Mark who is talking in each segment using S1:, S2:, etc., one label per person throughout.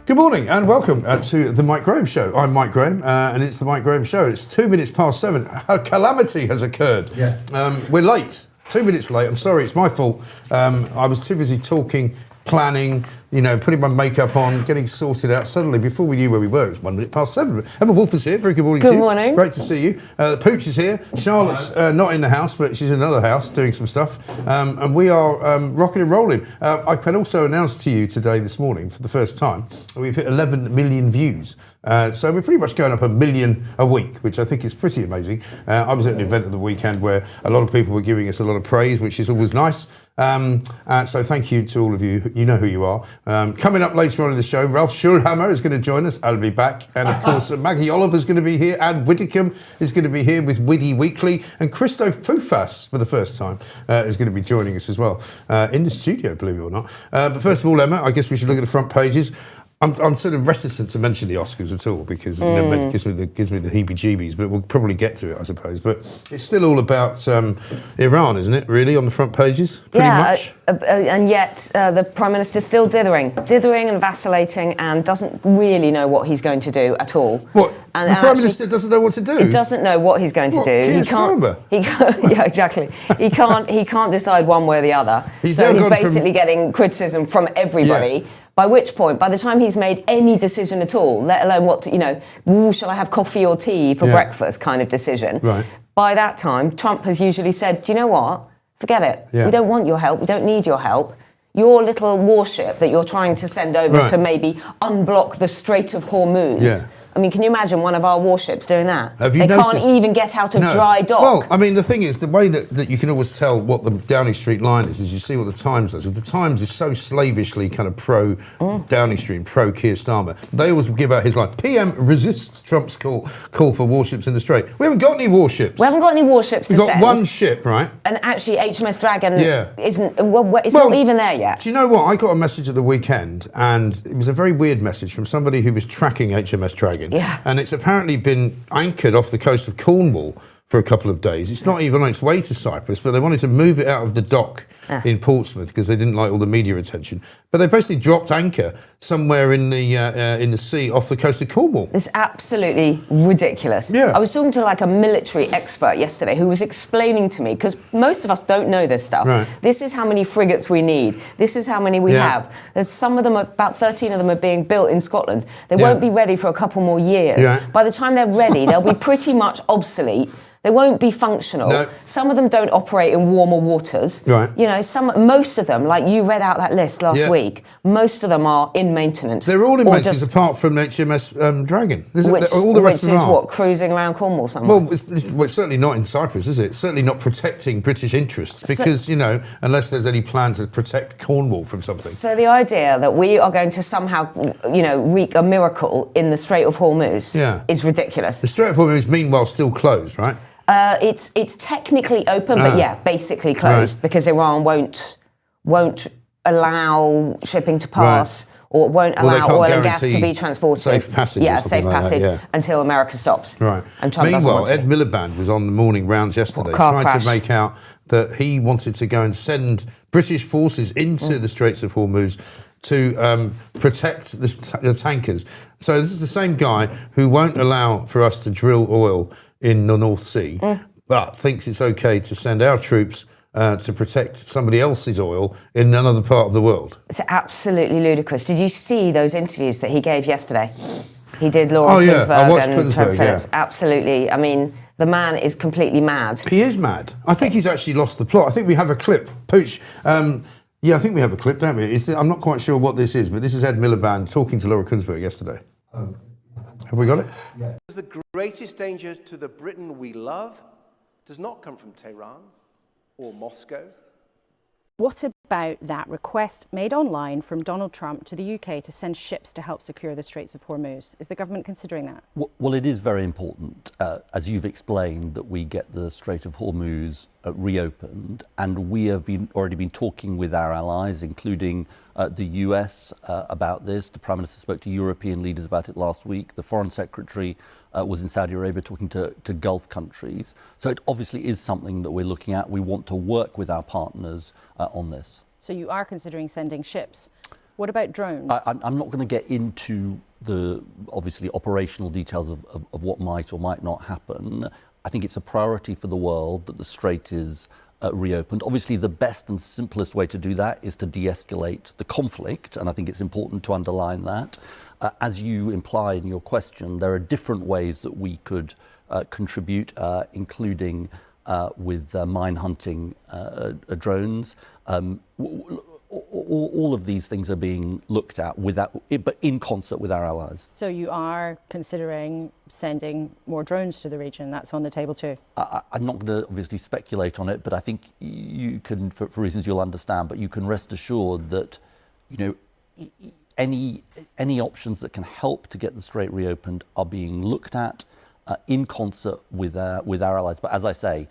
S1: Good morning and welcome to the Mike Graham Show. I'm Mike Graham and it's the Mike Graham Show. It's 2 minutes past 7. A calamity has occurred.
S2: Yeah.
S1: We're late. 2 minutes late. I'm sorry, it's my fault. I was too busy talking, planning, putting my makeup on, getting sorted out. Suddenly, before we knew where we were, it was 1 minute past 7. Emma Wolf is here. Very good morning to you.
S3: Good morning.
S1: Great to see you. Pooch is here. Charlotte's not in the house, but she's in another house doing some stuff. And we are rocking and rolling. I can also announce to you today, this morning, for the first time, we've hit 11 million views. So we're pretty much going up 1 million a week, which I think is pretty amazing. I was at an event at the weekend where a lot of people were giving us a lot of praise, which is always nice. So thank you to all of you. You know who you are. Coming up later on in the show, Ralph Schoellhammer is going to join us. I'll be back. And of course, Maggie Oliver is going to be here. Ann Widdecombe is going to be here with Widdy Weekly. And Christo Fufas, for the first time, is going to be joining us as well in the studio, believe it or not. But first of all, Emma, I guess we should look at the front pages. I'm sort of reticent to mention the Oscars at all because it gives me the heebie-jeebies, but we'll probably get to it, I suppose. But it's still all about Iran, isn't it, really, on the front pages, pretty much?
S3: And yet the Prime Minister's still dithering and vacillating and doesn't really know what he's going to do at all.
S1: What? The Prime Minister doesn't know what to do?
S3: He doesn't know what he's going to do.
S1: Keir Starmer?
S3: Yeah, exactly. He can't decide one way or the other. He's basically getting criticism from everybody. Yeah. By which point, by the time he's made any decision at all, let alone what to, shall I have coffee or tea for breakfast kind of decision,
S1: right.
S3: By that time, Trump has usually said, do you know what? Forget it. Yeah. We don't want your help. We don't need your help. Your little warship that you're trying to send over to maybe unblock the Strait of Hormuz.
S1: Yeah.
S3: I mean, can you imagine one of our warships doing that?
S1: They
S3: can't even get out of dry dock.
S1: Well, I mean, the thing is, the way that you can always tell what the Downing Street line is you see what the Times does. The Times is so slavishly kind of pro-Downing Street, pro-Keir Starmer. They always give out his line. PM resists Trump's call for warships in the Strait. We haven't got any warships.
S3: We haven't got any warships to send.
S1: We've got one ship, right?
S3: And actually, HMS Dragon it's not even there yet.
S1: Do you know what? I got a message at the weekend, and it was a very weird message from somebody who was tracking HMS Dragon.
S3: Yeah.
S1: And it's apparently been anchored off the coast of Cornwall for a couple of days. It's not even on its way to Cyprus, but they wanted to move it out of the dock in Portsmouth because they didn't like all the media attention. But they basically dropped anchor somewhere in the sea off the coast of Cornwall.
S3: It's absolutely ridiculous.
S1: Yeah.
S3: I was talking to a military expert yesterday who was explaining to me, because most of us don't know this stuff.
S1: Right.
S3: This is how many frigates we need. This is how many we have. There's some of them, about 13 of them are being built in Scotland. They won't be ready for a couple more years.
S1: Yeah.
S3: By the time they're ready, they'll be pretty much obsolete. They won't be functional.
S1: No.
S3: Some of them don't operate in warmer waters.
S1: Right.
S3: Most of them, like you read out that list last week, most of them are in maintenance.
S1: They're all in maintenance apart from HMS Dragon. All the rest of them
S3: is
S1: are.
S3: What, cruising around Cornwall somewhere?
S1: Well, it's certainly not in Cyprus, is it? It's certainly not protecting British interests because, unless there's any plan to protect Cornwall from something.
S3: So the idea that we are going to somehow, wreak a miracle in the Strait of Hormuz is ridiculous.
S1: The Strait of Hormuz, meanwhile, still closed, right?
S3: It's technically open, but basically closed because Iran won't allow shipping to pass or won't allow oil and gas to be transported.
S1: Safe passage.
S3: Safe passage until America stops.
S1: Right.
S3: And Trump
S1: Meanwhile, Ed Miliband was on the morning rounds yesterday trying to make out that he wanted to go and send British forces into the Straits of Hormuz to protect the tankers. So this is the same guy who won't allow for us to drill oil in the North Sea, but thinks it's okay to send our troops to protect somebody else's oil in another part of the world.
S3: It's absolutely ludicrous. Did you see those interviews that he gave yesterday? He did Laura Kunsberg and Trevor Phillips. Yeah. Absolutely. I mean, the man is completely mad.
S1: He is mad. I think he's actually lost the plot. I think we have a clip. Pooch, I think we have a clip, don't we? I'm not quite sure what this is, but this is Ed Miliband talking to Laura Kunsberg yesterday. Have we got it?
S2: Yeah. The greatest danger to the Britain we love does not come from Tehran or Moscow.
S4: What about that request made online from Donald Trump to the UK to send ships to help secure the Straits of Hormuz? Is the government considering that?
S5: Well, it is very important, as you've explained, that we get the Strait of Hormuz reopened, and we have already been talking with our allies, including the US, about this. The Prime Minister spoke to European leaders about it last week. The Foreign Secretary was in Saudi Arabia talking to Gulf countries. So it obviously is something that we're looking at. We want to work with our partners on this.
S4: So you are considering sending ships? What about drones?
S5: I'm not going to get into the obviously operational details of what might or might not happen. I think it's a priority for the world that the Strait is reopened. Obviously, the best and simplest way to do that is to de-escalate the conflict, and I think it's important to underline that. As you imply in your question, there are different ways that we could contribute, including with mine hunting drones. All of these things are being looked at but in concert with our allies.
S4: So you are considering sending more drones to the region? That's on the table too?
S5: I'm not going to obviously speculate on it, but I think you can, for reasons you'll understand, but you can rest assured that, any options that can help to get the Strait reopened are being looked at in concert with our allies. But as I say,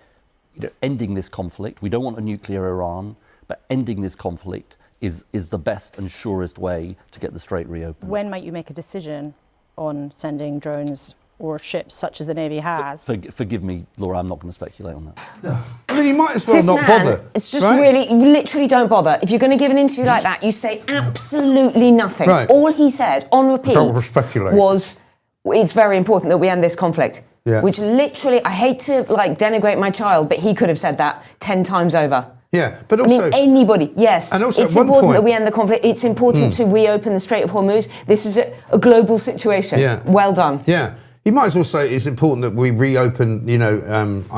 S5: ending this conflict, we don't want a nuclear Iran, but ending this conflict is the best and surest way to get the Strait reopened.
S4: When might you make a decision on sending drones or ships such as the Navy has?
S5: Forgive me, Laura, I'm not going to speculate on that.
S1: I mean, you might as well not bother.
S3: It's just really, you literally don't bother. If you're going to give an interview like that, you say absolutely nothing.
S1: Right.
S3: All he said on repeat
S1: speculate.
S3: was, it's very important that we end this conflict.
S1: Yeah.
S3: Which literally, I hate to denigrate my child, but he could have said that 10 times over.
S1: Yeah, but also...
S3: I mean, anybody, yes.
S1: And also
S3: it's
S1: at one
S3: important
S1: point,
S3: that we end the conflict. It's important to reopen the Strait of Hormuz. This is a global situation.
S1: Yeah.
S3: Well done.
S1: Yeah. You might as well say it's important that we reopen, I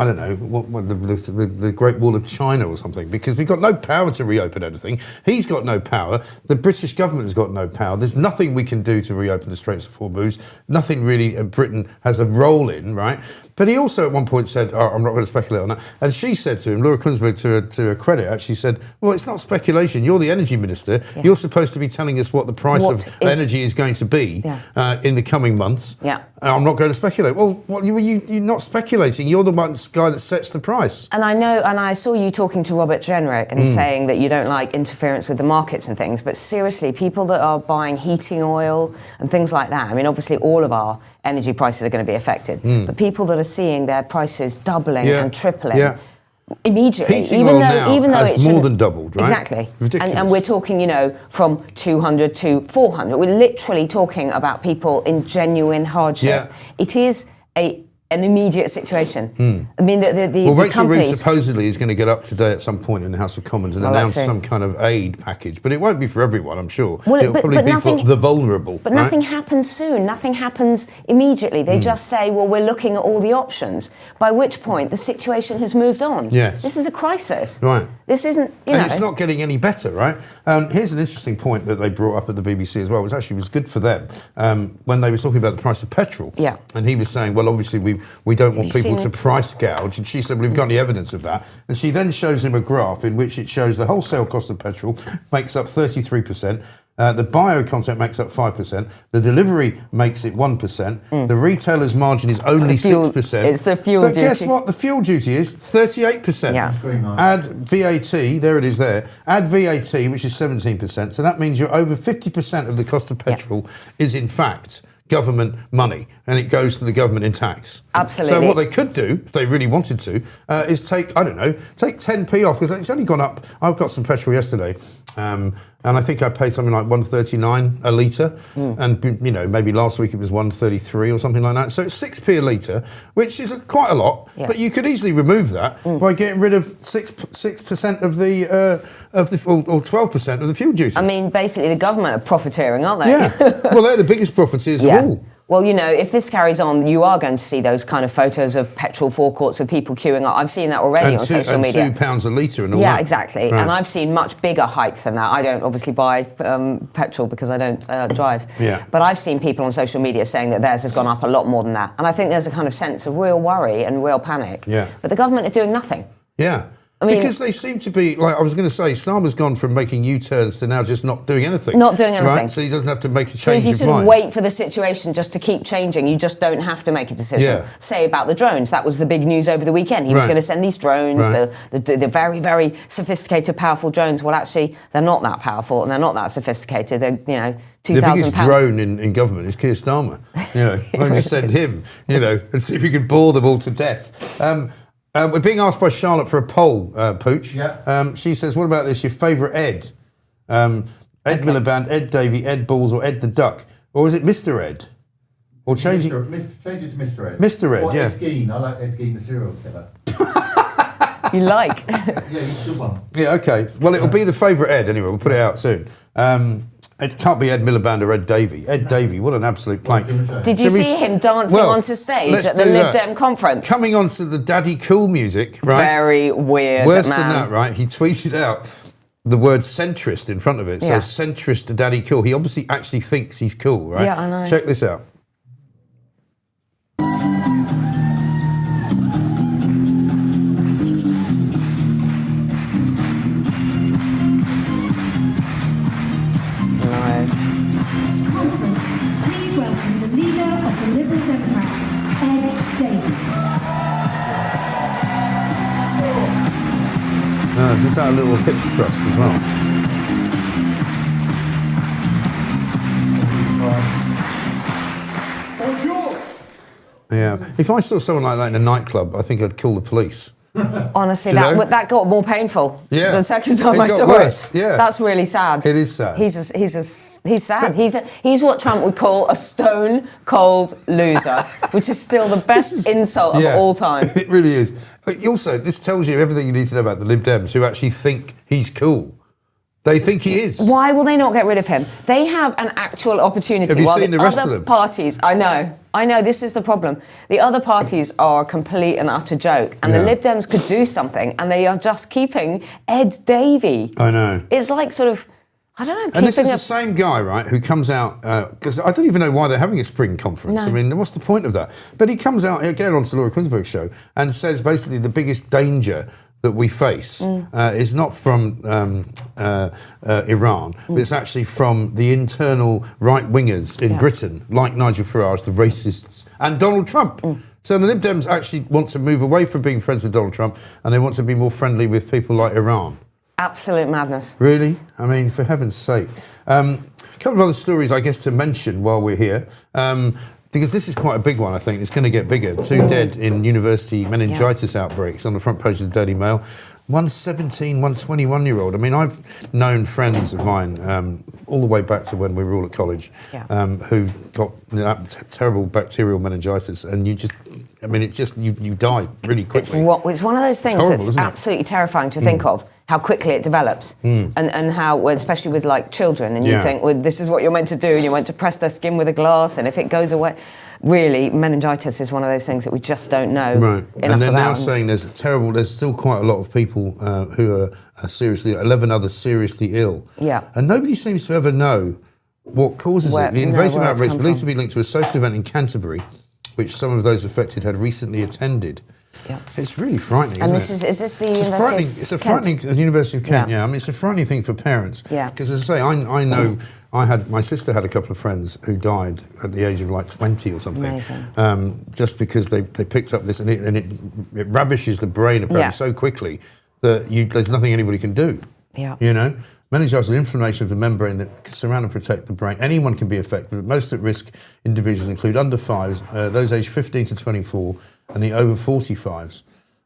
S1: don't know, the Great Wall of China or something, because we've got no power to reopen anything. He's got no power. The British government has got no power. There's nothing we can do to reopen the Straits of Hormuz. Nothing really Britain has a role in, right? But he also at one point said, I'm not going to speculate on that. And she said to him, Laura Kunsberg, to her credit, actually said, well, it's not speculation. You're the energy minister. Yeah. You're supposed to be telling us what the price of energy is going to be in the coming months.
S3: Yeah.
S1: I'm not going to speculate. Well, you're not speculating. You're the guy that sets the price.
S3: And I know, and I saw you talking to Robert Jenrick and saying that you don't like interference with the markets and things, but seriously, people that are buying heating oil and things like that, I mean, obviously all of our energy prices are going to be affected, but people that are seeing their prices doubling and tripling immediately,
S1: heating
S3: even
S1: oil
S3: though
S1: now
S3: it's
S1: more than doubled, right?
S3: Exactly.
S1: Ridiculous.
S3: And we're talking, from 200 to 400. We're literally talking about people in genuine hardship.
S1: Yeah.
S3: It is an immediate situation. I mean,
S1: Rachel
S3: companies...
S1: Reeves supposedly is going to get up today at some point in the House of Commons and announce some kind of aid package, but it won't be for everyone, I'm sure.
S3: Well,
S1: It'll probably be for the vulnerable.
S3: But nothing happens soon. Nothing happens immediately. They just say, well, we're looking at all the options, by which point the situation has moved on.
S1: Yes.
S3: This is a crisis.
S1: Right.
S3: This isn't,
S1: And it's not getting any better, right? Here's an interesting point that they brought up at the BBC as well, which actually was good for them, when they were talking about the price of petrol.
S3: Yeah.
S1: And he was saying, well, obviously we don't want people to price gouge. And she said, well, we've got any evidence of that? And she then shows him a graph in which it shows the wholesale cost of petrol makes up 33%. The bio content makes up 5%. The delivery makes it 1%. The retailer's margin is only 6%.
S3: It's the fuel duty.
S1: But guess what? The fuel duty is 38%.
S3: Yeah.
S1: Add VAT, there it is there. Add VAT, which is 17%. So that means you're over 50% of the cost of petrol is in fact government money, and it goes to the government in tax.
S3: Absolutely.
S1: So what they could do, if they really wanted to, is take 10p off, because it's only gone up. I've got some petrol yesterday, and I think I paid something like $1.39 a litre, and maybe last week it was $1.33 or something like that. So it's 6p a litre, which is quite a lot, but you could easily remove that by getting rid of 6% of the or 12% of the fuel duty.
S3: I mean, basically the government are profiteering, aren't they?
S1: Yeah. Well, they're the biggest profiteers of all.
S3: Well, if this carries on, you are going to see those kind of photos of petrol forecourts with people queuing up. I've seen that already on social media.
S1: And £2 a litre and all that.
S3: Yeah, exactly.
S1: Right.
S3: And I've seen much bigger hikes than that. I don't obviously buy petrol because I don't drive.
S1: Yeah.
S3: But I've seen people on social media saying that theirs has gone up a lot more than that. And I think there's a kind of sense of real worry and real panic.
S1: Yeah.
S3: But the government are doing nothing.
S1: Yeah. Because they seem to be, like I was going to say, Starmer's gone from making U-turns to now just not doing anything.
S3: Not doing anything.
S1: Right? So he doesn't have to make a change of mind.
S3: So if you sort of wait for the situation just to keep changing, you just don't have to make a decision.
S1: Yeah.
S3: Say about the drones, that was the big news over the weekend. He was going to send these drones, the very, very sophisticated, powerful drones. Well, actually, they're not that powerful and they're not that sophisticated. They're, £2,000.
S1: The biggest drone in government is Keir Starmer. Why don't you send him, and see if you can bore them all to death. We're being asked by Charlotte for a poll, Pooch.
S6: Yeah.
S1: She says, what about this, your favourite Ed? Ed Miliband, Ed Davey, Ed Balls, or Ed the Duck? Or is it Mr. Ed? Or change it?
S6: Change it to Mr. Ed.
S1: Mr. Ed,
S6: or
S1: yeah.
S6: Ed Gein. I like Ed Gein, the serial killer.
S3: You like?
S6: Yeah, he's a good one.
S1: Yeah, okay. Well, it'll be the favourite Ed anyway. We'll put it out soon. It can't be Ed Miliband or Ed Davey. Ed Davey, what an absolute plank.
S3: Did you see him dancing onto stage at the Lib Dem conference?
S1: Coming on to the Daddy Cool music, right?
S3: Very weird,
S1: Worse
S3: man.
S1: than that, right? He tweeted out the word centrist in front of it. So centrist to Daddy Cool. He obviously actually thinks he's cool, right?
S3: Yeah, I know.
S1: Check this out.
S7: Please welcome the leader of the Liberal Democrats, Ed Davey.
S1: Does that a little hip thrust as well? Yeah. If I saw someone like that in a nightclub, I think I'd call the police.
S3: Honestly,
S1: Do you know?
S3: that got more painful.
S1: Yeah.
S3: The second time
S1: It
S3: I
S1: got
S3: saw
S1: worse,
S3: it.
S1: yeah.
S3: That's really sad.
S1: It is sad.
S3: He's sad. He's what Trump would call a stone cold loser, which is still the best insult of all time.
S1: It really is. But also, this tells you everything you need to know about the Lib Dems, who actually think he's cool. They think he is.
S3: Why will they not get rid of him? They have an actual opportunity.
S1: Have you
S3: while
S1: seen the rest of them?
S3: Parties, I know, this is the problem. The other parties are a complete and utter joke. And the Lib Dems could do something, and they are just keeping Ed Davey.
S1: I know.
S3: It's like sort of, I don't know,
S1: And this is the same guy, right, who comes out, because I don't even know why they're having a spring conference.
S3: No.
S1: I mean, what's the point of that? But he comes out, again, onto Laura Kuenssberg's show, and says basically the biggest danger that we face is not from Iran, but it's actually from the internal right-wingers in Britain, like Nigel Farage, the racists, and Donald Trump. So the Lib Dems actually want to move away from being friends with Donald Trump, and they want to be more friendly with people like Iran.
S3: Absolute madness.
S1: Really? I mean, for heaven's sake. A couple of other stories, I guess, to mention while we're here. Because this is quite a big one, I think. It's going to get bigger. 2 dead in university meningitis outbreaks on the front page of the Daily Mail. One 17, one 21-year-old. I mean, I've known friends of mine all the way back to when we were all at college who got terrible bacterial meningitis. And you just, I mean, it's just, you die really quickly.
S3: It's one of those things
S1: horrible,
S3: that's
S1: isn't it?
S3: absolutely terrifying to think of. How quickly it develops, and how, well, especially with like children, and you think, well, this is what you're meant to do, and you're meant to press their skin with a glass, and if it goes away, really, meningitis is one of those things that we just don't know enough about.
S1: And they're now saying there's still quite a lot of people who are seriously, 11 others seriously ill. Yeah. And nobody seems to ever know what causes it. The invasive outbreak is believed to be linked to a social event in Canterbury, which some of those affected had recently attended. Yeah. It's really frightening, isn't it?
S3: Is this the University of
S1: It's a frightening, the University of Kent, I mean, it's a frightening thing for parents. Yeah. Because as I say, I know, my sister had a couple of friends who died at the age of like 20 or something. Just because they picked up this, and it ravishes the brain apparently so quickly that there's nothing anybody can do. Yeah. You know? Meningitis is inflammation of the membrane that can surround and protect the brain. Anyone can be affected, but most at-risk individuals include under 5s, those aged 15 to 24, and the over 45s.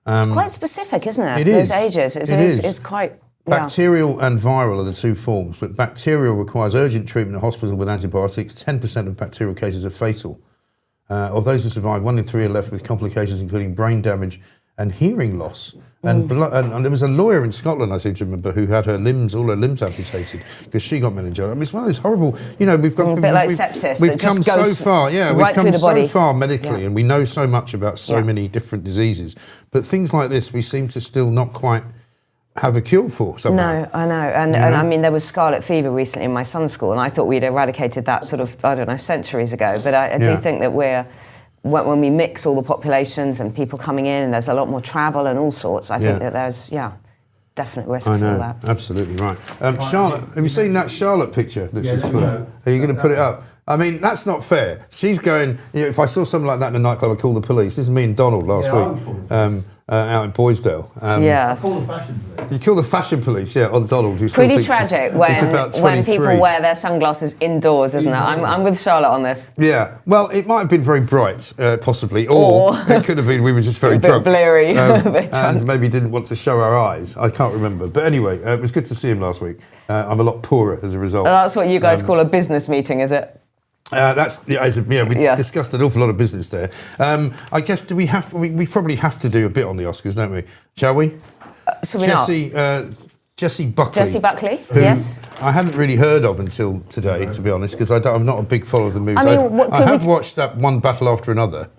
S3: It's quite specific, isn't it?
S1: It is.
S3: Those ages. It's quite...
S1: Bacterial and viral are the two forms, but bacterial requires urgent treatment in hospital with antibiotics. 10% of bacterial cases are fatal. Of those who survive, 1 in 3 are left with complications including brain damage and hearing loss. And there was a lawyer in Scotland, I seem to remember, who had all her limbs amputated because she got meningitis. I mean, it's one of those horrible, you know, we've got...
S3: A bit like sepsis.
S1: We've come so far, we've come so far medically, and we know so much about so many different diseases. But things like this, we seem to still not quite have a cure for somehow.
S3: No, I know. And I mean, there was scarlet fever recently in my son's school, and I thought we'd eradicated that sort of, I don't know, centuries ago. But I do think that when we mix all the populations and people coming in, and there's a lot more travel and all sorts, I think that there's, definite risk for all that.
S1: Absolutely right. Charlotte, have you seen that Charlotte picture that she's put up? Are you going to put it up? I mean, that's not fair. She's going, if I saw something like that in a nightclub, I'd call the police. This is me and Donald last week. out in Boysdale.
S3: Yes.
S6: Call the fashion police.
S1: You kill the fashion police, yeah, on Donald. Who still
S3: Pretty
S1: thinks
S3: tragic
S1: he's about
S3: when
S1: 23.
S3: people wear their sunglasses indoors, isn't it? I'm with Charlotte on this.
S1: Yeah, well, it might have been very bright, possibly, or it could have been we were just very
S3: a bit
S1: drunk,
S3: blurry, a bit
S1: and
S3: drunk.
S1: maybe didn't want to show our eyes. I can't remember, but anyway, it was good to see him last week. I'm a lot poorer as a result.
S3: That's what you guys call a business meeting, is it?
S1: We discussed an awful lot of business there. I guess we probably have to do a bit on the Oscars, don't we? Shall we?
S3: Should we not?
S1: Jessie Buckley.
S3: Jessie Buckley,
S1: who
S3: yes.
S1: I hadn't really heard of until today, to be honest, because I'm not a big follower of the movies.
S3: I mean,
S1: I have watched that One Battle After Another,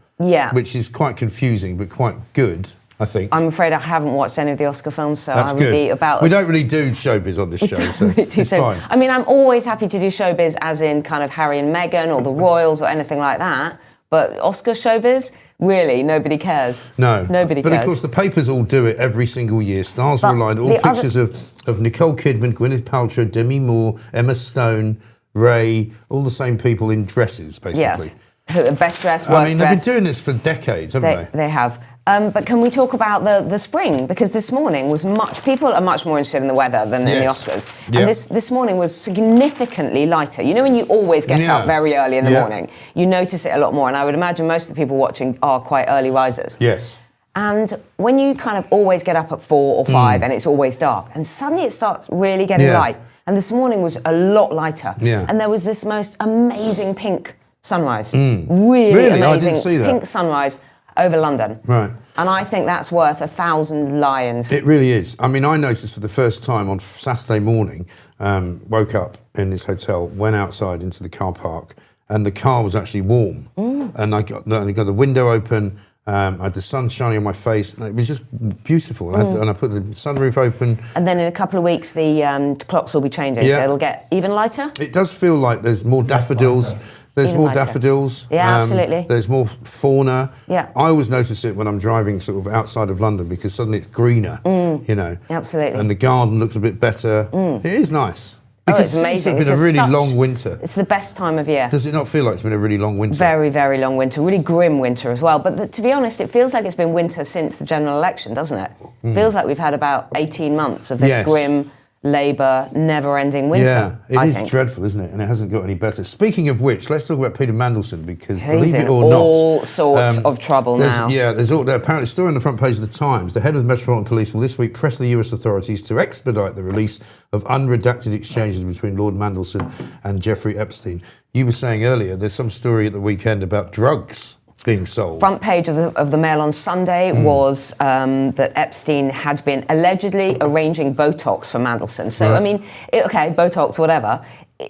S1: which is quite confusing but quite good, I think.
S3: I'm afraid I haven't watched any of the Oscar films, so
S1: That's
S3: I would
S1: good.
S3: be about...
S1: We don't really do showbiz on this show, so it's fine.
S3: I mean, I'm always happy to do showbiz as in kind of Harry and Meghan or the Royals or anything like that, but Oscar showbiz, really, nobody cares.
S1: No.
S3: Nobody cares.
S1: But of course, the papers all do it every single year. Stars are aligned, all pictures of Nicole Kidman, Gwyneth Paltrow, Demi Moore, Emma Stone, Ray, all the same people in dresses, basically.
S3: Yes. Best dressed, worst
S1: I mean, they've been
S3: dressed.
S1: doing this for decades, haven't they?
S3: They have. But can we talk about the spring? Because this morning was people are much more interested in the weather than in the Oscars. And this morning was significantly lighter. You know when you always get up very early in the morning, you notice it a lot more. And I would imagine most of the people watching are quite early risers.
S1: Yes.
S3: And when you kind of always get up at 4 or 5 and it's always dark, and suddenly it starts really getting light. And this morning was a lot lighter.
S1: Yeah.
S3: And there was this most amazing pink sunrise. Really amazing
S1: I didn't see that.
S3: pink sunrise over London.
S1: Right.
S3: And I think that's worth 1,000 lions.
S1: It really is. I mean, I noticed for the first time on Saturday morning, woke up in this hotel, went outside into the car park, and the car was actually warm. And I got the window open, I had the sun shining on my face, and it was just beautiful. And I put the sunroof open. And
S3: then in a couple of weeks, the clocks will be changing, so it'll get even lighter?
S1: It does feel like there's more daffodils. There's
S3: Even
S1: more
S3: lighter.
S1: daffodils.
S3: Yeah, absolutely.
S1: There's more fauna.
S3: Yeah.
S1: I always notice it when I'm driving sort of outside of London because suddenly it's greener, you know.
S3: Absolutely.
S1: And the garden looks a bit better. It is nice.
S3: Because it's amazing.
S1: It's been a really long winter.
S3: It's the best time of year.
S1: Does it not feel like it's been a really long winter?
S3: Very, very long winter. Really grim winter as well. But to be honest, it feels like it's been winter since the general election, doesn't it? Feels like we've had about 18 months of this grim Labour, never-ending winter.
S1: Yeah, it is dreadful, isn't it? And it hasn't got any better. Speaking of which, let's talk about Peter Mandelson because, believe it or not,
S3: all sorts of trouble now.
S1: Yeah, there's apparently a story on the front page of the Times. The head of the Metropolitan Police will this week press the US authorities to expedite the release of unredacted exchanges between Lord Mandelson and Jeffrey Epstein. You were saying earlier there's some story at the weekend about drugs being sold.
S3: Front page of the Mail on Sunday was that Epstein had been allegedly arranging Botox for Mandelson. So, I mean, Botox, whatever.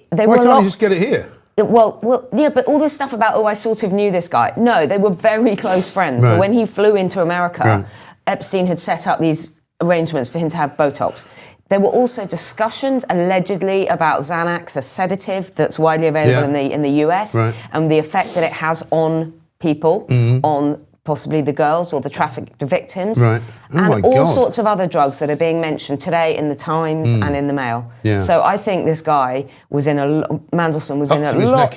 S1: Why can't you just get it here?
S3: Well, yeah, but all this stuff about, I sort of knew this guy. No, they were very close friends. So when he flew into America, Epstein had set up these arrangements for him to have Botox. There were also discussions, allegedly, about Xanax, a sedative that's widely available in the US, and the effect that it has on people, on possibly the girls or the trafficked victims, and all sorts of other drugs that are being mentioned today in the Times and in the Mail. Yeah. So I think this guy was Mandelson was in a lot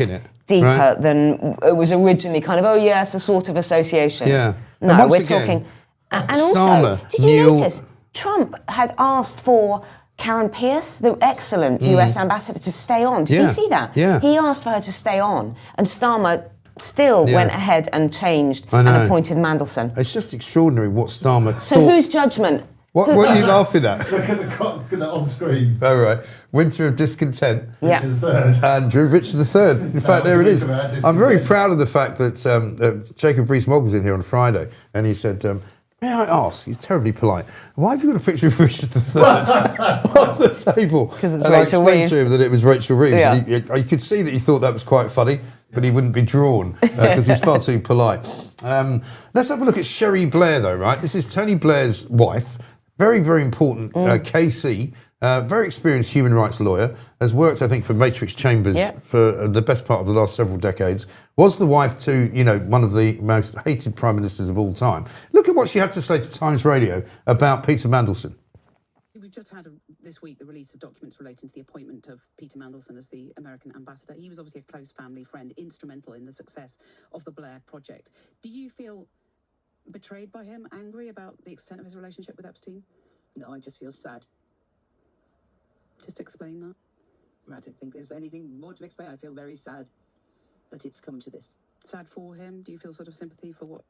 S3: deeper than it was originally kind of, it's a sort of association.
S1: Yeah.
S3: No, we're talking... And also, did you notice, Trump had asked for Karen Pierce, the excellent US ambassador, to stay on. Did you see that?
S1: Yeah.
S3: He asked for her to stay on, and Starmer still went ahead and changed and appointed Mandelson.
S1: It's just extraordinary what Starmer thought.
S3: So whose judgment?
S1: What are you laughing at?
S6: Look at that on screen.
S1: Oh, right. Winter of Discontent.
S3: Yeah.
S1: Andrew, Richard III. In fact, there it is. I'm very proud of the fact that Jacob Rees-Mogg was in here on Friday, and he said, may I ask, he's terribly polite, why have you got a picture of Richard III on the table?
S3: Because it's
S1: and I
S3: Rachel
S1: explained
S3: Reeves.
S1: to him that it was Rachel Reeves.
S3: Yeah.
S1: And you could see that he thought that was quite funny, but he wouldn't be drawn because he's far too polite. Let's have a look at Cherie Blair, though, right? This is Tony Blair's wife, very, very important KC, very experienced human rights lawyer, has worked, I think, for Matrix Chambers for the best part of the last several decades, was the wife to, one of the most hated prime ministers of all time. Look at what she had to say to Times Radio about Peter Mandelson.
S8: We've just had this week the release of documents relating to the appointment of Peter Mandelson as the American ambassador. He was obviously a close family friend, instrumental in the success of the Blair project. Do you feel betrayed by him, angry about the extent of his relationship with Epstein?
S9: No, I just feel sad.
S8: Just explain that.
S9: I don't think there's anything more to explain. I feel very sad that it's come to this.
S8: Sad for him? Do you feel sort of sympathy for what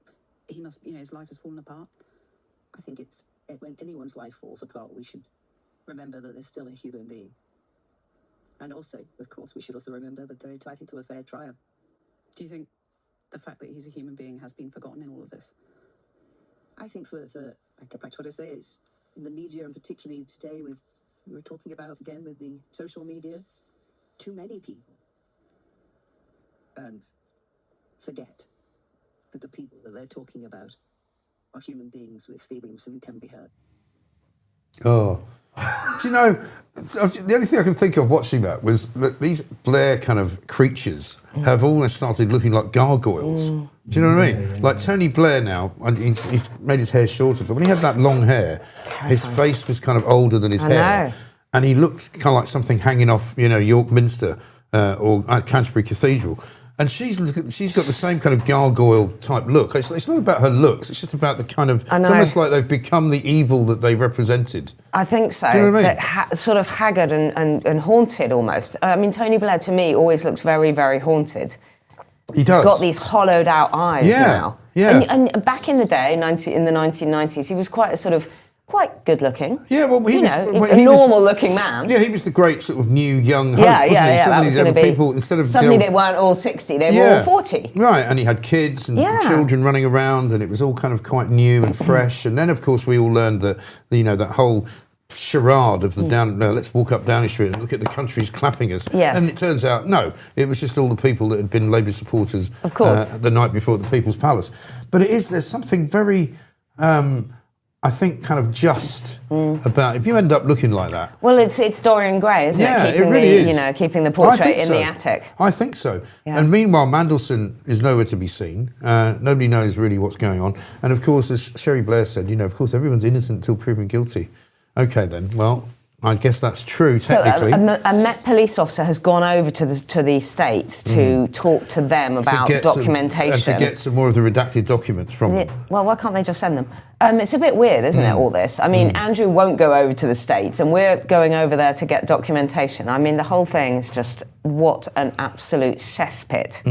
S8: he must, his life has fallen apart?
S9: I think when anyone's life falls apart, we should remember that there's still a human being. And also, of course, we should also remember that they're entitled to a fair trial.
S8: Do you think the fact that he's a human being has been forgotten in all of this?
S9: I think I go back to what I say, is in the media, and particularly today we were talking about again with the social media, too many people forget that the people that they're talking about are human beings with feelings and can be hurt.
S1: Oh. Do you know, the only thing I can think of watching that was that these Blair kind of creatures have almost started looking like gargoyles. Do you know what I mean? Like Tony Blair now, he's made his hair shorter, but when he had that long hair, his face was kind of older than his hair. And he looked kind of like something hanging off, York Minster or Canterbury Cathedral. And she's got the same kind of gargoyle type look. It's not about her looks. It's just about the kind of. It's almost like they've become the evil that they represented.
S3: I think so.
S1: Do you know what I mean?
S3: Sort of haggard and haunted almost. I mean, Tony Blair to me always looks very, very haunted.
S1: He does.
S3: He's got these hollowed out eyes now.
S1: Yeah.
S3: And back in the day, in the 1990s, he was quite good looking.
S1: Yeah, well, he was
S3: a normal looking man.
S1: Yeah, he was the great sort of new young hope,
S3: yeah,
S1: wasn't he?
S3: yeah.
S1: Suddenly there were people, instead of
S3: suddenly they weren't all 60, they were all 40.
S1: Right, and he had kids and children running around, and it was all kind of quite new and fresh. And then, of course, we all learned that that whole charade of the let's walk up Downing Street and look at the country's clapping us.
S3: Yes.
S1: And it turns out, no, it was just all the people that had been Labour supporters
S3: of course.
S1: The night before at the People's Palace. But there's something very, I think, kind of just about, if you end up looking like that.
S3: Well, it's Dorian Gray, isn't it?
S1: Keeping
S3: it really is. Keeping the portrait in the attic.
S1: I think so.
S3: Yeah.
S1: And meanwhile, Mandelson is nowhere to be seen. Nobody knows really what's going on. And of course, as Cherie Blair said, of course, everyone's innocent until proven guilty. Okay, then. Well, I guess that's true, technically.
S3: So a Met police officer has gone over to the States to talk to them about documentation.
S1: And to get some more of the redacted documents from them.
S3: Well, why can't they just send them? It's a bit weird, isn't it, all this? I mean, Andrew won't go over to the States, and we're going over there to get documentation. I mean, the whole thing is just, what an absolute cesspit.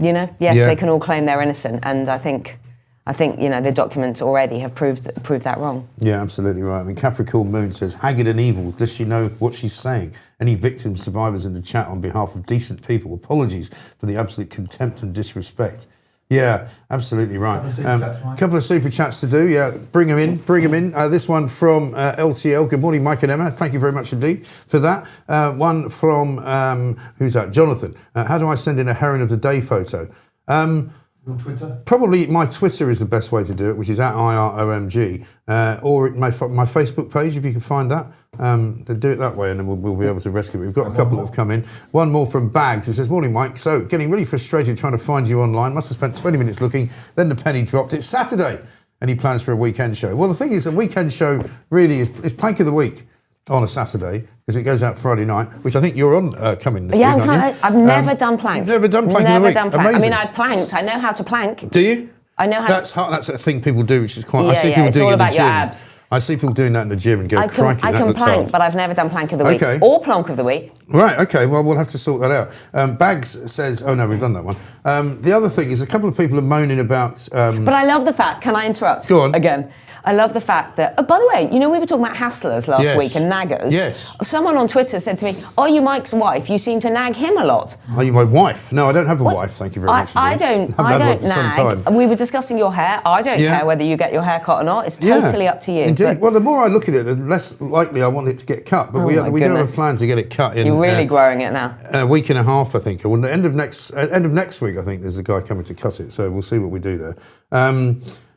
S3: Yes, they can all claim they're innocent, and I think the documents already have proved that wrong.
S1: Yeah, absolutely right. I mean, Capricorn Moon says, haggard and evil, does she know what she's saying? Any victims, survivors in the chat on behalf of decent people, apologies for the absolute contempt and disrespect. Yeah, absolutely right. Couple of super chats to do. Yeah, bring them in. This one from LTL. Good morning, Mike and Emma. Thank you very much indeed for that. One from, who's that? Jonathan. How do I send in a Heron of the Day photo?
S6: On Twitter?
S1: Probably my Twitter is the best way to do it, which is @IROMG, or my Facebook page, if you can find that. Then do it that way, and then we'll be able to rescue it. We've got a couple that have come in. One more from Bags. It says, morning, Mike. So, getting really frustrated trying to find you online. Must have spent 20 minutes looking. Then the penny dropped. It's Saturday. Any plans for a weekend show? Well, the thing is, a weekend show really is Plank of the Week on a Saturday, because it goes out Friday night, which I think you're on coming this week, aren't you?
S3: I've never done plank.
S1: You've never done plank in the week? Amazing.
S3: I mean, I've planked. I know how to plank.
S1: Do you?
S3: I know how
S1: That's a thing people do, which is quite...
S3: Yeah,
S1: I see people
S3: it's
S1: doing
S3: all
S1: it in the
S3: about your
S1: gym.
S3: abs.
S1: I see people doing that in the gym and go, crikey,
S3: I
S1: that
S3: can
S1: looks
S3: plank,
S1: hard.
S3: but I've never done plank of the week.
S1: Okay.
S3: Or plonk of the week.
S1: Right, okay, well, we'll have to sort that out. Bags says, oh no, we've done that one. The other thing is a couple of people are moaning about...
S3: But I love the fact, can I interrupt?
S1: Go on.
S3: Again. I love the fact that, by the way, we were talking about hasslers last week and naggers.
S1: Yes.
S3: Someone on Twitter said to me, are you Mike's wife? You seem to nag him a lot.
S1: Are you my wife? No, I don't have a wife, thank you very much.
S3: I don't nag. We were discussing your hair. I don't care whether you get your hair cut or not. It's totally up to you.
S1: Indeed. Well, the more I look at it, the less likely I want it to get cut. But we do have a plan to get it cut in...
S3: You're really growing it now.
S1: A week and a half, I think. Well, the end of next week, I think, there's a guy coming to cut it. So we'll see what we do there.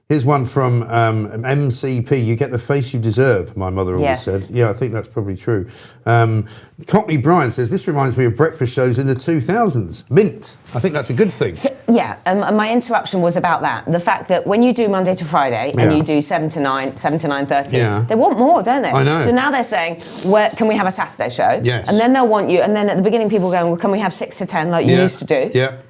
S1: Here's one from MCP. You get the face you deserve, my mother always said. Yeah, I think that's probably true. Cockney Brian says, this reminds me of breakfast shows in the 2000s. Mint. I think that's a good thing.
S3: So, my interruption was about that. The fact that when you do Monday to Friday and you do 7 to 9:30, they want more, don't they?
S1: I know.
S3: So now they're saying, can we have a Saturday show?
S1: Yes.
S3: And then they'll want you, and then at the beginning people going, well, can we have 6 to 10 like you used to do?
S1: Yeah.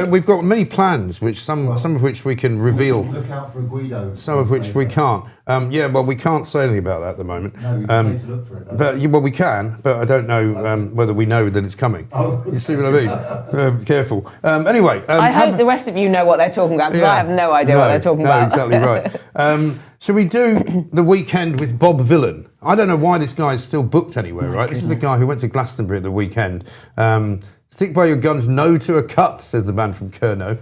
S1: we've got many plans, which some of which we can reveal.
S6: Look out for a Guido.
S1: Some of which we can't. We can't say anything about that at the moment.
S6: No, you need to look for it.
S1: But we can, but I don't know whether we know that it's coming.
S6: Oh.
S1: You see what I mean? Careful. Anyway.
S3: I hope the rest of you know what they're talking about, because I have no idea what they're talking about.
S1: Exactly right. Shall we do the weekend with Bob Vylan? I don't know why this guy's still booked anywhere, right? This is a guy who went to Glastonbury at the weekend. Stick by your guns, no to a cut, says the man from Kerno.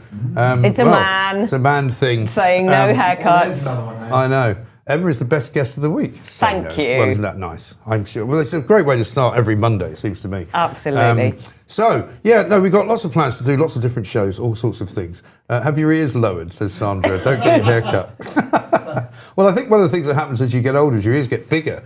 S3: It's a man.
S1: It's a man thing.
S3: Saying no haircuts.
S1: I know. Emma is the best guest of the week.
S3: Thank you.
S1: Well, isn't that nice? I'm sure. Well, it's a great way to start every Monday, it seems to me.
S3: Absolutely.
S1: We've got lots of plans to do lots of different shows, all sorts of things. Have your ears lowered, says Sandra. Don't get your hair cut. Well, I think one of the things that happens as you get older is your ears get bigger,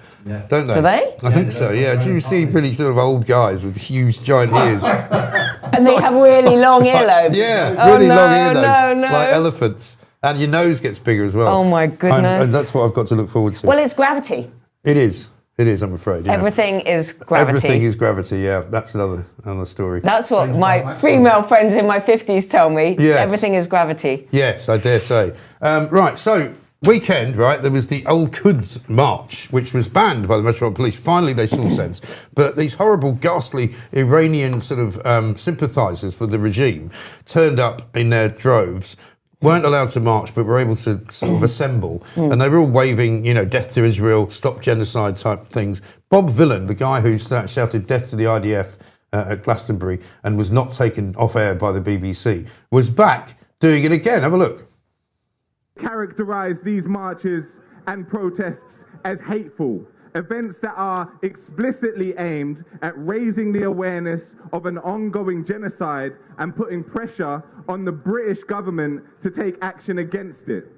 S1: don't they?
S3: Do they?
S1: I think so, yeah. Do you see really sort of old guys with huge, giant ears?
S3: And they have really long earlobes.
S1: Really long earlobes,
S3: No.
S1: like elephants. And your nose gets bigger as well.
S3: Oh, my goodness.
S1: And that's what I've got to look forward to.
S3: Well, it's gravity.
S1: It is, I'm afraid. Yeah.
S3: Everything is gravity.
S1: Everything is gravity, yeah. That's another story.
S3: That's what my female friends in my 50s tell me.
S1: Yes.
S3: Everything is gravity.
S1: Yes, I dare say. Right, so weekend, right, there was the Al-Quds march, which was banned by the Metropolitan Police. Finally, they saw sense. But these horrible, ghastly Iranian sort of sympathisers for the regime turned up in their droves, weren't allowed to march, but were able to sort of assemble. And they were all waving, death to Israel, stop genocide type things. Bob Vylan, the guy who shouted death to the IDF at Glastonbury and was not taken off air by the BBC, was back doing it again. Have a look.
S10: Characterize these marches and protests as hateful, events that are explicitly aimed at raising the awareness of an ongoing genocide and putting pressure on the British government to take action against it.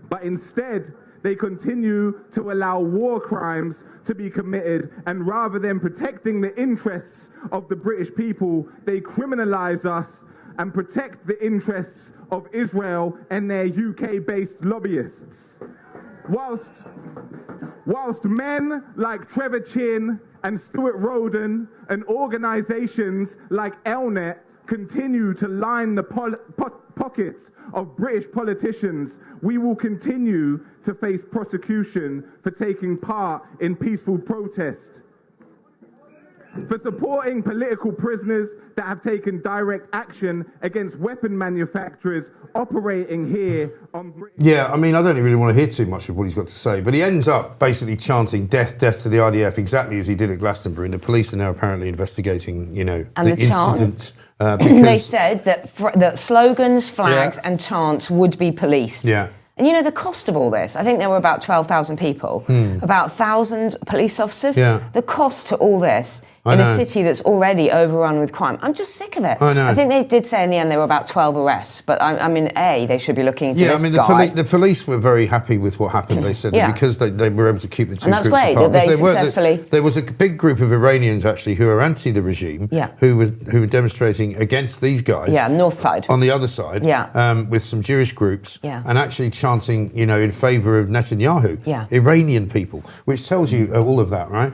S10: But instead, they continue to allow war crimes to be committed, and rather than protecting the interests of the British people, they criminalize us and protect the interests of Israel and their UK-based lobbyists. Whilst men like Trevor Chin and Stuart Roden and organisations like Elnet continue to line the pockets of British politicians, we will continue to face prosecution for taking part in peaceful protest, for supporting political prisoners that have taken direct action against weapon manufacturers operating here on Britain.
S1: Yeah, I mean, I don't really want to hear too much of what he's got to say, but he ends up basically chanting death, death to the IDF, exactly as he did at Glastonbury, and the police are now apparently investigating, the incident. Because
S3: they said that slogans, flags and chants would be policed.
S1: Yeah.
S3: And the cost of all this, I think there were about 12,000 people, about 1,000 police officers.
S1: Yeah.
S3: The cost to all this in a city that's already overrun with crime. I'm just sick of it.
S1: I know.
S3: I think they did say in the end there were about 12 arrests, but they should be looking into this guy.
S1: The police were very happy with what happened, they said, because they were able to keep the two groups apart.
S3: And that's great that they successfully...
S1: There was a big group of Iranians, actually, who are anti the regime, who were demonstrating against these guys.
S3: Yeah, north side.
S1: On the other side, with some Jewish groups, and actually chanting, in favour of Netanyahu.
S3: Yeah.
S1: Iranian people, which tells you all of that, right?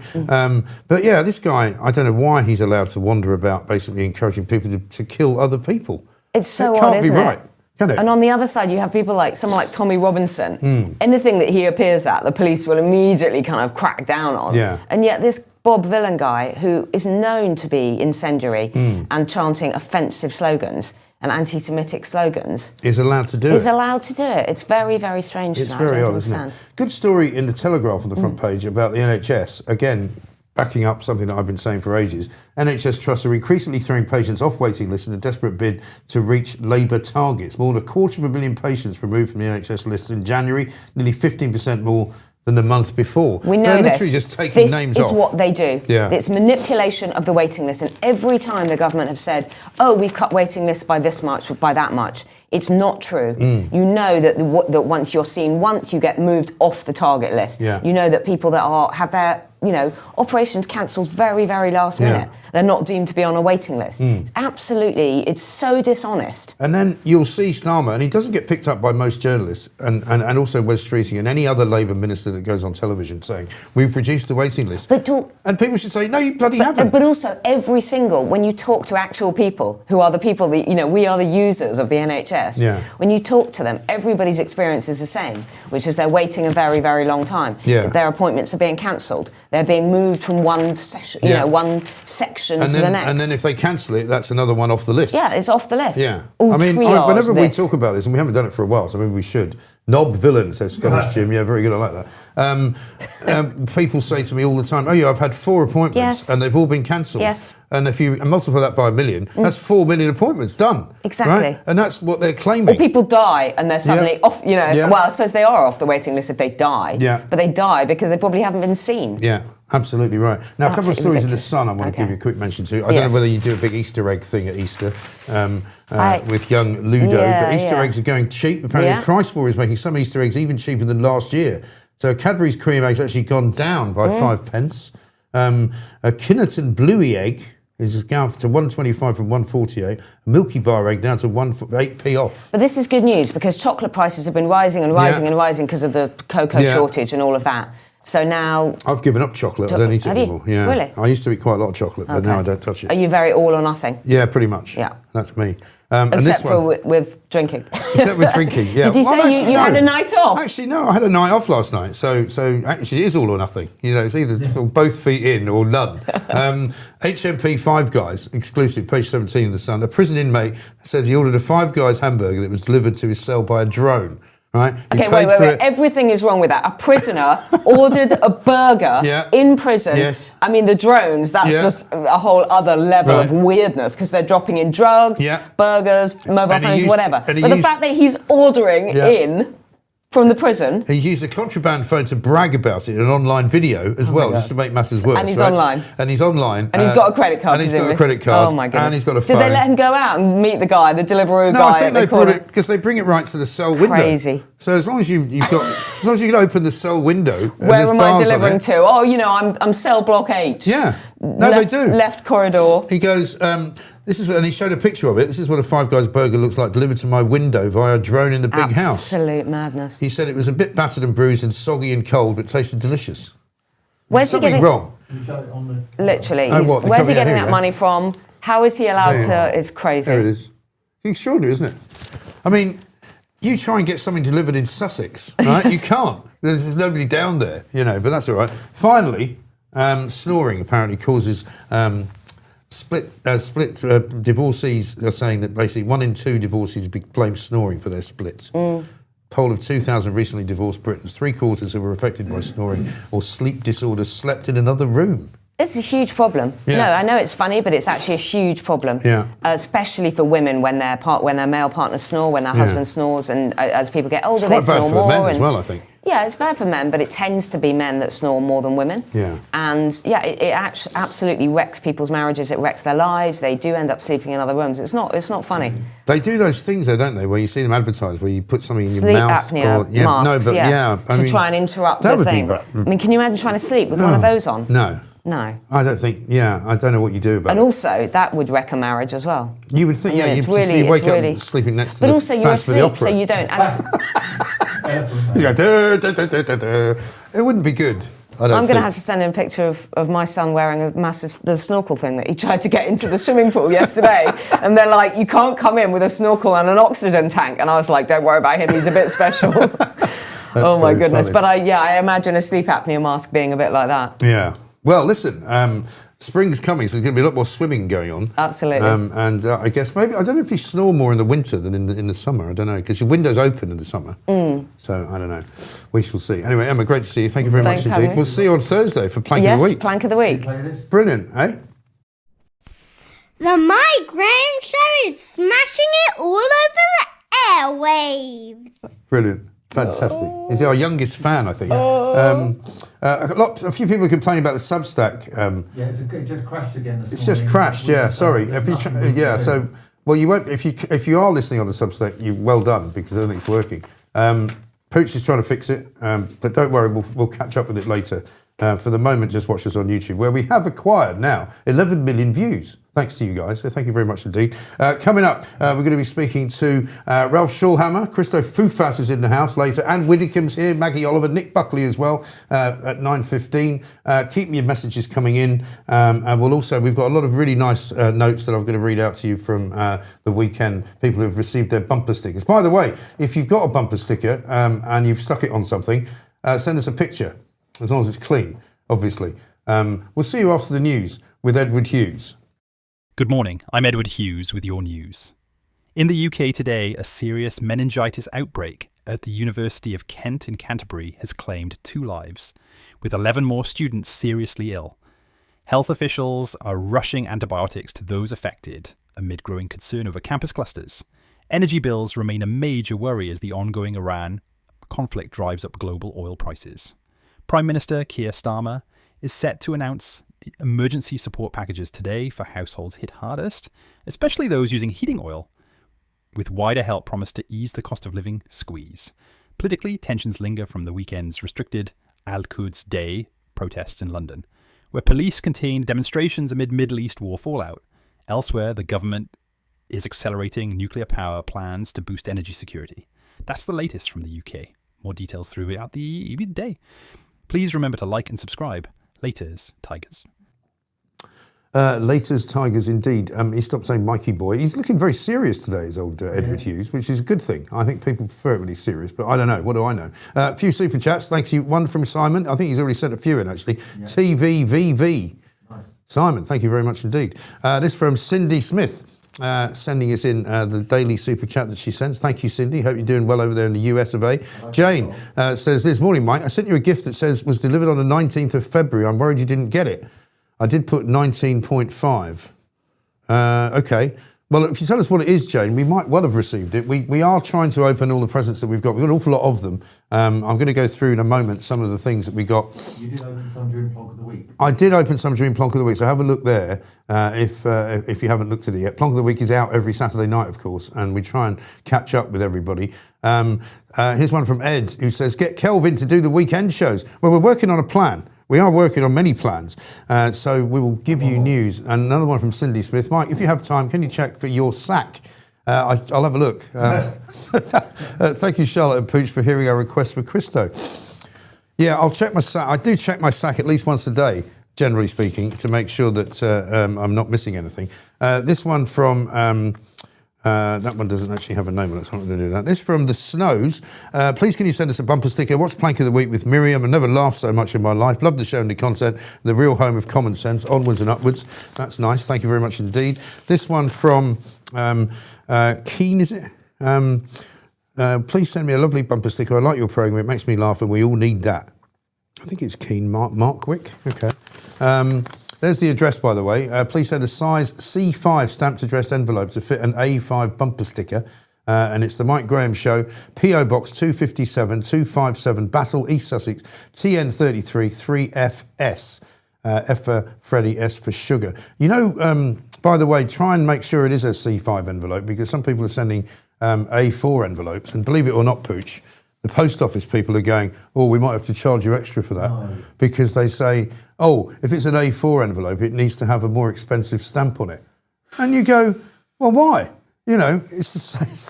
S1: But yeah, this guy, I don't know why he's allowed to wander about basically encouraging people to kill other people.
S3: It's so
S1: odd, isn't it?
S3: Can't
S1: be right, can it?
S3: And on the other side, you have people like someone like Tommy Robinson. Anything that he appears at, the police will immediately kind of crack down on.
S1: Yeah.
S3: And yet this Bob Vylan guy, who is known to be incendiary and chanting offensive slogans and anti-Semitic slogans,
S1: is allowed to do it.
S3: Is allowed to do it. It's very, very strange.
S1: It's very odd, isn't it? Good story in the Telegraph on the front page about the NHS. Again, backing up something that I've been saying for ages. NHS trusts are increasingly throwing patients off waiting lists in a desperate bid to reach Labour targets. More than 250,000 patients removed from the NHS lists in January, nearly 15% more than the month before.
S3: We know
S1: They're
S3: this.
S1: literally just taking names off.
S3: This is what they do.
S1: Yeah.
S3: It's manipulation of the waiting list. And every time the government have said, oh, we've cut waiting lists by this much or by that much, it's not true. You know that once you're seen once, you get moved off the target list.
S1: Yeah.
S3: You know that people that have their operations cancelled very, very last minute. they're not deemed to be on a waiting list. Absolutely, it's so dishonest.
S1: And then you'll see Starmer, and he doesn't get picked up by most journalists, and also Wes Streeting and any other Labour minister that goes on television saying, we've reduced the waiting list. And people should say, no, you bloody haven't.
S3: But also, when you talk to actual people, who are the people that, we are the users of the NHS, when you talk to them, everybody's experience is the same, which is they're waiting a very, very long time. Their appointments are being cancelled. They're being moved from one section to the next.
S1: And then if they cancel it, that's another one off the list.
S3: Yeah, it's off the list.
S1: Yeah. Whenever we talk about this, and we haven't done it for a while, so maybe we should. Knob Vylan, says Scottish Jim. Yeah, very good, I like that. People say to me all the time, oh yeah, I've had 4 appointments and they've all been cancelled.
S3: Yes.
S1: And if you multiply that by 1 million, that's 4 million appointments done.
S3: Exactly.
S1: Right? And that's what they're claiming.
S3: Or people die and they're suddenly off, well, I suppose they are off the waiting list if they die. Yeah. But they die because they probably haven't been seen.
S1: Yeah. Absolutely right. Now, a couple of stories in The Sun I want to give you a quick mention to. I don't know whether you do a big Easter egg thing at Easter with young Ludo, but Easter eggs are going cheap. Apparently, Price War is making some Easter eggs even cheaper than last year. So Cadbury's cream egg's actually gone down by 5 pence. A Kinnerton Bluey egg is down to 125 from 148. A Milky Bar egg down to 8p off.
S3: But this is good news because chocolate prices have been rising and rising and rising because of the cocoa shortage and all of that. So now...
S1: I've given up chocolate. I don't eat it anymore. Yeah.
S3: Really?
S1: I used to eat quite a lot of chocolate, but now I don't touch it.
S3: Are you very all or nothing?
S1: Yeah, pretty much.
S3: Yeah.
S1: That's me.
S3: Except for with drinking.
S1: Except with drinking, yeah.
S3: Did you say you had a night off?
S1: Actually, no, I had a night off last night. So actually it is all or nothing. It's either both feet in or none. HMP Five Guys, exclusive, page 17 of The Sun. A prison inmate says he ordered a Five Guys hamburger that was delivered to his cell by a drone. Right?
S3: Okay, wait. Everything is wrong with that. A prisoner ordered a burger in prison.
S1: Yes.
S3: I mean, the drones, that's just a whole other level of weirdness because they're dropping in drugs, burgers, mobile phones, whatever. But the fact that he's ordering in from the prison.
S1: He used a contraband phone to brag about it in an online video as well, just to make matters worse.
S3: And he's online.
S1: And he's online.
S3: And he's got a credit card.
S1: And he's got a credit card.
S3: Oh my goodness.
S1: And he's got a phone.
S3: Did they let him go out and meet the guy, the Deliveroo guy?
S1: No, I think they brought it because they bring it right to the cell window.
S3: Crazy.
S1: So as long as you can open the cell window.
S3: Where am I delivering to? Oh, I'm cell block 8.
S1: Yeah. No, they do.
S3: Left corridor.
S1: He goes, and he showed a picture of it. This is what a Five Guys burger looks like delivered to my window via a drone in the big house.
S3: Absolute madness.
S1: He said it was a bit battered and bruised and soggy and cold, but tasted delicious.
S3: Where's he getting
S1: wrong?
S3: Literally.
S1: Oh,
S3: where's he getting that money from? How is he allowed to? It's crazy.
S1: There it is. It's extraordinary, isn't it? I mean, you try and get something delivered in Sussex, right? You can't. There's nobody down there, but that's all right. Finally, snoring apparently causes split divorcees are saying that basically 1 in 2 divorcees blame snoring for their splits. Poll of 2,000 recently divorced Britons, 3/4 who were affected by snoring or sleep disorders slept in another room.
S3: It's a huge problem.
S1: Yeah.
S3: No, I know it's funny, but it's actually a huge problem.
S1: Yeah.
S3: Especially for women when their male partners snore, when their husband snores, and as people get older,
S1: it's
S3: they snore more.
S1: Quite bad for men as well, I think.
S3: Yeah, it's bad for men, but it tends to be men that snore more than women.
S1: Yeah.
S3: And it absolutely wrecks people's marriages. It wrecks their lives. They do end up sleeping in other rooms. It's not funny.
S1: They do those things, though, don't they? Where you see them advertised, where you put something in your mouth.
S3: Sleep apnea masks,
S1: to
S3: try and interrupt the thing. I mean, can you imagine trying to sleep with one of those on?
S1: No.
S3: No.
S1: I don't think, I don't know what you do about it.
S3: And also, that would wreck a marriage as well.
S1: You would think, you'd wake up sleeping next to the fans for the opera.
S3: But also, you're asleep, so you don't...
S1: It wouldn't be good.
S3: I'm going to have to send in a picture of my son wearing the snorkel thing that he tried to get into the swimming pool yesterday. And they're like, you can't come in with a snorkel and an oxygen tank. And I was like, don't worry about him, he's a bit special. Oh my goodness. Funny. But I imagine a sleep apnea mask being a bit like that.
S1: Yeah. Well, listen, spring's coming, so there's going to be a lot more swimming going on.
S3: Absolutely.
S1: And I guess maybe, I don't know if you snore more in the winter than in the summer. I don't know, because your window's open in the summer. So, I don't know. We shall see. Anyway, Emma, great to see you. Thank you very much indeed. We'll see you on Thursday for Plank of the Week.
S3: Yes, Plank of the Week.
S1: Brilliant, eh?
S11: The Mike Graham Show is smashing it all over the airwaves.
S1: Brilliant. Fantastic. He's our youngest fan, I think. A few people are complaining about the Substack.
S6: It just crashed again.
S1: It's just crashed. Yeah, sorry. So you won't. If you are listening on the Substack, well done because I don't think it's working. Pooch is trying to fix it, but don't worry, we'll catch up with it later. For the moment, just watch us on YouTube, where we have acquired now 11 million views. Thanks to you guys. So thank you very much indeed. Coming up, we're going to be speaking to Ralph Schoellhammer. Christo Fufas is in the house later. Ann Widdecombe's here. Maggie Oliver. Nick Buckley as well at 9:15. Keep your messages coming in. And we've got a lot of really nice notes that I'm going to read out to you from the weekend. People who have received their bumper stickers. By the way, if you've got a bumper sticker and you've stuck it on something, send us a picture, as long as it's clean, obviously. We'll see you after the news with Edward Hughes.
S12: Good morning, I'm Edward Hughes with your news. In the UK today, a serious meningitis outbreak at the University of Kent in Canterbury has claimed 2 lives, with 11 more students seriously ill. Health officials are rushing antibiotics to those affected amid growing concern over campus clusters. Energy bills remain a major worry as the ongoing Iran conflict drives up global oil prices. Prime Minister Keir Starmer is set to announce emergency support packages today for households hit hardest, especially those using heating oil, with wider help promised to ease the cost of living squeeze. Politically, tensions linger from the weekend's restricted Al-Quds Day protests in London, where police contained demonstrations amid Middle East war fallout. Elsewhere, the government is accelerating nuclear power plans to boost energy security. That's the latest from the UK. More details throughout the day. Please remember to like and subscribe. Laters, Tigers.
S1: Laters, Tigers, indeed. He stopped saying Mikey boy. He's looking very serious today, is old Edward Hughes, which is a good thing. I think people prefer it when he's serious, but I don't know. What do I know? A few super chats. Thanks you. One from Simon. I think he's already sent a few in, actually. Yeah. TVVV. Nice. Simon, thank you very much indeed. This from Cindy Smith. Sending us in the daily super chat that she sends. Thank you, Cindy. Hope you're doing well over there in the US of A. Jane says, this morning, Mike, I sent you a gift that says was delivered on the 19th of February. I'm worried you didn't get it. I did put 19.5. Okay. Well, if you tell us what it is, Jane, we might well have received it. We are trying to open all the presents that we've got. We've got an awful lot of them. I'm going to go through in a moment some of the things that we got.
S6: You did open some during Plonk of the Week.
S1: I did open some during Plonk of the Week, so have a look there if you haven't looked at it yet. Plonk of the Week is out every Saturday night, of course, and we try and catch up with everybody. Here's one from Ed, who says, get Kelvin to do the weekend shows. Well, we're working on a plan. We are working on many plans, so we will give you news. And another one from Cindy Smith. Mike, if you have time, can you check for your sack? I'll have a look. Thank you, Charlotte and Pooch, for hearing our request for Christo. Yeah, I'll check my sack. I do check my sack at least once a day, generally speaking, to make sure that I'm not missing anything. This one from... that one doesn't actually have a name on it, so I'm not going to do that. This from The Snows. Please can you send us a bumper sticker? Watch Plank of the Week with Miriam. I never laughed so much in my life. Love the show and the content. The real home of common sense. Onwards and upwards. That's nice. Thank you very much indeed. This one from Keen, is it? Please send me a lovely bumper sticker. I like your programme. It makes me laugh and we all need that. I think it's Keen Markwick. Okay. There's the address, by the way. Please send a size C5 stamped addressed envelope to fit an A5 bumper sticker. And it's the Mike Graham Show, P.O. Box 257 257 Battle, East Sussex, TN33 3FS. F for Freddie, S for sugar. You know, by the way, try and make sure it is a C5 envelope, because some people are sending A4 envelopes. And believe it or not, Pooch, the post office people are going, oh, we might have to charge you extra for that. No. Because they say, oh, if it's an A4 envelope, it needs to have a more expensive stamp on it. And you go, well, why? You know, it's the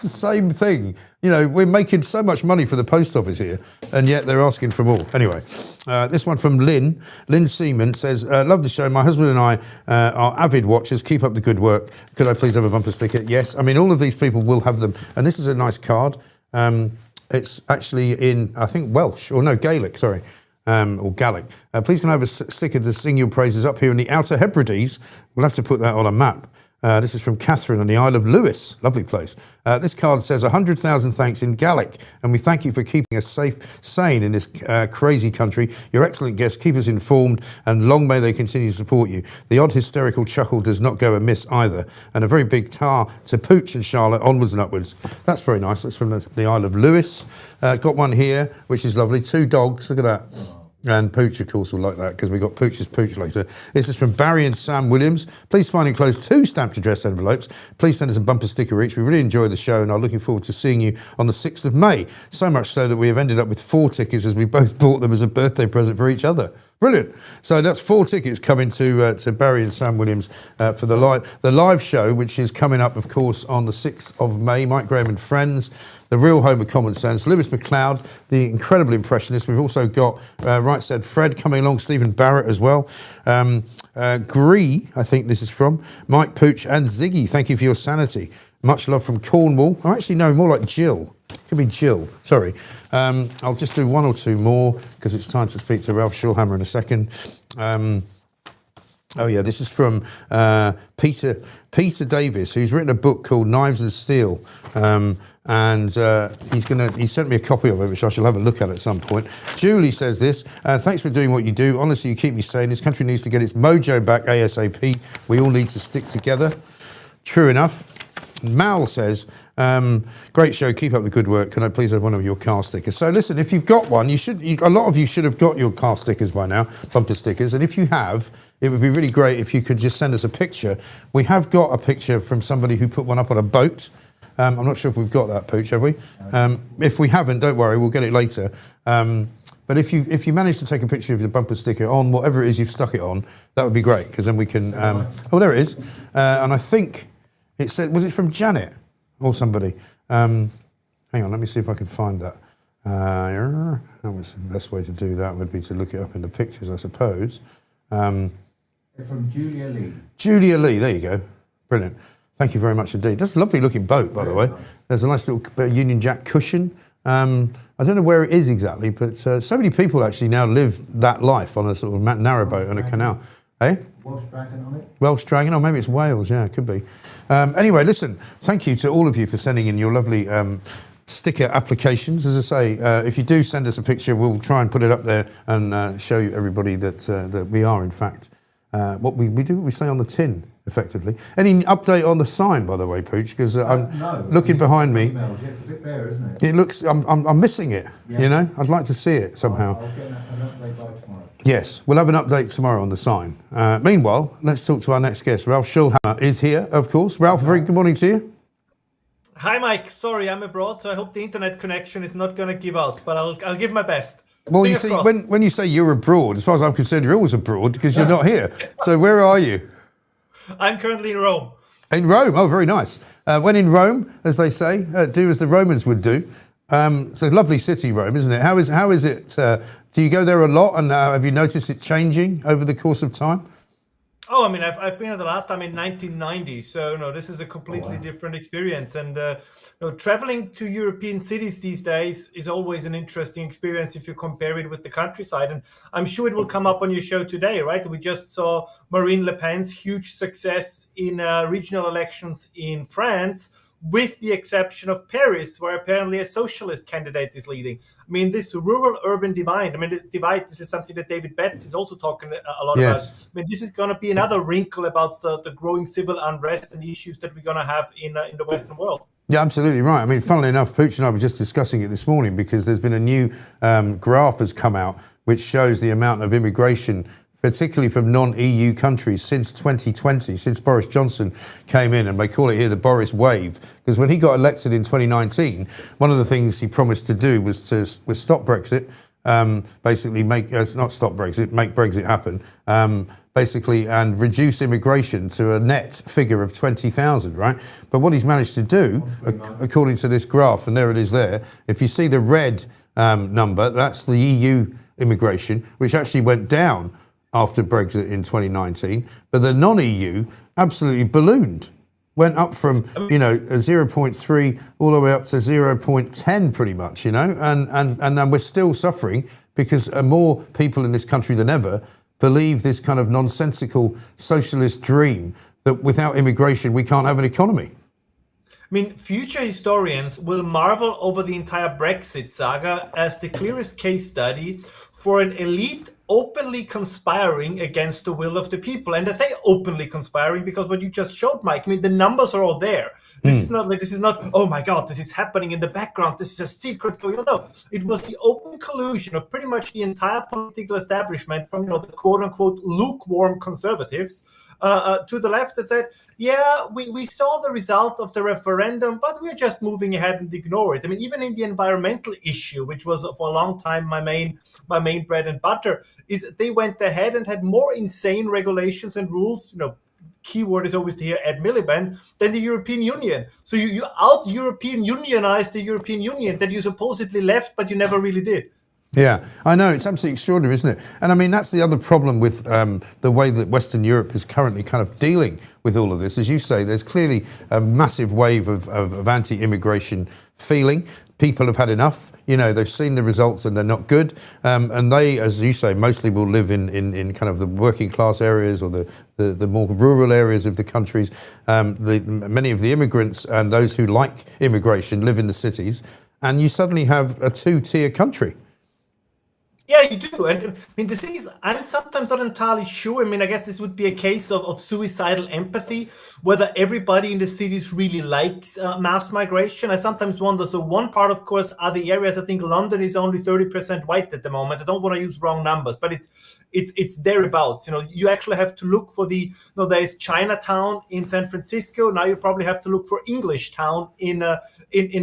S1: same thing. You know, we're making so much money for the post office here, and yet they're asking for more. Anyway, this one from Lynn. Lynn Seaman says, love the show. My husband and I are avid watchers. Keep up the good work. Could I please have a bumper sticker? Yes. I mean, all of these people will have them. And this is a nice card. It's actually in, I think, Welsh, or no, Gaelic, sorry, or Gaelic. Please can I have a sticker to sing your praises up here in the Outer Hebrides? We'll have to put that on a map. This is from Catherine on the Isle of Lewis. Lovely place. This card says 100,000 thanks in Gaelic, and we thank you for keeping us safe, sane in this crazy country. Your excellent guests keep us informed, and long may they continue to support you. The odd hysterical chuckle does not go amiss either. And a very big tar to Pooch and Charlotte, onwards and upwards. That's very nice. That's from the Isle of Lewis. Got one here, which is lovely. 2 dogs. Look at that. And Pooch, of course, will like that because we got Pooch's Pooch later. This is from Barry and Sam Williams. Please find enclosed 2 stamped address envelopes. Please send us a bumper sticker each. We really enjoy the show and are looking forward to seeing you on the 6th of May. So much so that we have ended up with 4 tickets as we both bought them as a birthday present for each other. Brilliant. So that's 4 tickets coming to Barry and Sam Williams for the live show, which is coming up, of course, on the 6th of May. Mike Graham and Friends, the real home of common sense. Lewis MacLeod, the incredible impressionist. We've also got Right Said Fred coming along, Stephen Barrett as well. Gree, I think this is from, Mike Pooch and Ziggy. Thank you for your sanity. Much love from Cornwall. I actually know more like Jill. Could be Jill, sorry. I'll just do 1 or 2 more because it's time to speak to Ralph Schoellhammer in a second. Oh yeah, this is from Peter Davis, who's written a book called Knives and Steel. He sent me a copy of it, which I shall have a look at some point. Julie says this, thanks for doing what you do. Honestly, you keep me sane. This country needs to get its mojo back ASAP. We all need to stick together. True enough. Mal says, great show, keep up the good work. Can I please have one of your car stickers? So listen, if you've got one, a lot of you should have got your car stickers by now, bumper stickers. And if you have, it would be really great if you could just send us a picture. We have got a picture from somebody who put one up on a boat. I'm not sure if we've got that, Pooch, have we? If we haven't, don't worry, we'll get it later. But if you manage to take a picture of the bumper sticker on whatever it is you've stuck it on, that would be great, because then we can... oh, there it is. And I think... It said, was it from Janet or somebody? Hang on, let me see if I can find that. The best way to do that would be to look it up in the pictures, I suppose.
S6: From Julia Lee.
S1: Julia Lee, there you go. Brilliant. Thank you very much indeed. That's a lovely looking boat, by the way. There's a nice little Union Jack cushion. I don't know where it is exactly, but so many people actually now live that life on a sort of narrow boat on a canal. Eh?
S6: Welsh Dragon on it?
S1: Welsh Dragon, or maybe it's Wales, yeah, it could be. Anyway, listen, thank you to all of you for sending in your lovely sticker applications. As I say, if you do send us a picture, we'll try and put it up there and show you everybody that we are, in fact, what we do, what we say on the tin, effectively. Any update on the sign, by the way, Pooch? Because I'm looking behind me.
S6: Emails. Yeah, it's a bit bare, isn't it?
S1: It looks, I'm missing it, you know? I'd like to see it somehow.
S6: I'll get an update by tomorrow.
S1: Yes, we'll have an update tomorrow on the sign. Meanwhile, let's talk to our next guest. Ralph Schoellhammer is here, of course. Ralph, very good morning to you.
S13: Hi, Mike. Sorry, I'm abroad, so I hope the internet connection is not going to give out, but I'll give my best.
S1: Well, you see, when you say you're abroad, as far as I'm concerned, you're always abroad because you're not here. So where are you?
S13: I'm currently in Rome.
S1: In Rome? Oh, very nice. When in Rome, as they say, do as the Romans would do. It's a lovely city, Rome, isn't it? How is it? Do you go there a lot, and have you noticed it changing over the course of time?
S13: Oh, I mean, I've been there the last time in 1990, so no, this is a completely different experience. And traveling to European cities these days is always an interesting experience if you compare it with the countryside. And I'm sure it will come up on your show today, right? We just saw Marine Le Pen's huge success in regional elections in France, with the exception of Paris, where apparently a socialist candidate is leading. I mean, this rural-urban divide, this is something that David Betts is also talking a lot about. I mean, this is going to be another wrinkle about the growing civil unrest and the issues that we're going to have in the Western world.
S1: Yeah, absolutely right. I mean, funnily enough, Pooch and I were just discussing it this morning because there's been a new graph has come out which shows the amount of immigration, particularly from non-EU countries, since 2020, since Boris Johnson came in, and they call it here the Boris wave, because when he got elected in 2019, one of the things he promised to do was stop Brexit, basically make Brexit happen, basically, and reduce immigration to a net figure of 20,000, right? But what he's managed to do, according to this graph, and there it is there, if you see the red number, that's the EU immigration, which actually went down after Brexit in 2019, but the non-EU absolutely ballooned, went up from, a 0.3 all the way up to 0.10 pretty much, and then we're still suffering because more people in this country than ever believe this kind of nonsensical socialist dream that without immigration we can't have an economy.
S13: I mean, future historians will marvel over the entire Brexit saga as the clearest case study for an elite openly conspiring against the will of the people. And I say openly conspiring because what you just showed, Mike, I mean, the numbers are all there. This is not, oh my God, this is happening in the background. This is a secret going on. No, it was the open collusion of pretty much the entire political establishment from, the quote unquote lukewarm conservatives to the left that said, yeah, we saw the result of the referendum, but we're just moving ahead and ignore it. I mean, even in the environmental issue, which was for a long time my main bread and butter, is they went ahead and had more insane regulations and rules, keyword is always to hear Ed Miliband, than the European Union. So you out-European Unionize the European Union that you supposedly left, but you never really did.
S1: Yeah, I know. It's absolutely extraordinary, isn't it? And I mean, that's the other problem with the way that Western Europe is currently kind of dealing with all of this. As you say, there's clearly a massive wave of anti-immigration feeling. People have had enough. They've seen the results and they're not good. And they, as you say, mostly will live in kind of the working class areas or the more rural areas of the countries. Many of the immigrants and those who like immigration live in the cities. And you suddenly have a two-tier country.
S13: Yeah, you do. And I mean, the thing is, I'm sometimes not entirely sure. I mean, I guess this would be a case of suicidal empathy, whether everybody in the cities really likes mass migration. I sometimes wonder. So one part, of course, are the areas. I think London is only 30% white at the moment. I don't want to use wrong numbers, but it's thereabouts. You actually have to look for there's Chinatown in San Francisco. Now you probably have to look for English Town in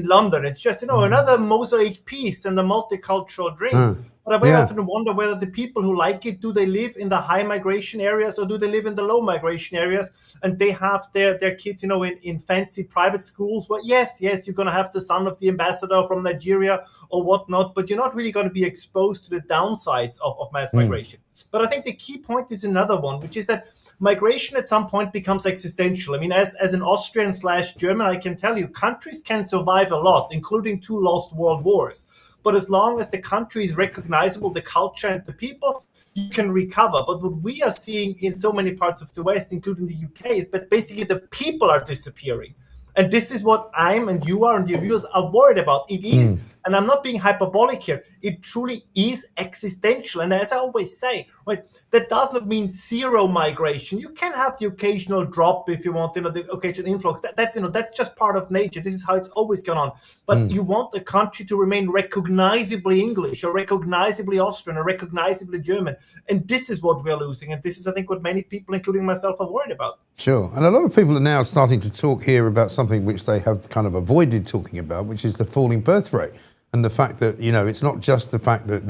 S13: London. It's just, another mosaic piece in the multicultural dream. But I very often wonder whether the people who like it, do they live in the high migration areas or do they live in the low migration areas? And they have their kids, in fancy private schools. Well, yes, you're going to have the son of the ambassador from Nigeria or whatnot, but you're not really going to be exposed to the downsides of mass migration. But I think the key point is another one, which is that migration at some point becomes existential. I mean, as an Austrian/German, I can tell you, countries can survive a lot, including 2 lost world wars. But as long as the country is recognizable, the culture and the people, you can recover. But what we are seeing in so many parts of the West, including the UK, is that basically the people are disappearing. And this is what I'm and you are and your viewers are worried about. It is, and I'm not being hyperbolic here, it truly is existential. And as I always say, right, that does not mean zero migration. You can have the occasional drop if you want, the occasional influx. That's just part of nature. This is how it's always gone on. But you want the country to remain recognizably English or recognizably Austrian or recognizably German. And this is what we're losing. And this is, I think, what many people, including myself, are worried about.
S1: Sure. And a lot of people are now starting to talk here about something which they have kind of avoided talking about, which is the falling birth rate. And the fact that, it's not just the fact that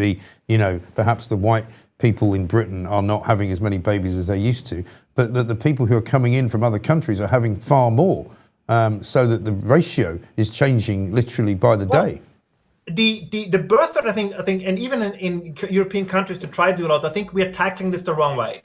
S1: perhaps the white people in Britain are not having as many babies as they used to, but that the people who are coming in from other countries are having far more, so that the ratio is changing literally by the day.
S13: The birth rate, I think, and even in European countries to try to do a lot, I think we are tackling this the wrong way.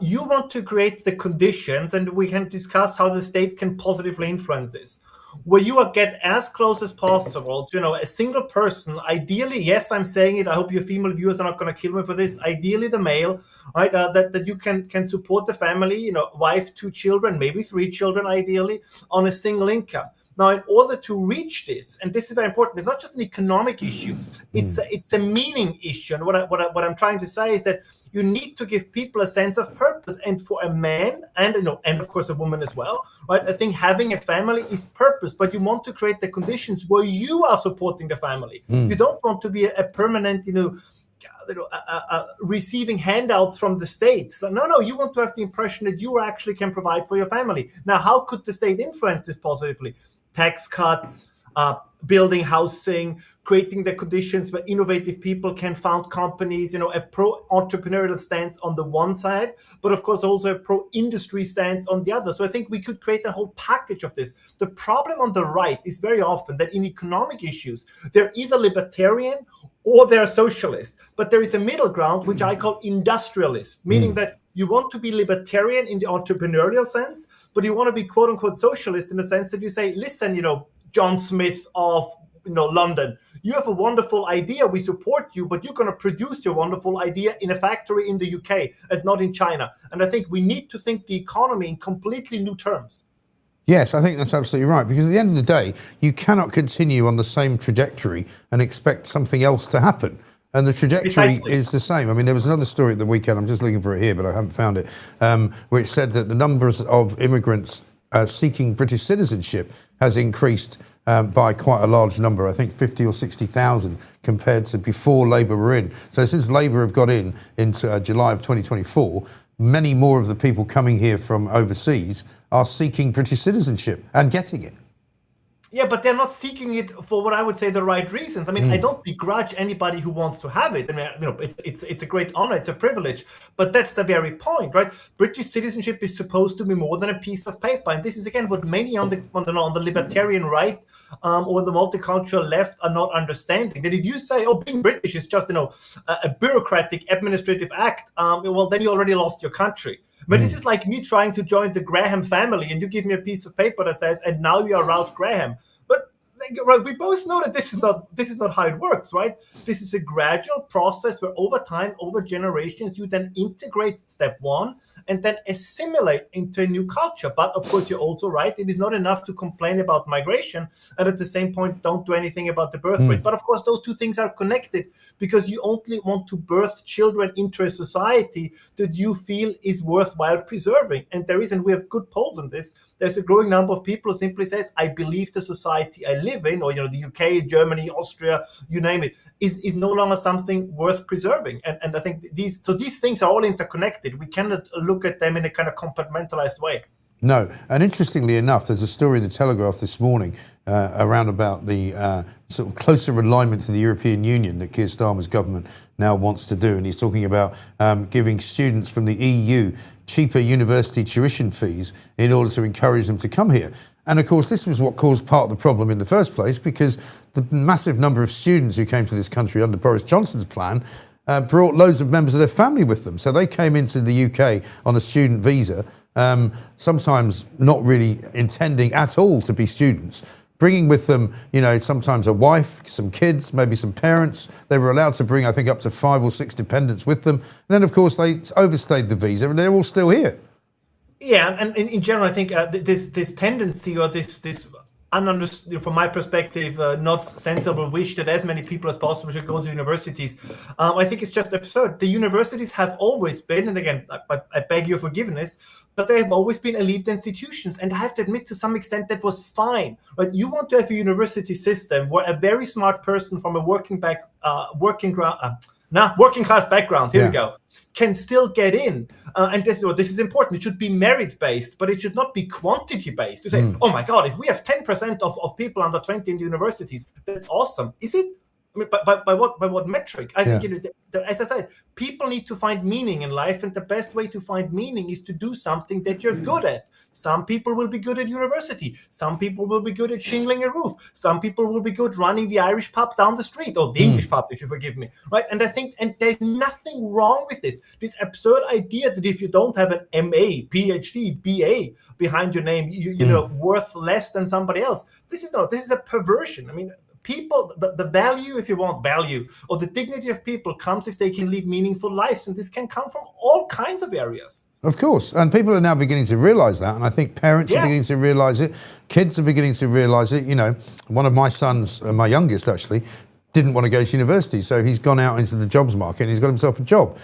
S13: You want to create the conditions, and we can discuss how the state can positively influence this, where you get as close as possible to a single person. Ideally, yes, I'm saying it, I hope your female viewers are not going to kill me for this, ideally the male, right, that you can support the family, wife, 2 children, maybe 3 children ideally, on a single income. Now, in order to reach this, and this is very important, it's not just an economic issue, it's a meaning issue. And what I'm trying to say is that you need to give people a sense of purpose. And for a man, and of course a woman as well, right? I think having a family is purpose, but you want to create the conditions where you are supporting the family. You don't want to be a permanent, receiving handouts from the states. No, you want to have the impression that you actually can provide for your family. Now, how could the state influence this positively? Tax cuts, building housing, creating the conditions where innovative people can found companies, a pro-entrepreneurial stance on the one side, but of course also a pro-industry stance on the other. So I think we could create a whole package of this. The problem on the right is very often that in economic issues, they're either libertarian or they're socialist. But there is a middle ground, which I call industrialist, meaning that you want to be libertarian in the entrepreneurial sense, but you want to be quote unquote socialist in the sense that you say, listen, John Smith of London, you have a wonderful idea, we support you, but you're going to produce your wonderful idea in a factory in the UK and not in China. And I think we need to think the economy in completely new terms.
S1: Yes, I think that's absolutely right, because at the end of the day, you cannot continue on the same trajectory and expect something else to happen. And the trajectory is the same. I mean, there was another story at the weekend, I'm just looking for it here, but I haven't found it, which said that the numbers of immigrants seeking British citizenship has increased by quite a large number, I think 50 or 60,000 compared to before Labour were in. So since Labour have got into July of 2024, many more of the people coming here from overseas are seeking British citizenship and getting it.
S13: Yeah, but they're not seeking it for what I would say the right reasons. I mean, I don't begrudge anybody who wants to have it. I mean, it's a great honor, it's a privilege, but that's the very point, right? British citizenship is supposed to be more than a piece of paper, and this is again what many on the libertarian right or the multicultural left are not understanding. That if you say, "Oh, being British is just a bureaucratic administrative act," well, then you already lost your country. But this is like me trying to join the Graham family, and you give me a piece of paper that says, "And now you are Ralph Graham." But we both know that this is not how it works, right? This is a gradual process where over time, over generations, you then integrate step one and then assimilate into a new culture. But of course, you're also right. It is not enough to complain about migration and at the same point, don't do anything about the birth rate. But of course, those two things are connected because you only want to birth children into a society that you feel is worthwhile preserving. And there is, and we have good polls on this, there's a growing number of people who simply says, I believe the society I live in, or the UK, Germany, Austria, you name it, is no longer something worth preserving. And I think these things are all interconnected. We cannot look at them in a kind of compartmentalized way.
S1: No, and interestingly enough, there's a story in the Telegraph this morning around about the sort of closer alignment to the European Union that Keir Starmer's government now wants to do. And he's talking about giving students from the EU cheaper university tuition fees in order to encourage them to come here. And of course, this was what caused part of the problem in the first place, because the massive number of students who came to this country under Boris Johnson's plan brought loads of members of their family with them. So they came into the UK on a student visa, sometimes not really intending at all to be students, bringing with them, sometimes a wife, some kids, maybe some parents. They were allowed to bring, I think, up to 5 or 6 dependents with them. And then, of course, they overstayed the visa and they're all still here.
S13: Yeah, and in general, I think this tendency or this from my perspective, not sensible wish that as many people as possible should go to universities, I think it's just absurd. The universities have always been, and again, I beg your forgiveness, but they have always been elite institutions. And I have to admit, to some extent, that was fine. But you want to have a university system where a very smart person from a working class background, here we go, can still get in. And this is important. It should be merit-based, but it should not be quantity-based. To say, oh my God, if we have 10% of people under 20 in the universities, that's awesome. Is it? I mean, by what metric? I think, as I said, people need to find meaning in life, and the best way to find meaning is to do something that you're good at. Some people will be good at university. Some people will be good at shingling a roof. Some people will be good running the Irish pub down the street, or the English pub, if you forgive me. Right? And I think, and there's nothing wrong with this. This absurd idea that if you don't have an MA, PhD, BA behind your name, you're worth less than somebody else. This is a perversion. I mean, people, the value, if you want value, or the dignity of people comes if they can lead meaningful lives. And this can come from all kinds of areas.
S1: Of course. And people are now beginning to realise that. And I think parents are beginning to realise it. Kids are beginning to realise it. One of my sons, my youngest actually, didn't want to go to university. So he's gone out into the jobs market and he's got himself a job.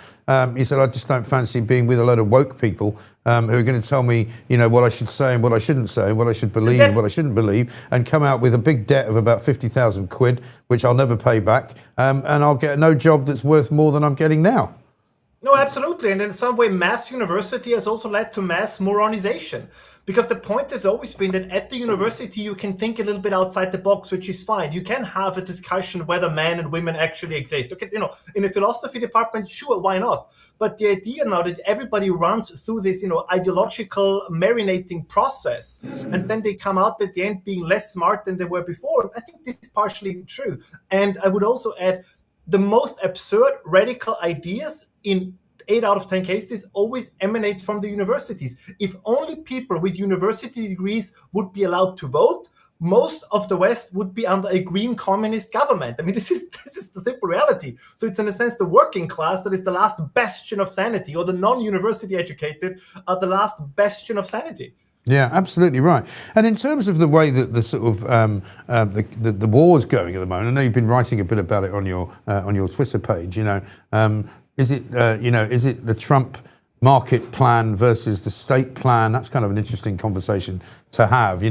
S1: He said, I just don't fancy being with a load of woke people who are going to tell me, what I should say and what I shouldn't say, what I should believe and what I shouldn't believe, and come out with a big debt of about 50,000 quid, which I'll never pay back. And I'll get no job that's worth more than I'm getting now.
S13: No, absolutely. And in some way, mass university has also led to mass moronization. Because the point has always been that at the university, you can think a little bit outside the box, which is fine. You can have a discussion whether men and women actually exist. Okay, in a philosophy department, sure, why not? But the idea now that everybody runs through this, ideological marinating process, and then they come out at the end being less smart than they were before, I think this is partially true. And I would also add, the most absurd radical ideas in 8 out of 10 cases always emanate from the universities. If only people with university degrees would be allowed to vote, most of the West would be under a green communist government. I mean, this is the simple reality. So it's in a sense the working class that is the last bastion of sanity, or the non-university educated are the last bastion of sanity.
S1: Yeah, absolutely right. And in terms of the way that the sort of the war's going at the moment, I know you've been writing a bit about it on your Twitter page. Is it the Trump market plan versus the state plan. That's kind of an interesting conversation to have.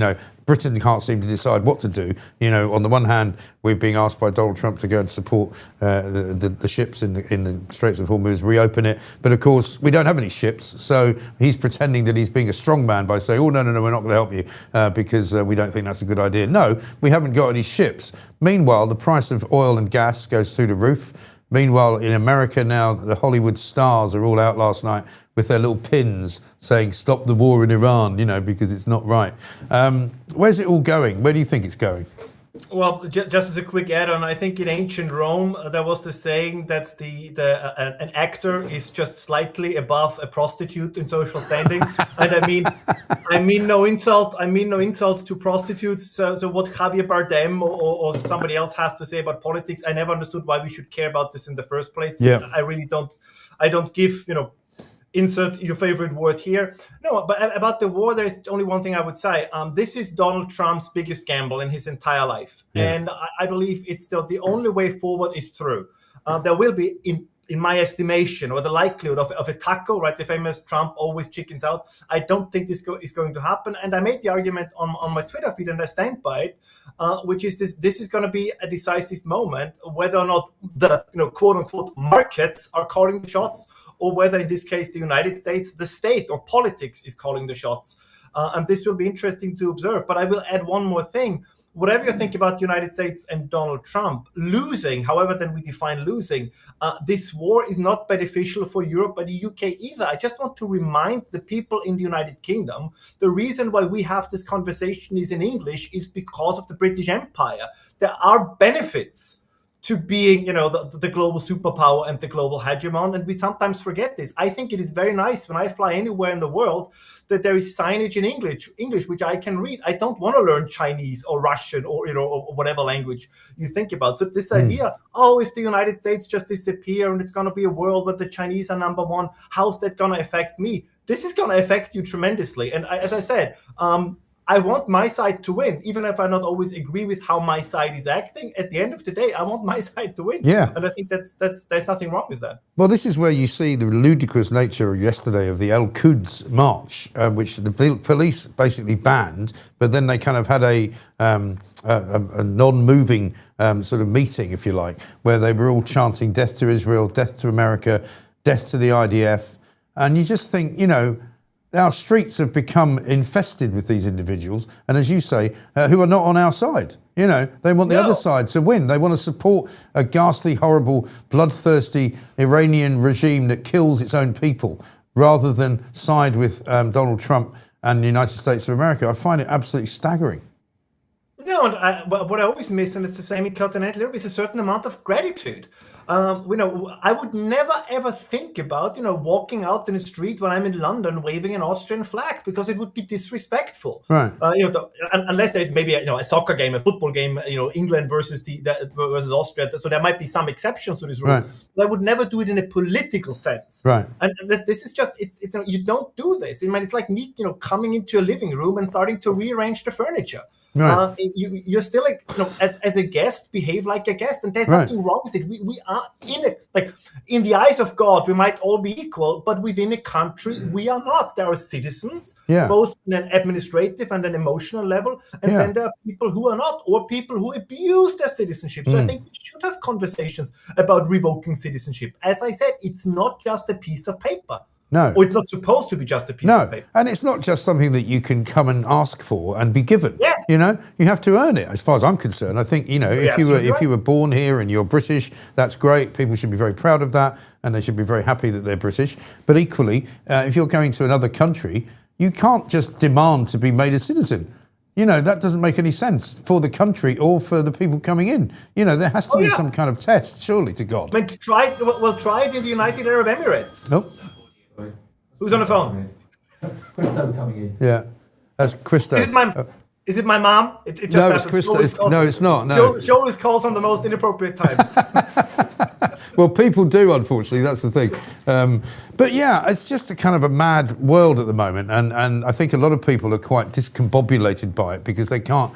S1: Britain can't seem to decide what to do. On the one hand, we're being asked by Donald Trump to go and support the ships in the Straits of Hormuz, reopen it. But of course, we don't have any ships. So he's pretending that he's being a strong man by saying, oh, no, we're not going to help you because we don't think that's a good idea. No, we haven't got any ships. Meanwhile, the price of oil and gas goes through the roof. Meanwhile, in America now, the Hollywood stars are all out last night with their little pins saying, stop the war in Iran, because it's not right. Where's it all going? Where do you think it's going?
S13: Well, just as a quick add-on, I think in ancient Rome there was the saying that an actor is just slightly above a prostitute in social standing, and I mean no insult. I mean no insult to prostitutes. So what Javier Bardem or somebody else has to say about politics, I never understood why we should care about this in the first place.
S1: Yeah.
S13: I really don't. I don't give insert your favorite word here. No, but about the war, there's only one thing I would say. This is Donald Trump's biggest gamble in his entire life. Yeah. And I believe it's still the only way forward is through. There will be, in my estimation, or the likelihood of a taco, right? The famous Trump always chickens out. I don't think this is going to happen. And I made the argument on my Twitter feed, and I stand by it, which is this is going to be a decisive moment, whether or not the quote unquote markets are calling the shots, or whether in this case the United States, the state or politics is calling the shots. And this will be interesting to observe. But I will add one more thing. Whatever you think about the United States and Donald Trump, losing, however then we define losing, this war is not beneficial for Europe or the UK either. I just want to remind the people in the United Kingdom, the reason why we have this conversation is in English is because of the British Empire. There are benefits to being, the global superpower and the global hegemon, and we sometimes forget this. I think it is very nice when I fly anywhere in the world that there is signage in English which I can read. I don't want to learn Chinese or Russian or or whatever language you think about. So this idea, if the United States just disappear and it's going to be a world where the Chinese are number one, how's that going to affect me? This is going to affect you tremendously. And as I said, I want my side to win, even if I not always agree with how my side is acting. At the end of the day, I want my side to win.
S1: Yeah.
S13: And I think there's nothing wrong with that.
S1: Well, this is where you see the ludicrous nature yesterday of the Al-Quds march, which the police basically banned, but then they kind of had a non-moving sort of meeting, if you like, where they were all chanting death to Israel, death to America, death to the IDF. And you just think, our streets have become infested with these individuals, and as you say, who are not on our side. They want the other side to win. They want to support a ghastly, horrible, bloodthirsty Iranian regime that kills its own people, rather than side with Donald Trump and the United States of America. I find it absolutely staggering.
S13: No, and what I always miss, and it's the same in Continental Europe, is a certain amount of gratitude. I would never ever think about, walking out in the street when I'm in London waving an Austrian flag, because it would be disrespectful.
S1: Right.
S13: Unless there's maybe a soccer game, a football game, England versus versus Austria. So there might be some exceptions to this rule.
S1: Right.
S13: But I would never do it in a political sense.
S1: Right.
S13: And this is just it's you don't do this. It's like me, coming into a living room and starting to rearrange the furniture.
S1: Right.
S13: You're still as a guest, behave like a guest, and there's nothing wrong with it. We are in the eyes of God, we might all be equal, but within a country, we are not. There are citizens, both in an administrative and an emotional level, and then there are people who are not, or people who abuse their citizenship. So I think we should have conversations about revoking citizenship. As I said, it's not just a piece of paper.
S1: No.
S13: Or it's not supposed to be just a piece of paper.
S1: And it's not just something that you can come and ask for and be given.
S13: Yes.
S1: You have to earn it, as far as I'm concerned. I think, if you were born here and you're British, that's great. People should be very proud of that, and they should be very happy that they're British. But equally, if you're going to another country, you can't just demand to be made a citizen. That doesn't make any sense for the country or for the people coming in. There has to be some kind of test, surely, to God.
S13: Try it in the United Arab Emirates.
S1: Nope.
S13: Who's on the phone?
S6: Christo coming in.
S1: Yeah, that's Christo.
S13: Is it my mom? It just
S1: no, it's Christo. It's not. No.
S13: She always calls on the most inappropriate times.
S1: Well, people do, unfortunately. That's the thing. But yeah, it's just a kind of a mad world at the moment, and I think a lot of people are quite discombobulated by it because they can't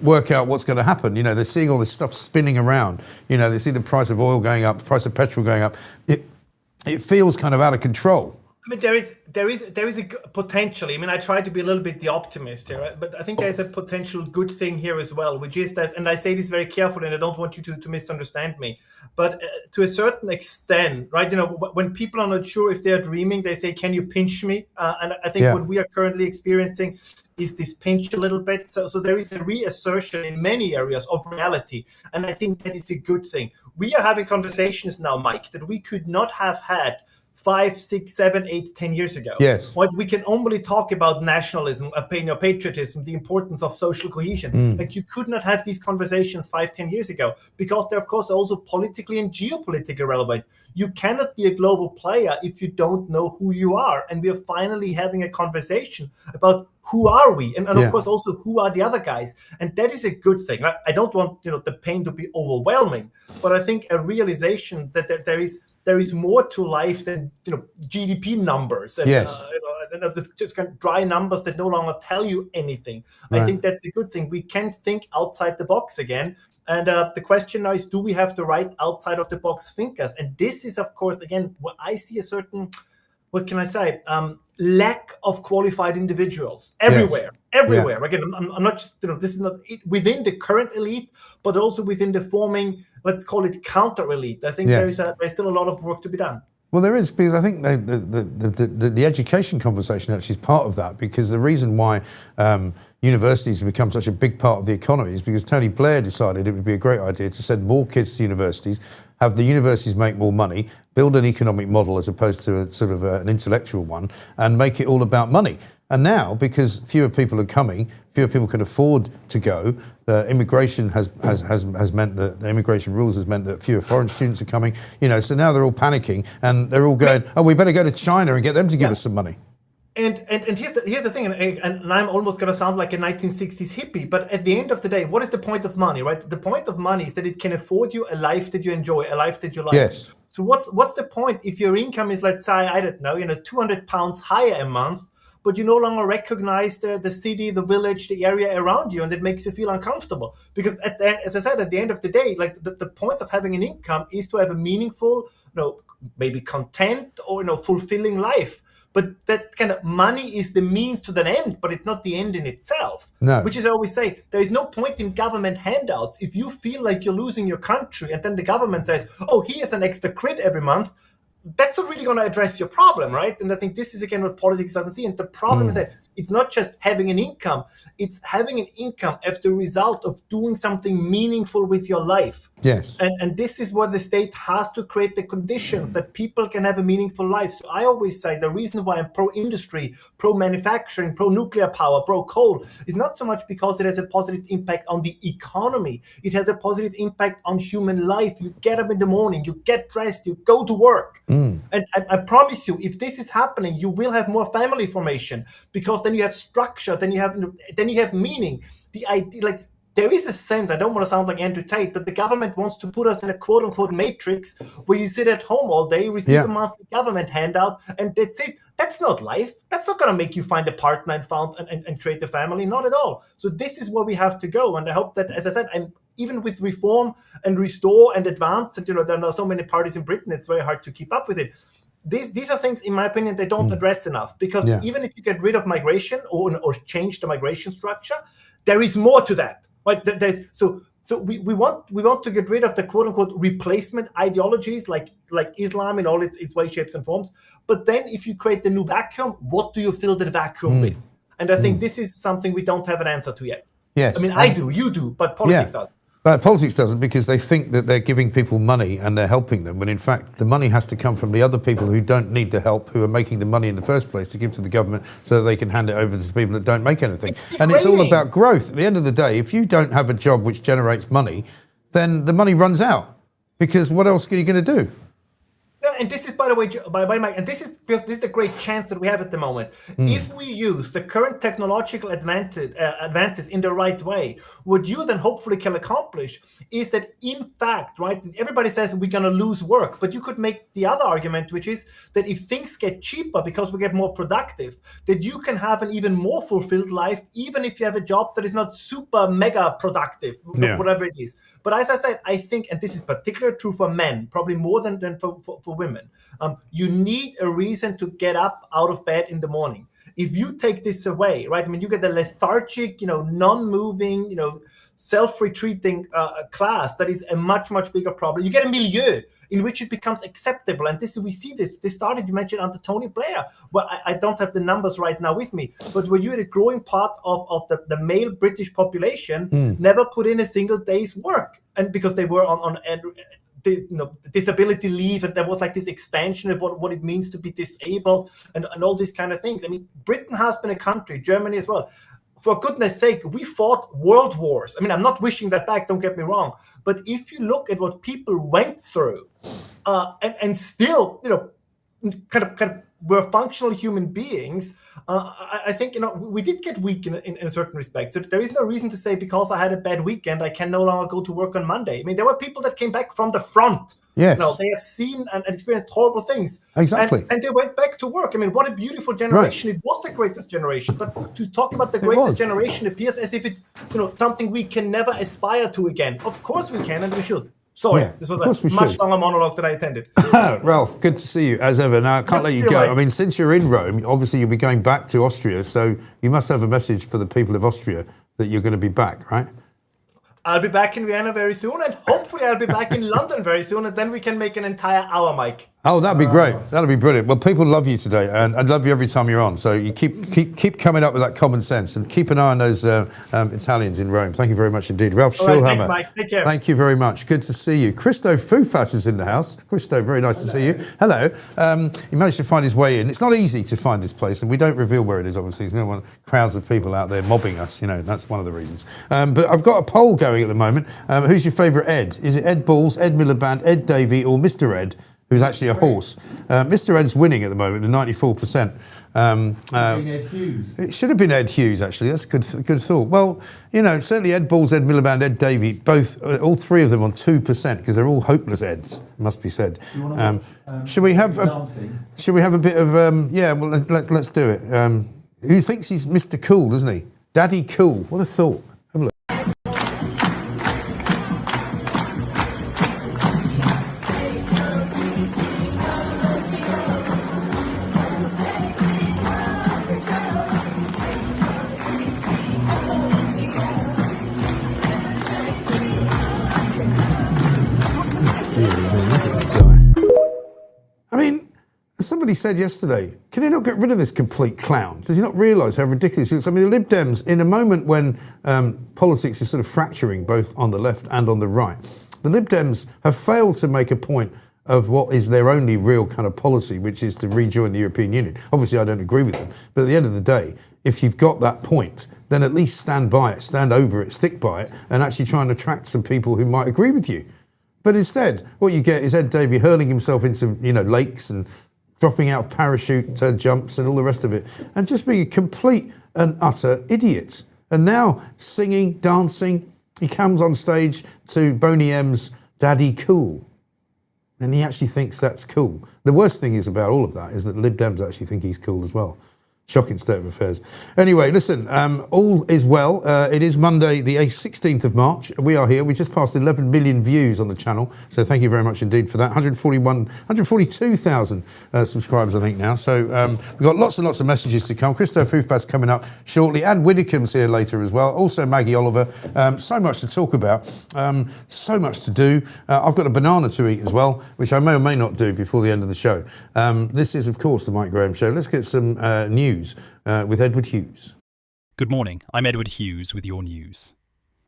S1: work out what's going to happen. They're seeing all this stuff spinning around. They see the price of oil going up, the price of petrol going up. It feels kind of out of control.
S13: I mean, there is a potentially. I mean, I try to be a little bit the optimist here, right? But I think there's a potential good thing here as well, which is that, and I say this very carefully, and I don't want you to misunderstand me, but to a certain extent, right? You know, when people are not sure if they're dreaming, they say, "Can you pinch me?" And I think what we are currently experiencing is this pinch a little bit. So there is a reassertion in many areas of reality, and I think that is a good thing. We are having conversations now, Mike, that we could not have had 5, 6, 7, 8, 10 years ago.
S1: Yes.
S13: Right? We can only talk about nationalism, patriotism, the importance of social cohesion. Like, you could not have these conversations 5, 10 years ago, because they're, of course, also politically and geopolitically relevant. You cannot be a global player if you don't know who you are. And we are finally having a conversation about who are we? And of course, also, who are the other guys? And that is a good thing. I don't want, the pain to be overwhelming, but I think a realization that there is more to life than GDP numbers and just kind of dry numbers that no longer tell you anything. Right. I think that's a good thing. We can think outside the box again. And the question now is, do we have the right outside of the box thinkers? And this is, of course, again, what I see a certain, what can I say, lack of qualified individuals everywhere. Everywhere. Yeah. Again, I'm not just, this is not within the current elite, but also within the forming, let's call it counter elite. I think there's still a lot of work to be done.
S1: Well, there is, because I think the education conversation actually is part of that, because the reason why universities have become such a big part of the economy is because Tony Blair decided it would be a great idea to send more kids to universities, have the universities make more money, build an economic model as opposed to a sort of an intellectual one, and make it all about money. And now, because fewer people are coming, fewer people can afford to go, the immigration has meant that the immigration rules has meant that fewer foreign students are coming. So now they're all panicking and they're all going, "Oh, we better go to China and get them to give us some money."
S13: And here's the thing, and I'm almost going to sound like a 1960s hippie, but at the end of the day, what is the point of money, right? The point of money is that it can afford you a life that you enjoy, a life that you like.
S1: Yes.
S13: So what's the point if your income is, let's say, I don't know, 200 pounds higher a month, but you no longer recognize the city, the village, the area around you, and it makes you feel uncomfortable. Because as I said, at the end of the day, like the point of having an income is to have a meaningful, maybe content or fulfilling life. But that kind of money is the means to that end, but it's not the end in itself.
S1: No.
S13: Which is, I always say, there is no point in government handouts. If you feel like you're losing your country and then the government says, "Oh, here's an extra quid every month," that's not really going to address your problem, right? And I think this is, again, what politics doesn't see. And the problem is that it's not just having an income. It's having an income as the result of doing something meaningful with your life.
S1: Yes.
S13: And this is where the state has to create the conditions that people can have a meaningful life. So I always say the reason why I'm pro-industry, pro-manufacturing, pro-nuclear power, pro-coal is not so much because it has a positive impact on the economy. It has a positive impact on human life. You get up in the morning, you get dressed, you go to work. And I promise you, if this is happening, you will have more family formation, because then you have structure, then you have meaning. The idea, like, there is a sense, I don't want to sound like Andrew Tate, but the government wants to put us in a quote-unquote matrix where you sit at home all day, receive a monthly government handout, and that's it. That's not life. That's not going to make you find a partner and create a family. Not at all. So this is where we have to go. And I hope that, as I said, even with reform and restore and advance, and there are so many parties in Britain, it's very hard to keep up with it. These are things, in my opinion, they don't address enough, because even if you get rid of migration or change the migration structure, there is more to that. Right? So we want to get rid of the quote unquote replacement ideologies like Islam in all its ways, shapes, and forms. But then if you create the new vacuum, what do you fill the vacuum with? And I think this is something we don't have an answer to yet.
S1: Yes.
S13: I mean, I do, you do, but politics doesn't.
S1: But politics doesn't, because they think that they're giving people money and they're helping them, when in fact the money has to come from the other people who don't need the help, who are making the money in the first place to give to the government so that they can hand it over to the people that don't make anything. And it's all about growth. At the end of the day, if you don't have a job which generates money, then the money runs out, because what else are you going to do?
S13: No, and this is, by the way, Mike, and this is the great chance that we have at the moment. If we use the current technological advances in the right way, what you then hopefully can accomplish is that, in fact, right, everybody says we're going to lose work, but you could make the other argument, which is that if things get cheaper because we get more productive, that you can have an even more fulfilled life, even if you have a job that is not super mega productive, whatever it is. But as I said, I think, and this is particularly true for men, probably more than for women, women. You need a reason to get up out of bed in the morning. If you take this away, right? I mean, you get the lethargic, non-moving, self-retreating class that is a much, much bigger problem. You get a milieu in which it becomes acceptable. And we see this started, you mentioned, under Tony Blair. Well, I don't have the numbers right now with me, but where you had a growing part of the male British population never put in a single day's work. And because they were on disability leave, and there was like this expansion of what it means to be disabled and all these kind of things. I mean, Britain has been a country, Germany as well. For goodness sake, we fought world wars. I mean, I'm not wishing that back, don't get me wrong. But if you look at what people went through and still, kind of were functional human beings, I think, we did get weak in a certain respect. So there is no reason to say because I had a bad weekend, I can no longer go to work on Monday. I mean, there were people that came back from the front.
S1: Yes.
S13: They have seen and experienced horrible things.
S1: Exactly.
S13: And they went back to work. I mean, what a beautiful generation. Right. It was the greatest generation. But to talk about the greatest generation appears as if it's something we can never aspire to again. Of course we can, and we should. Sorry, this was a much longer monologue than I intended.
S1: Ralph, good to see you, as ever. Now, I can't let you go. Right. I mean, since you're in Rome, obviously you'll be going back to Austria, so you must have a message for the people of Austria that you're going to be back, right?
S13: I'll be back in Vienna very soon, and hopefully I'll be back in London very soon, and then we can make an entire hour, Mike.
S1: Oh, that'd be great. That'd be brilliant. Well, people love you today, and I love you every time you're on. So you keep coming up with that common sense, and keep an eye on those Italians in Rome. Thank you very much indeed. Ralph Schoellhammer.
S13: Right, Mike. Take care.
S1: Thank you very much. Good to see you. Christo Fufas is in the house. Christo, very nice to see you. Hello. He managed to find his way in. It's not easy to find this place, and we don't reveal where it is, obviously. There's no one, crowds of people out there mobbing us. That's one of the reasons. But I've got a poll going at the moment. Who's your favourite Ed? Is it Ed Balls, Ed Miliband, Ed Davey, or Mr. Ed, who's actually a horse? Mr. Ed's winning at the moment at 94%.
S6: Ed Hughes.
S1: It should have been Ed Hughes, actually. That's a good thought. Well, certainly Ed Balls, Ed Miliband, Ed Davey, all three of them on 2%, because they're all hopeless Eds, must be said. Should we have a bit of let's do it. Who thinks he's Mr. Cool, doesn't he? Daddy Cool. What a thought. Have a look. Somebody said yesterday, can he not get rid of this complete clown? Does he not realise how ridiculous he looks? I mean, the Lib Dems, in a moment when politics is sort of fracturing both on the left and on the right, the Lib Dems have failed to make a point of what is their only real kind of policy, which is to rejoin the European Union. Obviously, I don't agree with them. But at the end of the day, if you've got that point, then at least stand by it, stand over it, stick by it, and actually try and attract some people who might agree with you. But instead, what you get is Ed Davey hurling himself into lakes and dropping out parachute jumps and all the rest of it, and just being a complete and utter idiot. And now singing, dancing, he comes on stage to Boney M's Daddy Cool. And he actually thinks that's cool. The worst thing is about all of that is that Lib Dems actually think he's cool as well. Shocking state of affairs. Anyway, listen, all is well. It is Monday, the 16th of March. We are here. We just passed 11 million views on the channel. So thank you very much indeed for that. 142,000 subscribers, I think, now. So we've got lots and lots of messages to come. Christo Fufas coming up shortly. Ann Widdecombe's here later as well. Also Maggie Oliver. So much to talk about. So much to do. I've got a banana to eat as well, which I may or may not do before the end of the show. This is, of course, the Mike Graham Show. Let's get some news with Edward Hughes.
S12: Good morning, I'm Edward Hughes with your news.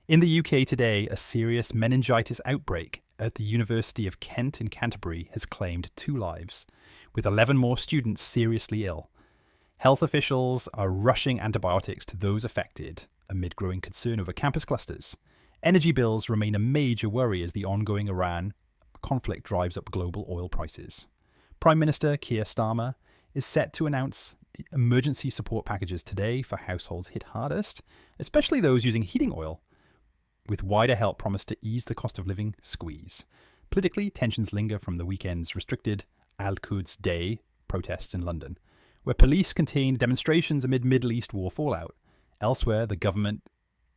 S12: In the UK today, a serious meningitis outbreak at the University of Kent in Canterbury has claimed 2 lives, with 11 more students seriously ill. Health officials are rushing antibiotics to those affected amid growing concern over campus clusters. Energy bills remain a major worry as the ongoing Iran conflict drives up global oil prices. Prime Minister Keir Starmer is set to announce emergency support packages today for households hit hardest, especially those using heating oil, with wider help promised to ease the cost of living squeeze. Politically, tensions linger from the weekend's restricted Al-Quds Day protests in London, where police contained demonstrations amid Middle East war fallout. Elsewhere, the government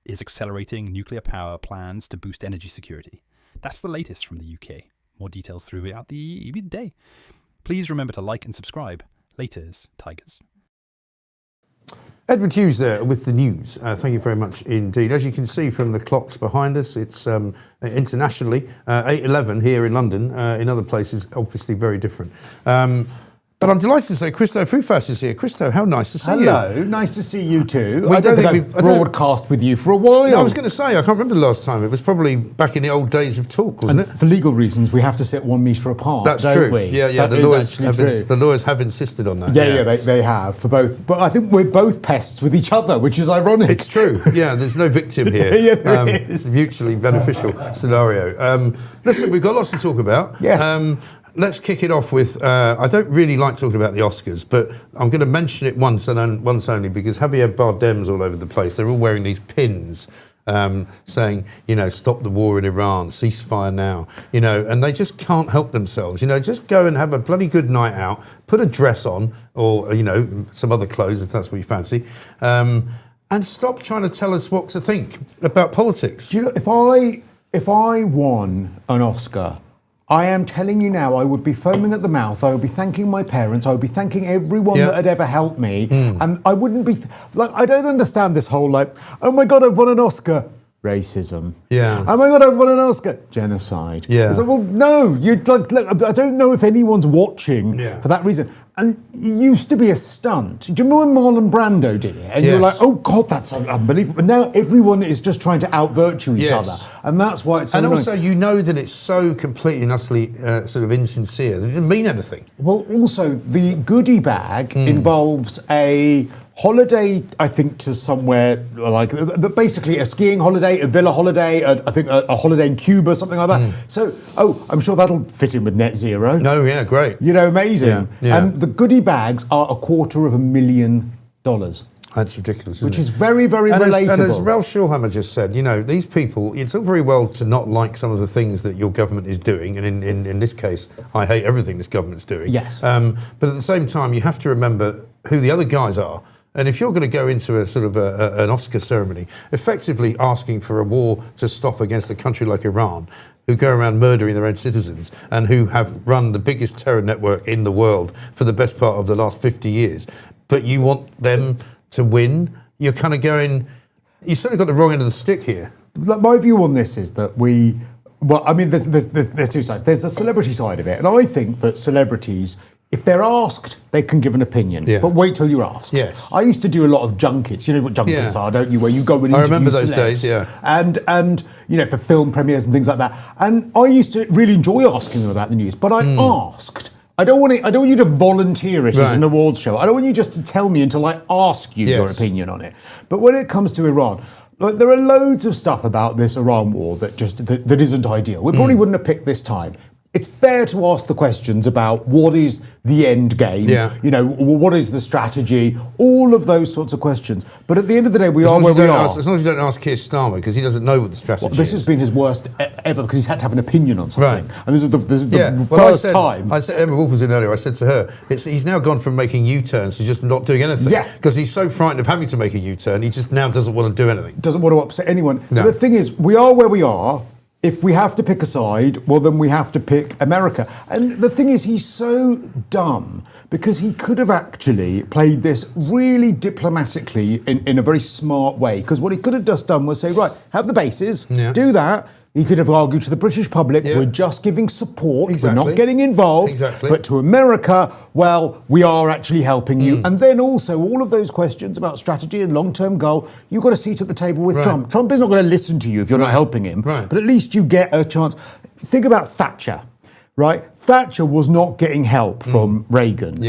S12: is accelerating nuclear power plans to boost energy security. That's the latest from the UK. More details throughout the day. Please remember to like and subscribe. Laters, Tigers.
S1: Edward Hughes there with the news. Thank you very much indeed. As you can see from the clocks behind us, it's internationally 8:11 here in London. In other places, obviously very different. But I'm delighted to say Christo Fufas is here. Christo, how nice to see you.
S6: Hello, nice to see you too. I don't think I've broadcast with you for a while.
S1: No, I was going to say, I can't remember the last time. It was probably back in the old days of talk, wasn't it?
S6: For legal reasons, we have to sit 1 metre apart,
S1: That's
S6: don't
S1: true.
S6: we?
S1: Yeah,
S6: That
S1: the lawyers have insisted on that.
S6: Yeah, they have for both. But I think we're both pests with each other, which is ironic.
S1: It's true. Yeah, there's no victim here. It's a mutually beneficial scenario. Listen, we've got lots to talk about.
S6: Yes.
S1: Let's kick it off with, I don't really like talking about the Oscars, but I'm going to mention it once and once only because Javier Bardem's all over the place. They're all wearing these pins saying, stop the war in Iran, ceasefire now, and they just can't help themselves. Just go and have a bloody good night out, put a dress on or, some other clothes if that's what you fancy, and stop trying to tell us what to think about politics.
S6: Do you know, if I won an Oscar, I am telling you now, I would be foaming at the mouth. I would be thanking my parents. I would be thanking everyone that had ever helped me. And I wouldn't be I don't understand this whole oh my God, I've won an Oscar. Racism.
S1: Yeah.
S6: Oh my God, I've won an Oscar. Genocide.
S1: Yeah.
S6: So, well, no, I don't know if anyone's watching for that reason. And it used to be a stunt. Do you remember when Marlon Brando did it? And you were like, oh God, that's unbelievable. But now everyone is just trying to outvirtue each other. And that's why it's so annoying.
S1: Also, that it's so completely and utterly sort of insincere. It doesn't mean anything.
S6: Well, also, the goodie bag involves a holiday, I think, to somewhere basically a skiing holiday, a villa holiday, I think a holiday in Cuba, something like that. So, I'm sure that'll fit in with net zero.
S1: No, yeah, great.
S6: Amazing.
S1: Yeah.
S6: And the goodie bags are $250,000.
S1: That's ridiculous,
S6: Which is very, very relatable.
S1: And as Ralph Schoellhammer just said, these people, it's all very well to not like some of the things that your government is doing, and in this case, I hate everything this government's doing.
S6: Yes.
S1: But at the same time, you have to remember who the other guys are. And if you're going to go into a sort of an Oscar ceremony, effectively asking for a war to stop against a country like Iran, who go around murdering their own citizens and who have run the biggest terror network in the world for the best part of the last 50 years, but you want them to win, you're kind of going, you sort of got the wrong end of the stick here.
S6: My view on this is that there's two sides. There's the celebrity side of it, and I think that celebrities, if they're asked, they can give an opinion. Yeah. But wait till you're asked.
S1: Yes.
S6: I used to do a lot of junkets. You know what junkets are, don't you? Where you go and interview
S1: I remember those
S6: celebs.
S1: days, yeah.
S6: And for film premieres and things like that. And I used to really enjoy asking them about the news. But I asked. I don't want you to volunteer it as an awards show. I don't want you just to tell me until I ask you your opinion on it. But when it comes to Iran, there are loads of stuff about this Iran war that isn't ideal. We probably wouldn't have picked this time. It's fair to ask the questions about what is the end game, what is the strategy, all of those sorts of questions. But at the end of the day, we are where we are.
S1: As long as you don't ask Keir Starmer, because he doesn't know what the strategy is.
S6: This has been his worst ever, because he's had to have an opinion on something.
S1: Right.
S6: And this is the first time.
S1: I said, Emma Wolf was in earlier, I said to her, he's now gone from making U-turns to just not doing anything. Yeah. Because he's so frightened of having to make a U-turn, he just now doesn't want to do anything.
S6: Doesn't want to upset anyone.
S1: No.
S6: The thing is, we are where we are. If we have to pick a side, well, then we have to pick America. And the thing is, he's so dumb because he could have actually played this really diplomatically in a very smart way. Because what he could have just done was say, right, have the bases, do that. He could have argued to the British public, we're just giving support, we're not getting involved. But to America, well, we are actually helping you. And then also all of those questions about strategy and long-term goal, you've got a seat at the table with Trump. Trump is not going to listen to you if you're not helping him. But at least you get a chance. Think about Thatcher. Right, Thatcher was not getting help from Reagan.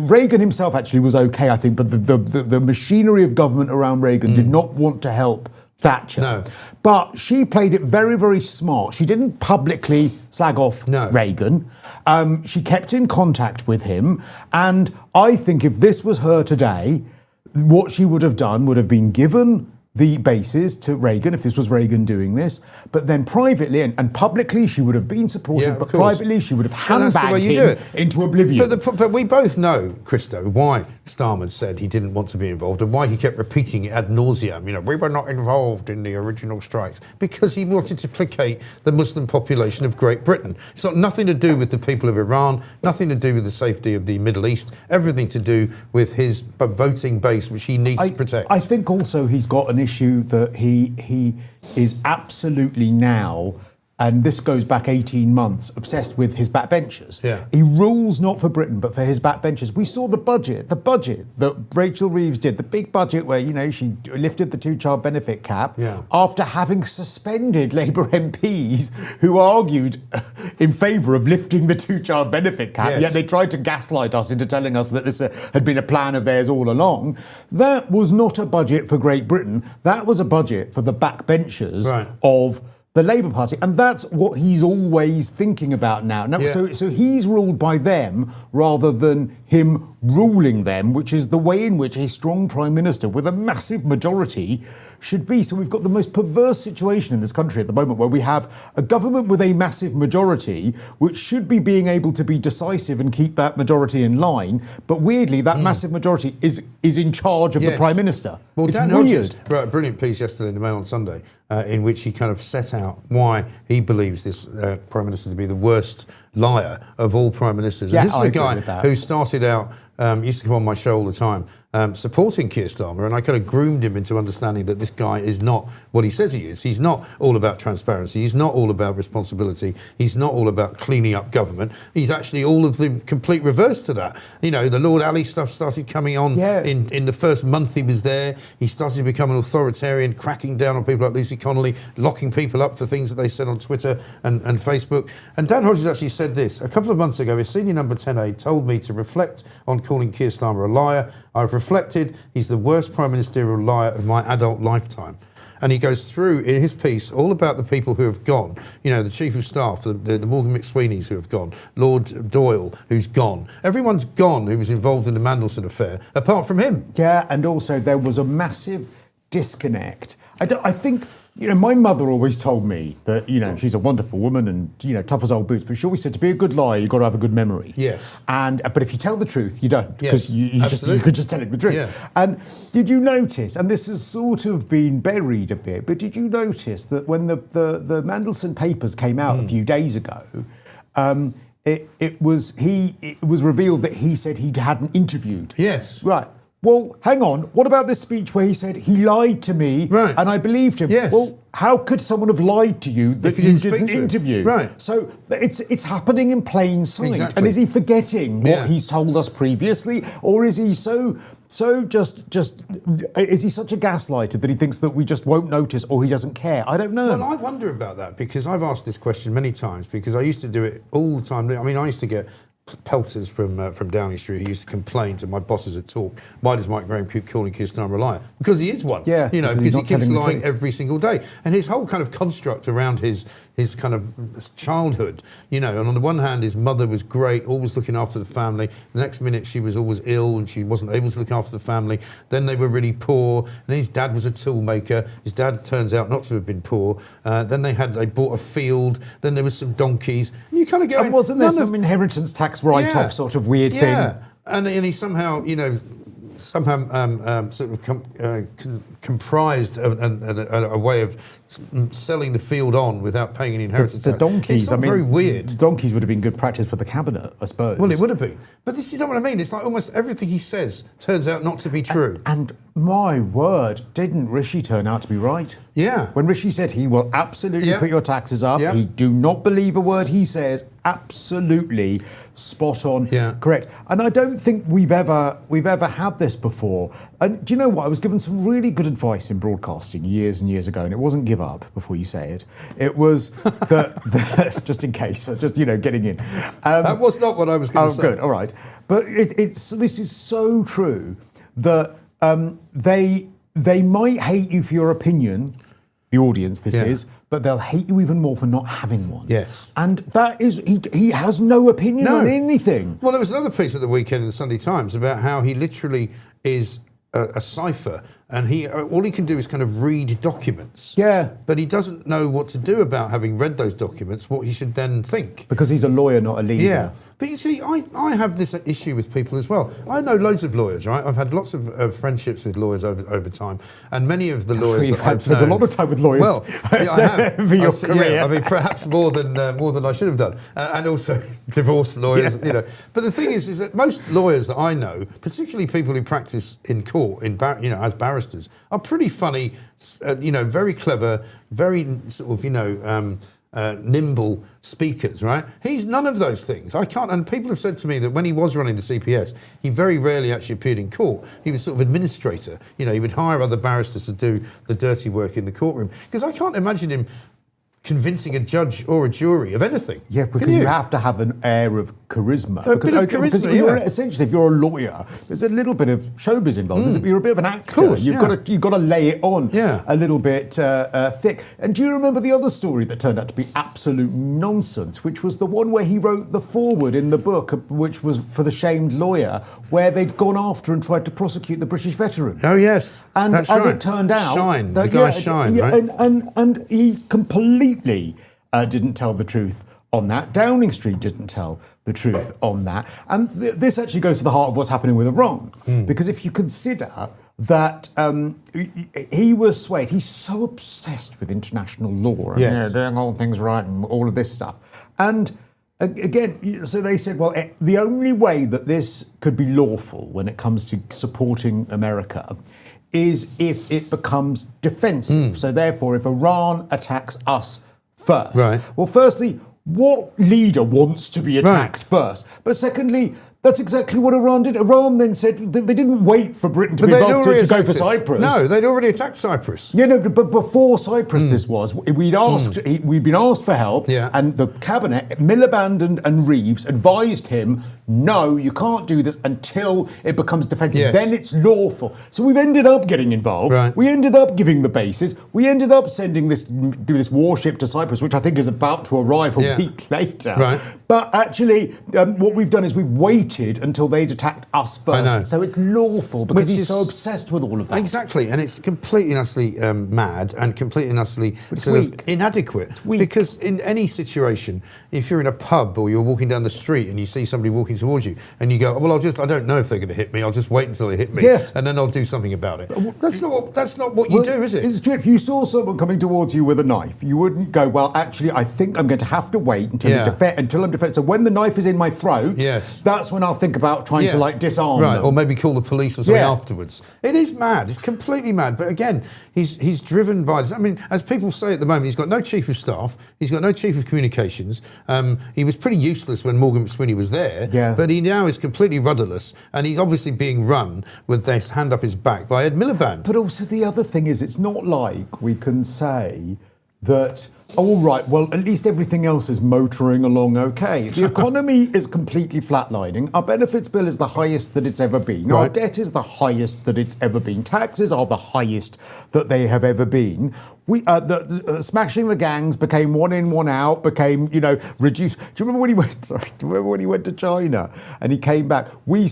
S6: Reagan himself actually was okay, I think, but the machinery of government around Reagan did not want to help Thatcher.
S1: No.
S6: But she played it very, very smart. She didn't publicly slag off Reagan. She kept in contact with him. And I think if this was her today, what she would have done would have been given the bases to Reagan, if this was Reagan doing this, but then privately and publicly she would have been supported, but privately she would have handbagged him into oblivion.
S1: But we both know, Christo, why Starmer said he didn't want to be involved and why he kept repeating it ad nauseum. We were not involved in the original strikes, because he wanted to placate the Muslim population of Great Britain. It's got nothing to do with the people of Iran, nothing to do with the safety of the Middle East, everything to do with his voting base, which he needs to protect.
S6: I think also he's got an issue that he is absolutely now, and this goes back 18 months, obsessed with his backbenchers.
S1: Yeah.
S6: He rules not for Britain, but for his backbenchers. We saw the budget that Rachel Reeves did, the big budget where, she lifted the two-child benefit cap after having suspended Labour MPs who argued in favour of lifting the two-child benefit cap, yet they tried to gaslight us into telling us that this had been a plan of theirs all along. That was not a budget for Great Britain. That was a budget for the backbenchers of the Labour Party, and that's what he's always thinking about now. So he's ruled by them rather than him ruling them, which is the way in which a strong Prime Minister with a massive majority should be. So we've got the most perverse situation in this country at the moment, where we have a government with a massive majority, which should be being able to be decisive and keep that majority in line, but weirdly that massive majority is in charge of the Prime Minister.
S1: Well,
S6: it's
S1: Dan
S6: weird.
S1: Hodges wrote a brilliant piece yesterday in the Mail on Sunday, in which he kind of set out why he believes this Prime Minister to be the worst liar of all Prime Ministers. And this is a guy who started out, used to come on my show all the time, supporting Keir Starmer, and I kind of groomed him into understanding that this guy is not what he says he is. He's not all about transparency. He's not all about responsibility. He's not all about cleaning up government. He's actually all of the complete reverse to that. The Lord Ali stuff started coming on in the first month he was there. He started to become an authoritarian, cracking down on people like Lucy Connolly, locking people up for things that they said on Twitter and Facebook. And Dan Hodges actually said this. A couple of months ago, his senior number 10A told me to reflect on calling Keir Starmer a liar. I've reflected, he's the worst prime ministerial liar of my adult lifetime. And he goes through in his piece all about the people who have gone. The Chief of Staff, the Morgan McSweeneys who have gone, Lord Doyle who's gone. Everyone's gone who was involved in the Mandelson affair, apart from him.
S6: Yeah, and also there was a massive disconnect. I think, my mother always told me that, she's a wonderful woman and, tough as old boots, but she always said to be a good liar, you've got to have a good memory.
S1: Yes.
S6: But if you tell the truth, you don't, because you could just tell it the truth. Yeah. And did you notice, and this has sort of been buried a bit, but did you notice that when the Mandelson papers came out a few days ago, it was revealed that he said he hadn't interviewed.
S1: Yes.
S6: Right. Well, hang on. What about this speech where he said he lied to me and I believed him?
S1: Yes.
S6: Well, how could someone have lied to you that you didn't interview?
S1: Right.
S6: So it's happening in plain sight.
S1: Exactly.
S6: And is he forgetting what he's told us previously, or is he so just is he such a gaslighter that he thinks that we just won't notice, or he doesn't care? I don't know.
S1: Well, I wonder about that, because I've asked this question many times, because I used to do it all the time. I mean, I used to get pelters from Downing Street who used to complain to my bosses at Talk, why does Mike Graham keep calling Keir Starmer a liar? Because he is one.
S6: Yeah,
S1: because he keeps lying every single day. And his whole kind of construct around his kind of childhood, and on the one hand, his mother was great, always looking after the family. The next minute, she was always ill and she wasn't able to look after the family. Then they were really poor. And then his dad was a tool maker. His dad turns out not to have been poor. Then they bought a field. Then there was some donkeys. And you kind of go...
S6: And wasn't there some inheritance tax write-off sort of weird thing?
S1: Yeah, and he somehow, sort of comprised a way of selling the field on without paying any inheritance tax.
S6: The donkeys,
S1: very weird.
S6: The donkeys would have been good practice for the cabinet, I suppose.
S1: Well, it would have been. But this is not what I mean. It's like almost everything he says turns out not to be true.
S6: And my word, didn't Rishi turn out to be right?
S1: Yeah.
S6: When Rishi said he will absolutely put your taxes up, he do not believe a word he says, absolutely spot on, correct. And I don't think we've ever had this before. And do you know what? I was given some really good advice in broadcasting years and years ago, and it wasn't give up before you say it. It was that just in case, just getting in.
S1: That was not what I was going to say.
S6: Oh, good, all right. But this is so true that they might hate you for your opinion, the audience is, but they'll hate you even more for not having one.
S1: Yes.
S6: And that is, he has no opinion on anything.
S1: Well, there was another piece at the weekend in the Sunday Times about how he literally is a cipher and all he can do is kind of read documents.
S6: Yeah.
S1: But he doesn't know what to do about having read those documents, what he should then think.
S6: Because he's a lawyer, not a leader.
S1: Yeah. But you see, I have this issue with people as well. I know loads of lawyers, right? I've had lots of friendships with lawyers over time, and many of the lawyers
S6: You've had a lot of time with lawyers.
S1: Well, yeah, I have
S6: for your career.
S1: Yeah, I mean, perhaps more than I should have done, and also divorce lawyers.
S6: Yeah.
S1: You know, but the thing is that most lawyers that I know, particularly people who practice in court, as barristers, are pretty funny. Very clever, very sort of nimble speakers, right? He's none of those things. I can't, and people have said to me that when he was running the CPS, he very rarely actually appeared in court. He was sort of administrator. He would hire other barristers to do the dirty work in the courtroom. Because I can't imagine him convincing a judge or a jury of anything.
S6: Yeah, because you have to have an air of charisma. Because essentially, if you're a lawyer, there's a little bit of showbiz involved. You're a bit of an actor.
S1: Of course,
S6: you've got to lay it on a little bit thick. And do you remember the other story that turned out to be absolute nonsense, which was the one where he wrote the foreword in the book, which was for The Shamed Lawyer, where they'd gone after and tried to prosecute the British veteran.
S1: Oh, yes.
S6: And
S1: that's
S6: as
S1: right.
S6: it turned out...
S1: Shine, the guy Shine, right?
S6: And he completely didn't tell the truth on that. Downing Street didn't tell the truth on that. And this actually goes to the heart of what's happening with Iran. Because if you consider that he was swayed, he's so obsessed with international law and doing all things right and all of this stuff. And again, so they said, well, the only way that this could be lawful when it comes to supporting America is if it becomes defensive. So therefore, if Iran attacks us first.
S1: Right.
S6: Well, firstly, what leader wants to be attacked first? But secondly, that's exactly what Iran did. Iran then said they didn't wait for Britain to be involved to go for Cyprus.
S1: No, they'd already attacked Cyprus.
S6: Yeah, no, but before Cyprus this was, we'd been asked for help, and the cabinet, Miliband and Reeves advised him, no, you can't do this until it becomes defensive.
S1: Yes.
S6: Then it's lawful. So we've ended up getting involved. Right. We ended up giving the bases. We ended up sending this warship to Cyprus, which I think is about to arrive a week later. Right. But actually, what we've done is we've waited until they'd attacked us first.
S1: I know.
S6: So it's lawful because he's so obsessed with all of that.
S1: Exactly, and it's completely and utterly mad and completely and utterly inadequate. It's weak. Because in any situation, if you're in a pub or you're walking down the street and you see somebody walking towards you and you go, well, I don't know if they're going to hit me. I'll just wait until they hit me, and then I'll do something about it. That's not what you do, is it?
S6: It's true. If you saw someone coming towards you with a knife, you wouldn't go, well, actually, I think I'm going to have to wait until I'm defended. So when the knife is in my throat, that's when I'll think about trying to disarm them.
S1: Or maybe call the police or something afterwards. It is mad. It's completely mad. But again, he's driven by this. I mean, as people say at the moment, he's got no chief of staff. He's got no chief of communications. He was pretty useless when Morgan McSweeney was there. Yeah. But he now is completely rudderless, and he's obviously being run with this hand up his back by Ed Miliband.
S6: But also the other thing is, it's not like we can say that, all right, well, at least everything else is motoring along okay. The economy is completely flatlining. Our benefits bill is the highest that it's ever been. Our debt is the highest that it's ever been. Taxes are the highest that they have ever been. Smashing the gangs became one in, one out, became, reduced. Do you remember when he went? Do you remember when he went to China and he came back? We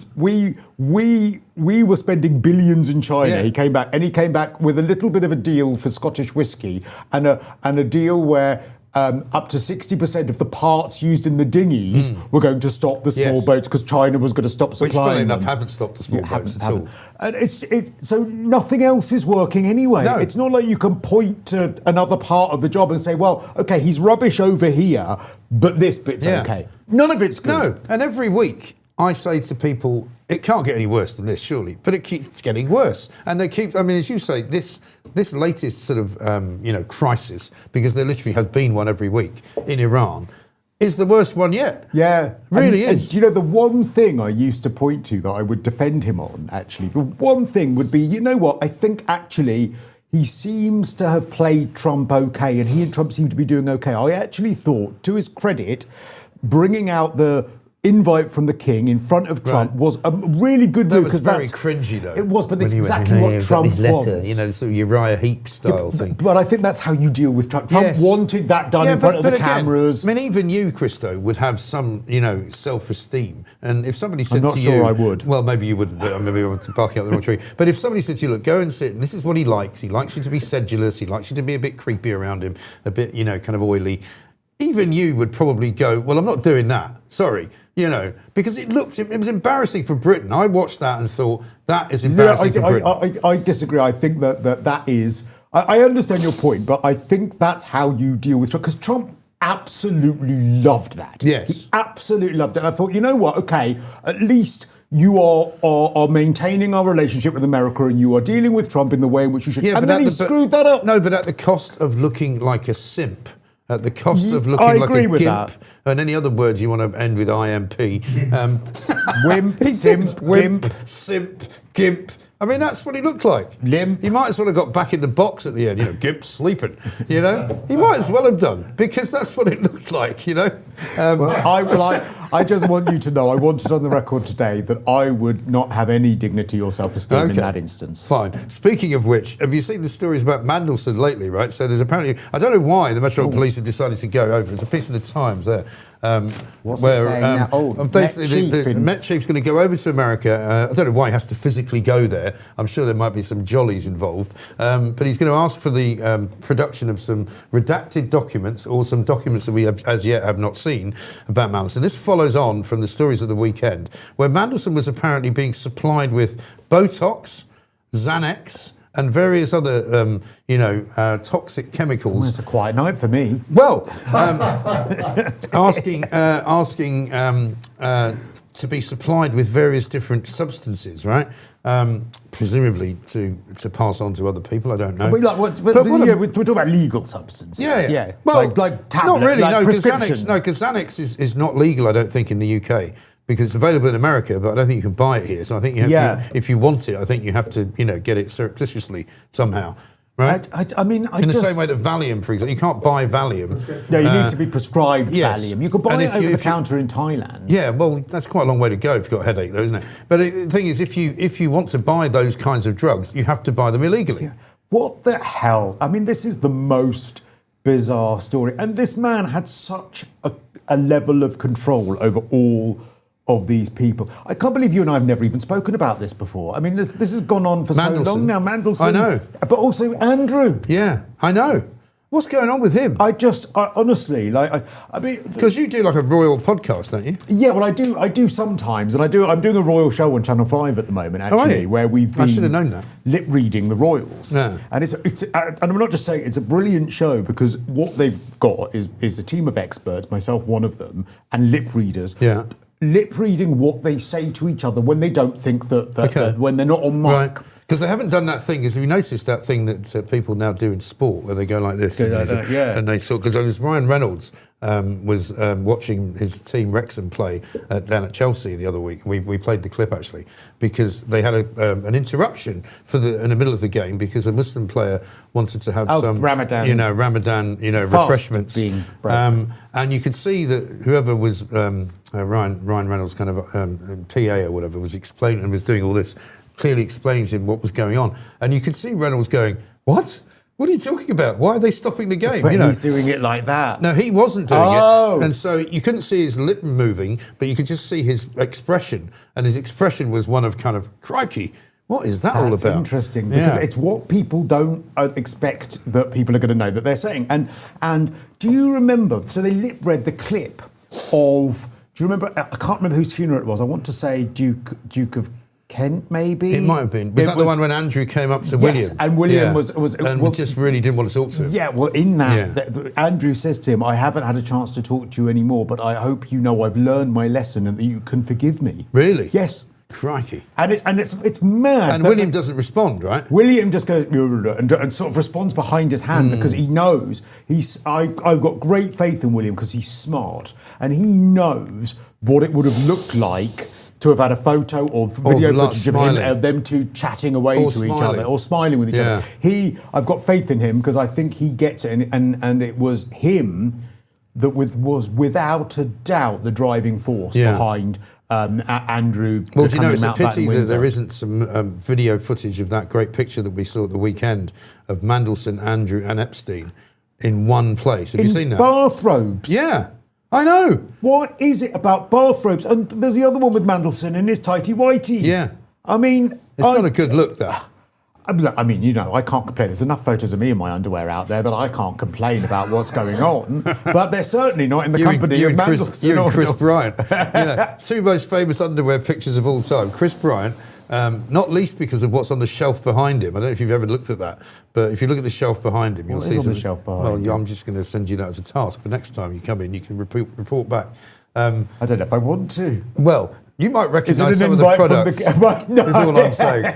S6: were spending billions in China. He came back with a little bit of a deal for Scottish whiskey and a deal where up to 60% of the parts used in the dinghies were going to stop the small boats because China was going to stop supplying them.
S1: Which, funny enough, haven't stopped the small boats at all.
S6: And so nothing else is working anyway. No. It's not like you can point to another part of the job and say, well, OK, he's rubbish over here, but this bit's OK. None of it's good.
S1: No, and every week I say to people, it can't get any worse than this, surely, but it keeps getting worse. And they keep, I mean, as you say, this latest sort of, crisis, because there literally has been one every week in Iran, is the worst one yet.
S6: Yeah.
S1: Really is.
S6: And, the one thing I used to point to that I would defend him on, actually, the one thing would be, you know what, I think actually he seems to have played Trump okay, and he and Trump seem to be doing okay. I actually thought, to his credit, bringing out the invite from the king in front of Trump was a really good move.
S1: That was very cringy, though.
S6: It was, but that's
S1: when
S6: exactly what Trump
S1: letter,
S6: wants.
S1: the sort of Uriah Heep style thing.
S6: But I think that's how you deal with Trump. Trump wanted that done in front of the cameras.
S1: I mean, even you, Christo, would have some, self-esteem. And if somebody said
S6: I'm not
S1: to
S6: sure
S1: you...
S6: I would.
S1: Well, maybe you wouldn't, but maybe I'm barking up the wrong tree. But if somebody said to you, look, go and sit, and this is what he likes. He likes you to be sedulous. He likes you to be a bit creepy around him, a bit, kind of oily. Even you would probably go, well, I'm not doing that. Sorry. Because it was embarrassing for Britain. I watched that and thought, that is embarrassing for Britain.
S6: I disagree. I think that is... I understand your point, but I think that's how you deal with Trump. Because Trump absolutely loved that.
S1: Yes.
S6: He absolutely loved it. And I thought, you know what? Okay, at least you are maintaining our relationship with America and you are dealing with Trump in the way in which you should.
S1: Yeah,
S6: and then he screwed that up.
S1: No, but at the cost of looking like a simp. At the cost of looking like a gimp,
S6: that.
S1: And any other words you want to end with IMP.
S6: Wimp, simp, wimp,
S1: simp, gimp. I mean, that's what he looked like.
S6: Limp.
S1: He might as well have got back in the box at the end, gimp sleeping, He might as well have done, because that's what it looked like,
S6: I just want you to know, I wanted on the record today that I would not have any dignity or self-esteem in that instance.
S1: Fine. Speaking of which, have you seen the stories about Mandelson lately, right? So there's apparently, I don't know why the Metropolitan Police have decided to go over. It's a piece of the Times there.
S6: What's it saying now?
S1: Basically, the Met Chief's going to go over to America. I don't know why he has to physically go there. I'm sure there might be some jollies involved. But he's going to ask for the production of some redacted documents or some documents that we as yet have not seen about Mandelson. This follows on from the stories of the weekend, where Mandelson was apparently being supplied with Botox, Xanax, and various other, toxic chemicals.
S6: Well, it's a quiet night for me.
S1: Well, asking to be supplied with various different substances, right? Presumably to pass on to other people. I don't know.
S6: We're talking about legal substances.
S1: Yeah. Well,
S6: like tablet,
S1: not really.
S6: like
S1: No, because
S6: prescription.
S1: Xanax is not legal. I don't think in the UK. Because it's available in America, but I don't think you can buy it here. So I think you have to, if you want it, I think you have to, get it surreptitiously somehow. Right?
S6: In
S1: the same way that Valium, for example, you can't buy Valium.
S6: No, you need to be prescribed Valium. You can buy it over the counter in Thailand.
S1: Yeah, well, that's quite a long way to go if you've got a headache, though, isn't it? But the thing is, if you want to buy those kinds of drugs, you have to buy them illegally.
S6: Yeah. What the hell? I mean, this is the most bizarre story, and this man had such a level of control over all of these people. I can't believe you and I have never even spoken about this before. I mean, this has gone on for so long now. Mandelson.
S1: I know.
S6: But also Andrew.
S1: Yeah, I know. What's going on with him?
S6: I honestly, I mean...
S1: Because you do like a royal podcast, don't you?
S6: Yeah, well, I do sometimes. And I'm doing a royal show on Channel 5 at the moment, actually, where we've been...
S1: I should have known that.
S6: Lip reading the royals.
S1: Yeah.
S6: And and I'm not just saying it's a brilliant show, because what they've got is a team of experts, myself one of them, and lip readers.
S1: Yeah.
S6: Lip reading what they say to each other when they don't think that when they're not on mic.
S1: Right. Because they haven't done that thing. Because have you noticed that thing that people now do in sport, where they go like this? And they sort. Because it was Ryan Reynolds was watching his team Wrexham play down at Chelsea the other week. We played the clip actually because they had an interruption in the middle of the game because a Muslim player wanted to have some Ramadan refreshments
S6: being broken.
S1: And you could see that whoever was Ryan Reynolds' kind of PA or whatever was explaining and was doing all this. Clearly explains to him what was going on. And you could see Reynolds going, what? What are you talking about? Why are they stopping the game?
S6: But he's doing it like that.
S1: No, he wasn't doing it. And so you couldn't see his lip moving, but you could just see his expression. And his expression was one of kind of, crikey, what is that all about?
S6: That's interesting, because it's what people don't expect that people are going to know that they're saying. And do you remember, so they lip read the clip of, do you remember, I can't remember whose funeral it was. I want to say Duke of Kent, maybe?
S1: It might have been. Was that the one when Andrew came up to William?
S6: Yes, and William was
S1: just really didn't want to talk to him.
S6: Yeah, well, in that, Andrew says to him, I haven't had a chance to talk to you anymore, but I hope you know I've learned my lesson and that you can forgive me.
S1: Really?
S6: Yes.
S1: Crikey.
S6: And it's mad.
S1: And William doesn't respond, right?
S6: William just goes and sort of responds behind his hand because he knows I've got great faith in William because he's smart and he knows what it would have looked like to have had a photo or video footage of them two chatting away to each other or smiling with each other. I've got faith in him because I think he gets it, and it was him that was without a doubt the driving force behind Andrew.
S1: Well, do you know, it's a pity that there isn't some video footage of that great picture that we saw at the weekend of Mandelson, Andrew and Epstein in one place. Have you seen that?
S6: Bathrobes.
S1: Yeah, I know.
S6: What is it about bathrobes? And there's the other one with Mandelson in his tighty whities.
S1: Yeah.
S6: I mean...
S1: It's not a good look, though.
S6: I mean, you know, I can't complain. There's enough photos of me in my underwear out there that I can't complain about what's going on. But they're certainly not in the company of Mandelson.
S1: You and Chris Bryant. You know, two most famous underwear pictures of all time. Chris Bryant, not least because of what's on the shelf behind him. I don't know if you've ever looked at that, but if you look at the shelf behind him, you'll see
S6: on the shelf behind him?
S1: I'm just going to send you that as a task for next time you come in. You can report back.
S6: I don't know if I want to.
S1: Well, you might recognise some of the products. No. Is all I'm saying.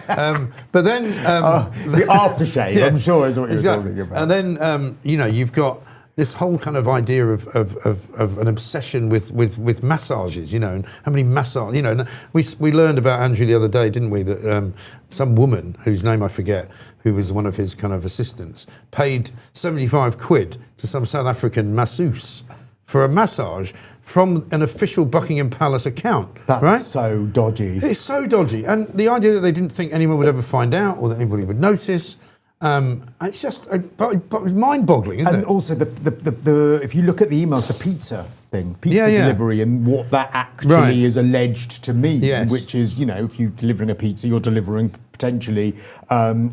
S1: But then
S6: the aftershave, yeah, I'm sure, is what you're talking about.
S1: And then you know, you've got this whole kind of idea of an obsession with massages. You know, and how many massage. You know, we learned about Andrew the other day, didn't we? That some woman whose name I forget, who was one of his kind of assistants, paid 75 quid to some South African masseuse for a massage from an official Buckingham Palace account.
S6: That's
S1: right?
S6: So dodgy.
S1: It's so dodgy. And the idea that they didn't think anyone would ever find out or that anybody would notice, it's just mind-boggling, isn't it?
S6: And also, the if you look at the emails, the pizza thing, delivery, and what that actually is alleged to mean, which is, you know, if you're delivering a pizza, you're delivering potentially some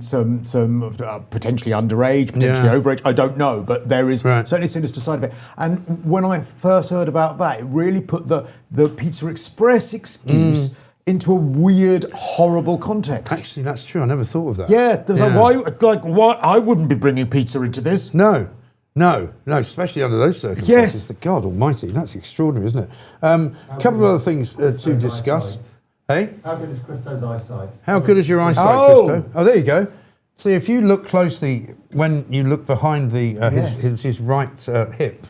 S6: potentially underage, potentially overage. I don't know, but there is certainly a sinister side of it. And when I first heard about that, it really put the Pizza Express excuse into a weird, horrible context.
S1: Actually, that's true. I never thought of that.
S6: Yeah, there's why I wouldn't be bringing pizza into this.
S1: No, especially under those circumstances. Yes. God almighty, that's extraordinary, isn't it? A couple of other things to discuss. Hey?
S14: How good is Christo's eyesight?
S1: How good is your eyesight, Christo? Oh, there you go. See, if you look closely, when you look behind his right hip,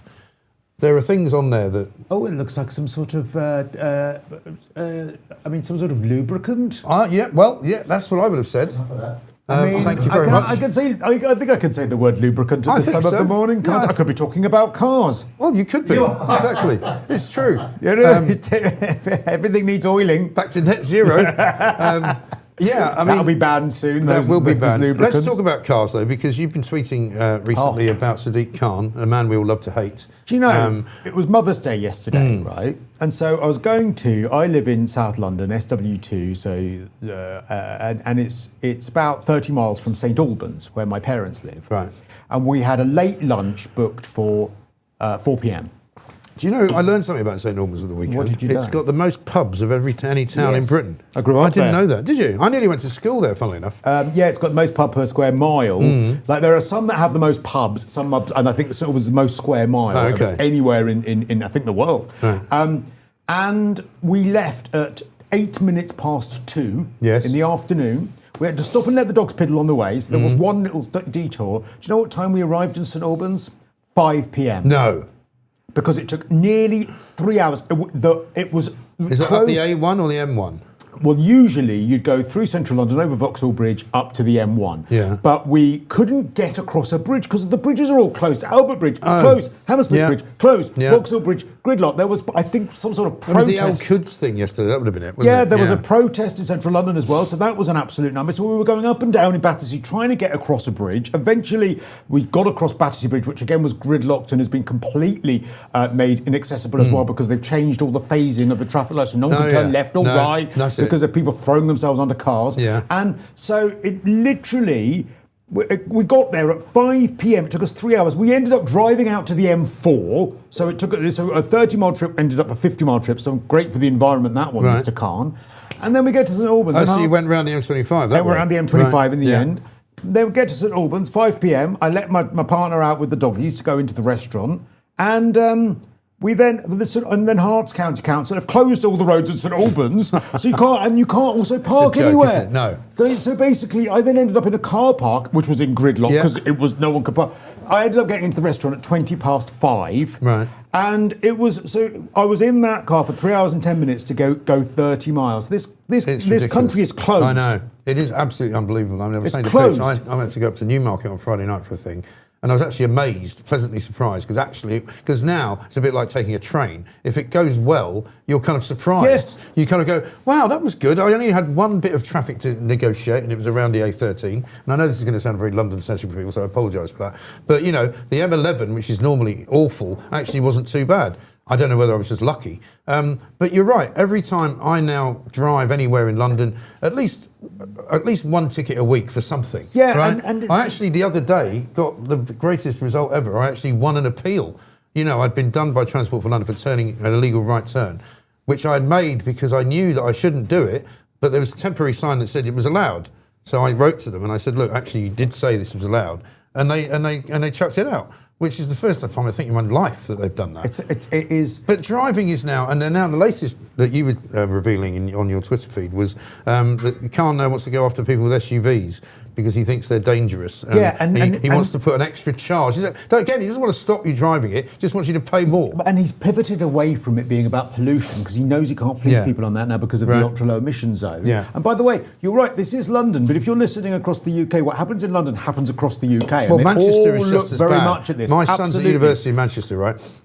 S1: there are things on there that...
S6: Oh, it looks like some sort of, some sort of lubricant?
S1: Yeah, that's what I would have said. Thank you very much.
S6: I think I can say the word lubricant at this time of the morning. I could be talking about cars.
S1: Well, you could be. Exactly. It's true.
S6: Everything needs oiling.
S1: Back to net zero.
S6: That'll be banned soon.
S1: That will be banned. Let's talk about cars, though, because you've been tweeting recently about Sadiq Khan, a man we all love to hate.
S6: Do you know, it was Mother's Day yesterday, right? And so I live in South London, SW2, and it's about 30 miles from St Albans, where my parents live.
S1: Right.
S6: And we had a late lunch booked for 4 p.m.
S1: Do you know, I learned something about St Albans at the weekend.
S6: What did you learn?
S1: It's got the most pubs of any town in Britain.
S6: I grew up
S1: I didn't know that. Did you? I nearly went to school there, funnily enough.
S6: It's got the most pub per square mile. Like, there are some that have the most pubs, and I think St Albans is the most square mile anywhere in I think, the world. Right. And we left at 8 minutes past 2 in the afternoon. We had to stop and let the dogs piddle on the way, so there was one little detour. Do you know what time we arrived in St Albans? 5 p.m.
S1: No.
S6: Because it took nearly 3 hours. It was
S1: Is it up the A1 or the M1?
S6: Well, usually you'd go through central London, over Vauxhall Bridge, up to the M1.
S1: Yeah.
S6: But we couldn't get across a bridge because the bridges are all closed. Albert Bridge, closed. Hammersmith Bridge, closed. Vauxhall Bridge, gridlock. There was, I think, some sort of protest.
S1: It was the Al-Quds thing yesterday. That would have been it, wasn't it?
S6: There was a protest in central London as well, so that was an absolute nightmare. So we were going up and down in Battersea trying to get across a bridge. Eventually, we got across Battersea Bridge, which again was gridlocked and has been completely made inaccessible as well because they've changed all the phasing of the traffic lights. So no one can turn left or right because of people throwing themselves under cars.
S1: Yeah.
S6: And so it literally... We got there at 5 p.m. It took us 3 hours. We ended up driving out to the M4. So it took a 30-mile trip ended up a 50-mile trip. So great for the environment, that one, Mr. Khan. And then we get to St Albans.
S1: So you went around the M25?
S6: Went around the M25 in the end. Then we get to St Albans, 5 p.m. I let my partner out with the doggies to go into the restaurant. And... and then Herts County Council have closed all the roads in St Albans, so you can't also park anywhere.
S1: No.
S6: So basically, I then ended up in a car park, which was in gridlock because it was no one could park. I ended up getting into the restaurant at 5:20.
S1: Right.
S6: And it was I was in that car for 3 hours and 10 minutes to go 30 miles. This country is closed.
S1: I know. It is absolutely unbelievable. I mean, I was saying to
S6: closed.
S1: I went to go up to Newmarket on Friday night for a thing. And I was actually amazed, pleasantly surprised, because now it's a bit like taking a train. If it goes well, you're kind of surprised.
S6: Yes.
S1: You kind of go, wow, that was good. I only had one bit of traffic to negotiate, and it was around the A13. And I know this is going to sound very London-centric for people, so I apologise for that. But, you know, the M11, which is normally awful, actually wasn't too bad. I don't know whether I was just lucky. But you're right. Every time I now drive anywhere in London, at least one ticket a week for something.
S6: Yeah,
S1: right?
S6: and
S1: I actually, the other day, got the greatest result ever. I actually won an appeal. You know, I'd been done by Transport for London for turning an illegal right turn, which I had made because I knew that I shouldn't do it, but there was a temporary sign that said it was allowed. So I wrote to them and I said, look, actually, you did say this was allowed. And they chucked it out, which is the first time I think in my life that they've done that.
S6: It is.
S1: But driving is now, and now the latest that you were revealing on your Twitter feed was that Khan now wants to go after people with SUVs because he thinks they're dangerous. And he wants to put an extra charge. Again, he doesn't want to stop you driving it, just wants you to pay more.
S6: And he's pivoted away from it being about pollution because he knows he can't fleece people on that now because of the ultra-low emission zone.
S1: Yeah.
S6: And by the way, you're right, this is London, but if you're listening across the UK, what happens in London happens across the UK.
S1: Well,
S6: and
S1: Manchester
S6: all
S1: is
S6: look
S1: just as
S6: very
S1: bad.
S6: much at this.
S1: My son's at
S6: Absolutely.
S1: the University of Manchester, right?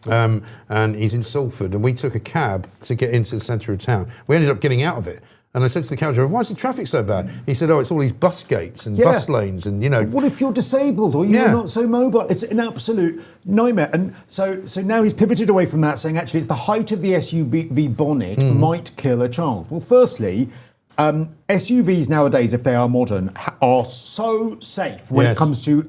S1: And he's in Salford, and we took a cab to get into the centre of town. We ended up getting out of it. And I said to the cab driver, why is the traffic so bad? He said, it's all these bus gates and bus lanes and, you know.
S6: What if you're disabled or you're not so mobile? It's an absolute nightmare. And so now he's pivoted away from that, saying actually it's the height of the SUV bonnet might kill a child. Well, firstly, SUVs nowadays, if they are modern, are so safe when it comes to...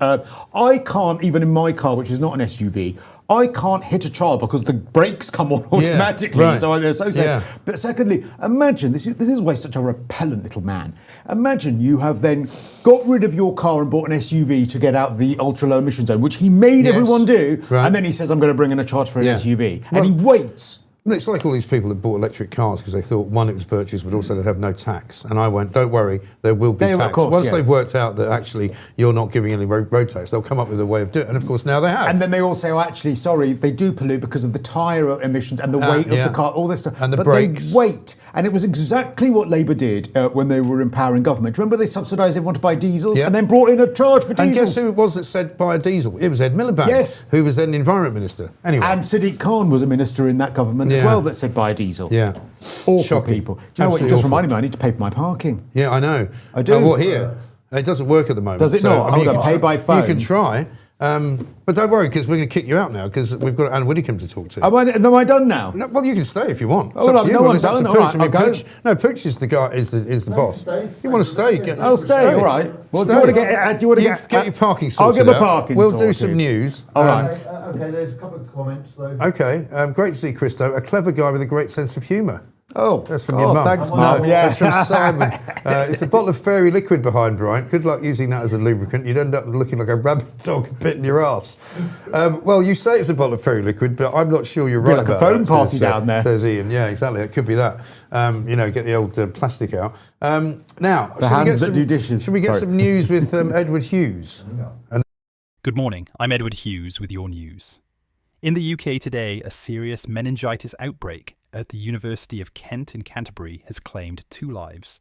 S6: I can't, even in my car, which is not an SUV, I can't hit a child because the brakes come on automatically, so they're so safe.
S1: Yeah.
S6: But secondly, imagine, this is why he's such a repellent little man. Imagine you have then got rid of your car and bought an SUV to get out the ultra-low emission zone, which he made everyone do, and then he says, I'm going to bring in a charge for an SUV. And he waits.
S1: Well, it's like all these people that bought electric cars because they thought, one, it was virtuous, but also they'd have no tax. And I went, don't worry, there will be tax. Once they've worked out that actually you're not giving any road tax, they'll come up with a way of doing it. And of course, now they have.
S6: And then they all say, actually, sorry, they do pollute because of the tyre emissions and the weight of the car, all this stuff.
S1: And the
S6: but
S1: brakes.
S6: They wait. And it was exactly what Labour did when they were in power in government. Remember they subsidised everyone to buy diesels and then brought in a charge for diesels?
S1: And guess who it was that said buy a diesel? It was Ed Miliband, who was then the Environment Minister. Anyway.
S6: And Sadiq Khan was a minister in that government as well that said buy a diesel.
S1: Yeah.
S6: Awful
S1: Shocking.
S6: people. Do you know what you just reminded me? I need to pay for my parking.
S1: Yeah, I know.
S6: I do.
S1: What, here? It doesn't work at the moment.
S6: Does it not? I'm going to pay by phone.
S1: You can try. But don't worry, because we're going to kick you out now, because we've got Ann Widdecombe to talk to.
S6: Am I done now?
S1: No, well, you can stay if you want.
S6: Oh, no, I'm done. All right, I'll go.
S1: No, Pooch is the guy, is the boss. You want to stay?
S6: I'll stay. All right. Well, do you want to
S1: get your parking sorted
S6: I'll get my parking
S1: We'll
S6: sorted.
S1: do some news.
S6: All right.
S14: Okay, there's a couple of comments, though.
S1: Okay, great to see Christo, a clever guy with a great sense of humour.
S6: Oh,
S1: that's from your mum.
S6: Thanks, Mum.
S1: That's from Simon. It's a bottle of fairy liquid behind Brian. Good luck using that as a lubricant. You'd end up looking like a rabid dog bitten your ass. Well, you say it's a bottle of fairy liquid, but I'm not sure you're right
S6: like
S1: about
S6: a phone
S1: that,
S6: party down there.
S1: Says Ian. Yeah, exactly. It could be that. Get the old plastic out. Now,
S6: the hands that do dishes.
S1: Should we get some news with Edward Hughes?
S12: Good morning. I'm Edward Hughes with your news. In the UK today, a serious meningitis outbreak at the University of Kent in Canterbury has claimed 2 lives,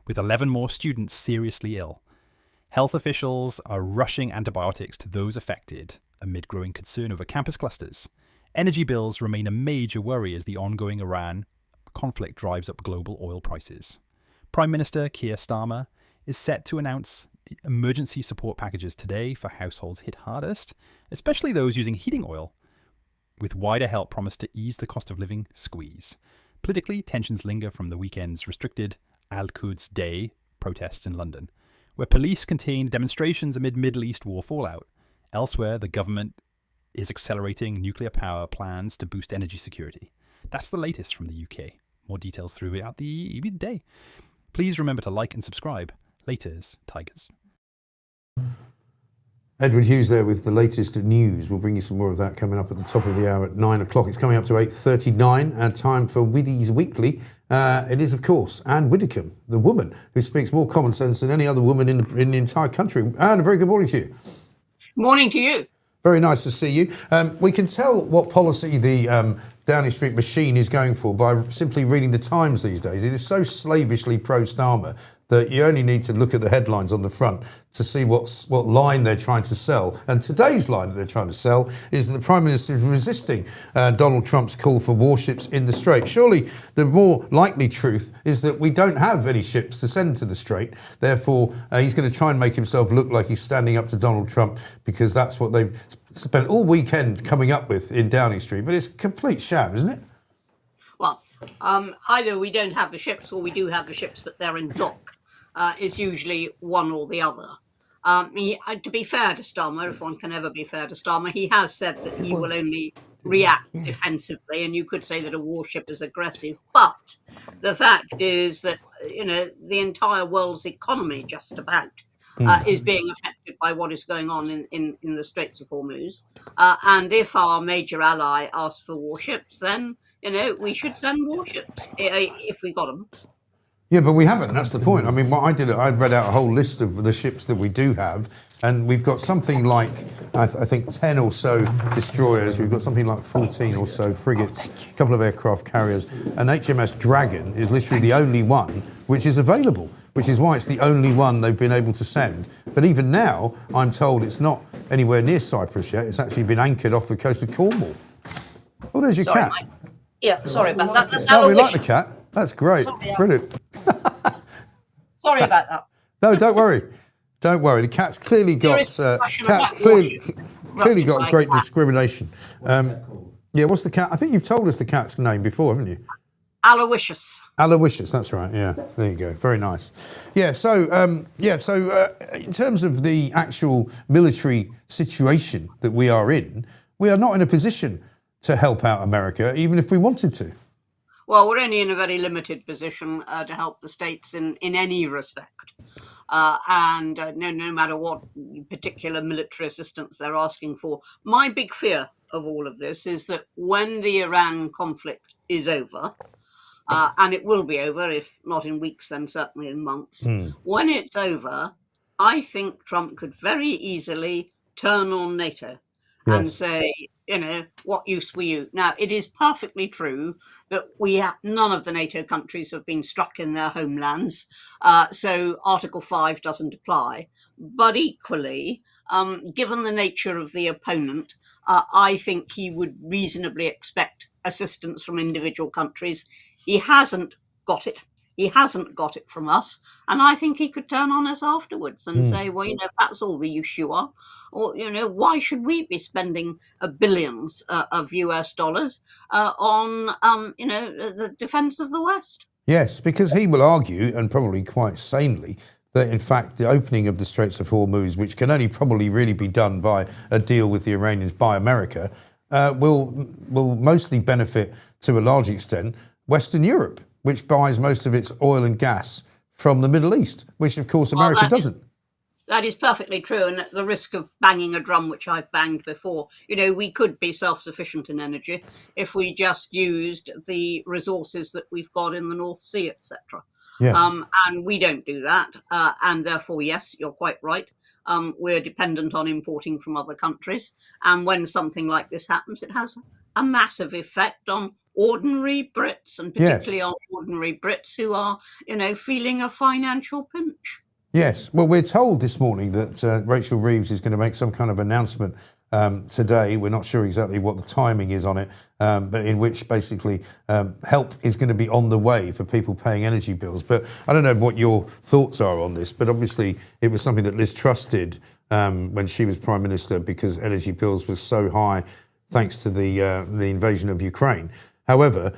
S12: with 11 more students seriously ill. Health officials are rushing antibiotics to those affected amid growing concern over campus clusters. Energy bills remain a major worry as the ongoing Iran conflict drives up global oil prices. Prime Minister Keir Starmer is set to announce emergency support packages today for households hit hardest, especially those using heating oil, with wider help promised to ease the cost of living squeeze. Politically, tensions linger from the weekend's restricted Al-Quds Day protests in London, where police contained demonstrations amid Middle East war fallout. Elsewhere, the government is accelerating nuclear power plans to boost energy security. That's the latest from the UK. More details throughout the day. Please remember to like and subscribe. Laters, Tigers.
S1: Edward Hughes there with the latest news. We'll bring you some more of that coming up at the top of the hour at 9 o'clock. It's coming up to 8:39, time for Widdy's Weekly. It is, of course, Ann Widdecombe, the woman who speaks more common sense than any other woman in the entire country. Ann, a very good morning to you.
S15: Morning to you.
S1: Very nice to see you. We can tell what policy the Downing Street machine is going for by simply reading the Times these days. It is so slavishly pro-Starmer that you only need to look at the headlines on the front to see what line they're trying to sell. And today's line that they're trying to sell is that the Prime Minister is resisting Donald Trump's call for warships in the Strait. Surely the more likely truth is that we don't have any ships to send to the Strait. Therefore, he's going to try and make himself look like he's standing up to Donald Trump, because that's what they've spent all weekend coming up with in Downing Street. But it's a complete sham, isn't it?
S15: Well, either we don't have the ships or we do have the ships, but they're in dock. It's usually one or the other. To be fair to Starmer, if one can ever be fair to Starmer, he has said that he will only react defensively, and you could say that a warship is aggressive. But the fact is that, the entire world's economy just about is being affected by what is going on in the Straits of Hormuz. And if our major ally asks for warships, then, we should send warships if we got them.
S1: Yeah, but we haven't. That's the point. I mean, what I did, I read out a whole list of the ships that we do have, and we've got something like, I think, 10 or so destroyers. We've got something like 14 or so frigates, a couple of aircraft carriers. And HMS Dragon is literally the only one which is available, which is why it's the only one they've been able to send. But even now, I'm told it's not anywhere near Cyprus yet. It's actually been anchored off the coast of Cornwall. Oh, there's your cat.
S15: Sorry about that. That's
S1: we like the cat. That's great. Brilliant.
S15: Sorry about that.
S1: No, don't worry. Don't worry. The cat's clearly got clearly got great discrimination. Yeah, what's the cat? I think you've told us the cat's name before, haven't you?
S15: Aloysius.
S1: Aloysius, that's right. Yeah, there you go. Very nice. Yeah. So in terms of the actual military situation that we are not in a position to help out America, even if we wanted to.
S15: Well, we're only in a very limited position to help the states in any respect. And no matter what particular military assistance they're asking for. My big fear of all of this is that when the Iran conflict is over, and it will be over, if not in weeks, then certainly in months, when it's over, I think Trump could very easily turn on NATO and say, what use were you? Now, it is perfectly true that none of the NATO countries have been struck in their homelands, so Article 5 doesn't apply. But equally, given the nature of the opponent, I think he would reasonably expect assistance from individual countries. He hasn't got it. He hasn't got it from us. And I think he could turn on us afterwards and say, well, if that's all the use you are, or, why should we be spending billions of US dollars on, the defense of the West?
S1: Yes, because he will argue, and probably quite sanely, that in fact the opening of the Straits of Hormuz, which can only probably really be done by a deal with the Iranians by America, will mostly benefit to a large extent Western Europe, which buys most of its oil and gas from the Middle East, which of course America doesn't.
S15: That is perfectly true, and at the risk of banging a drum, which I've banged before, we could be self-sufficient in energy if we just used the resources that we've got in the North Sea, etc.
S1: Yes.
S15: And we don't do that, and therefore, yes, you're quite right. We're dependent on importing from other countries, and when something like this happens, it has a massive effect on ordinary Brits, and particularly on ordinary Brits who are, feeling a financial pinch.
S1: Yes. Well, we're told this morning that Rachel Reeves is going to make some kind of announcement today. We're not sure exactly what the timing is on it, but in which basically help is going to be on the way for people paying energy bills. But I don't know what your thoughts are on this, but obviously it was something that Liz Truss did when she was Prime Minister, because energy bills were so high thanks to the invasion of Ukraine. However,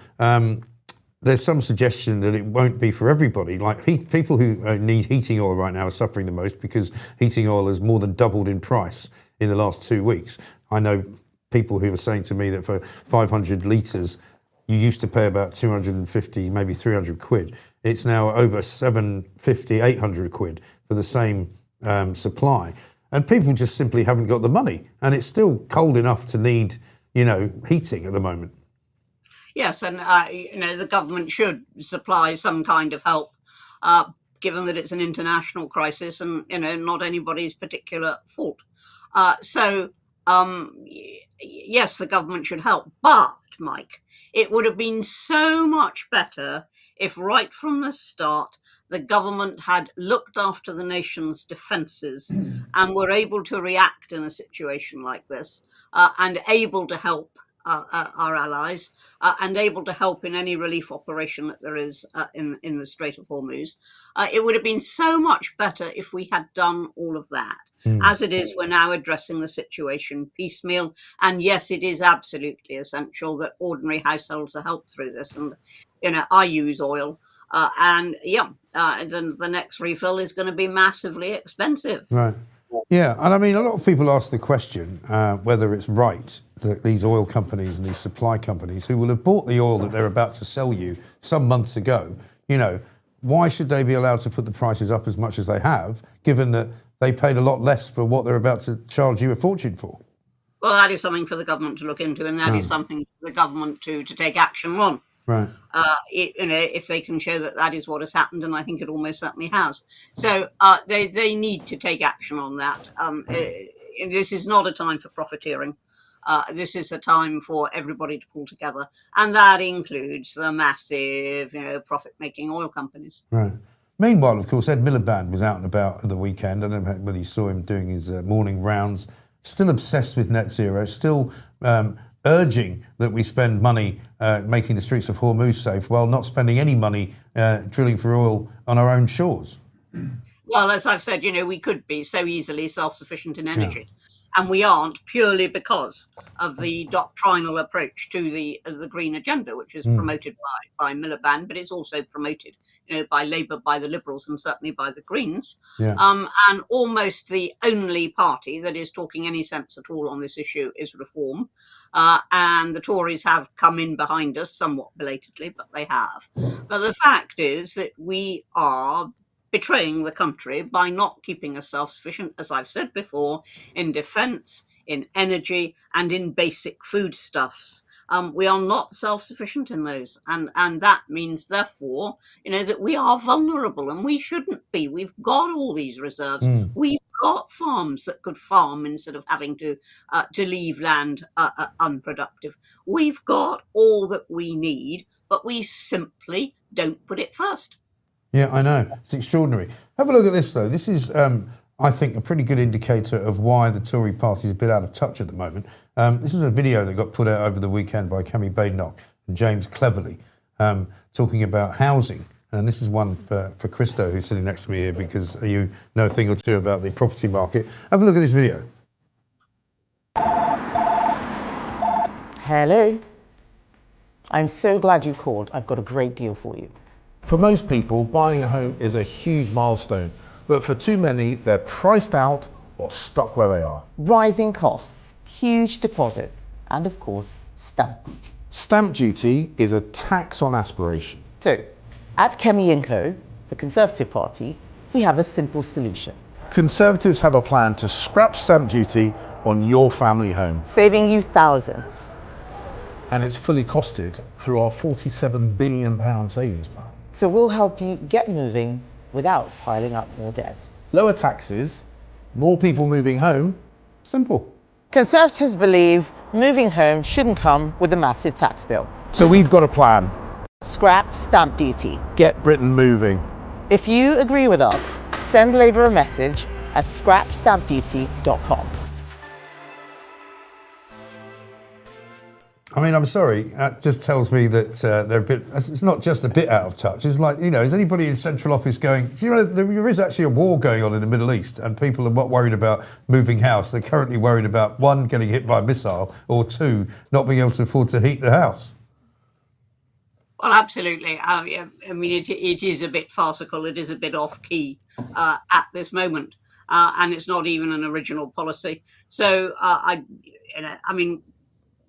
S1: there's some suggestion that it won't be for everybody. Like people who need heating oil right now are suffering the most, because heating oil has more than doubled in price in the last 2 weeks. I know people who are saying to me that for 500 litres, you used to pay about 250, maybe 300 quid. It's now over 750, 800 quid for the same supply. And people just simply haven't got the money. And it's still cold enough to need, heating at the moment.
S15: Yes, and the government should supply some kind of help, given that it's an international crisis and not anybody's particular fault. So yes, the government should help, but, Mike, it would have been so much better if right from the start the government had looked after the nation's defences and were able to react in a situation like this and able to help our allies and able to help in any relief operation that there is in the Strait of Hormuz. It would have been so much better if we had done all of that. As it is, we're now addressing the situation piecemeal. And yes, it is absolutely essential that ordinary households are helped through this. And, I use oil. The next refill is going to be massively expensive.
S1: Right. Yeah, and I mean, a lot of people ask the question whether it's right that these oil companies and these supply companies who will have bought the oil that they're about to sell you some months ago, why should they be allowed to put the prices up as much as they have, given that they paid a lot less for what they're about to charge you a fortune for?
S15: Well, that is something for the government to look into, and that is something for the government to take action on.
S1: Right.
S15: If they can show that is what has happened, and I think it almost certainly has. So they need to take action on that. This is not a time for profiteering. This is a time for everybody to pull together, and that includes the massive, profit-making oil companies.
S1: Right. Meanwhile, of course, Ed Miliband was out and about at the weekend. I don't know whether you saw him doing his morning rounds. Still obsessed with net zero. Still urging that we spend money making the streets of Hormuz safe, while not spending any money drilling for oil on our own shores.
S15: Well, as I've said, we could be so easily self-sufficient in energy. Yeah. And we aren't, purely because of the doctrinal approach to the green agenda, which is promoted by Miliband, but it's also promoted, by Labour, by the Liberals, and certainly by the Greens. Yeah. And almost the only party that is talking any sense at all on this issue is Reform. And the Tories have come in behind us somewhat belatedly, but they have. But the fact is that we are betraying the country by not keeping us self-sufficient, as I've said before, in defence, in energy, and in basic foodstuffs. We are not self-sufficient in those, and that means, therefore, that we are vulnerable, and we shouldn't be. We've got all these reserves. We've got farms that could farm instead of having to leave land unproductive. We've got all that we need, but we simply don't put it first.
S1: Yeah, I know. It's extraordinary. Have a look at this, though. This is, I think, a pretty good indicator of why the Tory party is a bit out of touch at the moment. This is a video that got put out over the weekend by Cammy Badenoch and James Cleverly, talking about housing. And this is one for Christo, who's sitting next to me here, because you know a thing or two about the property market. Have a look at this video.
S16: Hello. I'm so glad you called. I've got a great deal for you.
S17: For most people, buying a home is a huge milestone, but for too many, they're priced out or stuck where they are.
S16: Rising costs, huge deposit, and of course, stamp.
S17: Stamp duty is a tax on aspiration.
S16: So, at Kemi & Co, the Conservative Party, we have a simple solution.
S17: Conservatives have a plan to scrap stamp duty on your family home,
S16: saving you thousands.
S17: And it's fully costed through our £47 billion savings plan.
S16: So we'll help you get moving without piling up more debt.
S17: Lower taxes, more people moving home, simple.
S16: Conservatives believe moving home shouldn't come with a massive tax bill.
S17: So we've got a plan.
S16: Scrap stamp duty.
S17: Get Britain moving.
S16: If you agree with us, send Labour a message at scrapstampduty.com.
S1: I mean, I'm sorry, that just tells me that they're a bit, it's not just a bit out of touch. It's like, is anybody in central office going, there is actually a war going on in the Middle East, and people are not worried about moving house. They're currently worried about, one, getting hit by a missile, or two, not being able to afford to heat the house.
S15: Well, absolutely. I mean, it is a bit farcical. It is a bit off-key at this moment. And it's not even an original policy. So,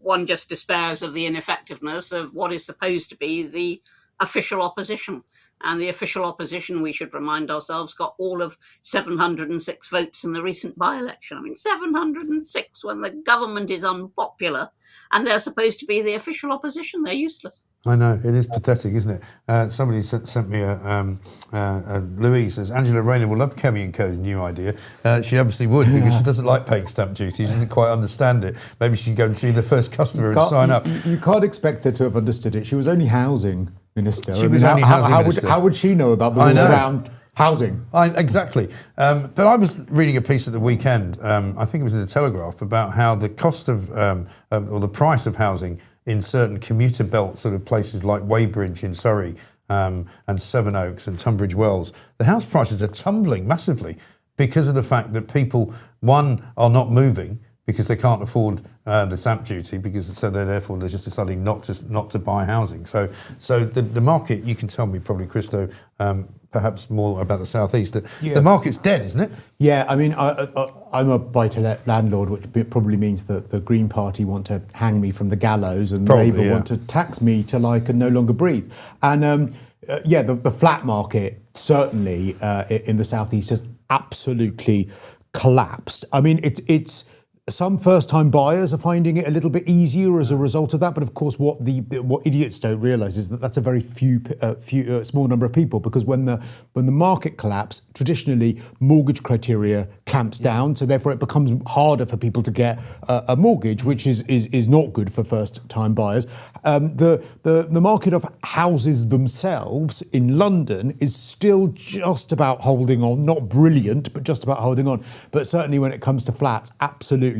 S15: one just despairs of the ineffectiveness of what is supposed to be the official opposition. And the official opposition, we should remind ourselves, got all of 706 votes in the recent by-election. I mean, 706 when the government is unpopular and they're supposed to be the official opposition. They're useless.
S1: I know, it is pathetic, isn't it? Somebody sent me Louise says, Angela Rayner will love Kemi & Co.'s new idea. She obviously would, because she doesn't like paying stamp duty. She doesn't quite understand it. Maybe she can go and see the first customer and sign up.
S6: You can't expect her to have understood it. She was only housing minister.
S1: She was only housing minister.
S6: How would she know about the rules around housing?
S1: Exactly. But I was reading a piece at the weekend, I think it was in the Telegraph, about how the cost of, or the price of housing in certain commuter belt sort of places like Weybridge in Surrey and Sevenoaks and Tunbridge Wells, the house prices are tumbling massively because of the fact that people, one, are not moving because they can't afford the stamp duty, therefore they're just deciding not to buy housing. So the market, you can tell me probably, Christo, perhaps more about the southeast. The market's dead, isn't it?
S6: Yeah, I mean, I'm a buy-to-let landlord, which probably means that the Green Party want to hang me from the gallows, and Labour want to tax me till I can no longer breathe. And the flat market certainly in the southeast has absolutely collapsed. I mean, it's some first-time buyers are finding it a little bit easier as a result of that, but of course, what idiots don't realise is that that's a very small number of people. Because when the market collapsed, traditionally mortgage criteria clamps down, so therefore it becomes harder for people to get a mortgage, which is not good for first-time buyers. The market of houses themselves in London is still just about holding on, not brilliant, but just about holding on. But certainly when it comes to flats, absolutely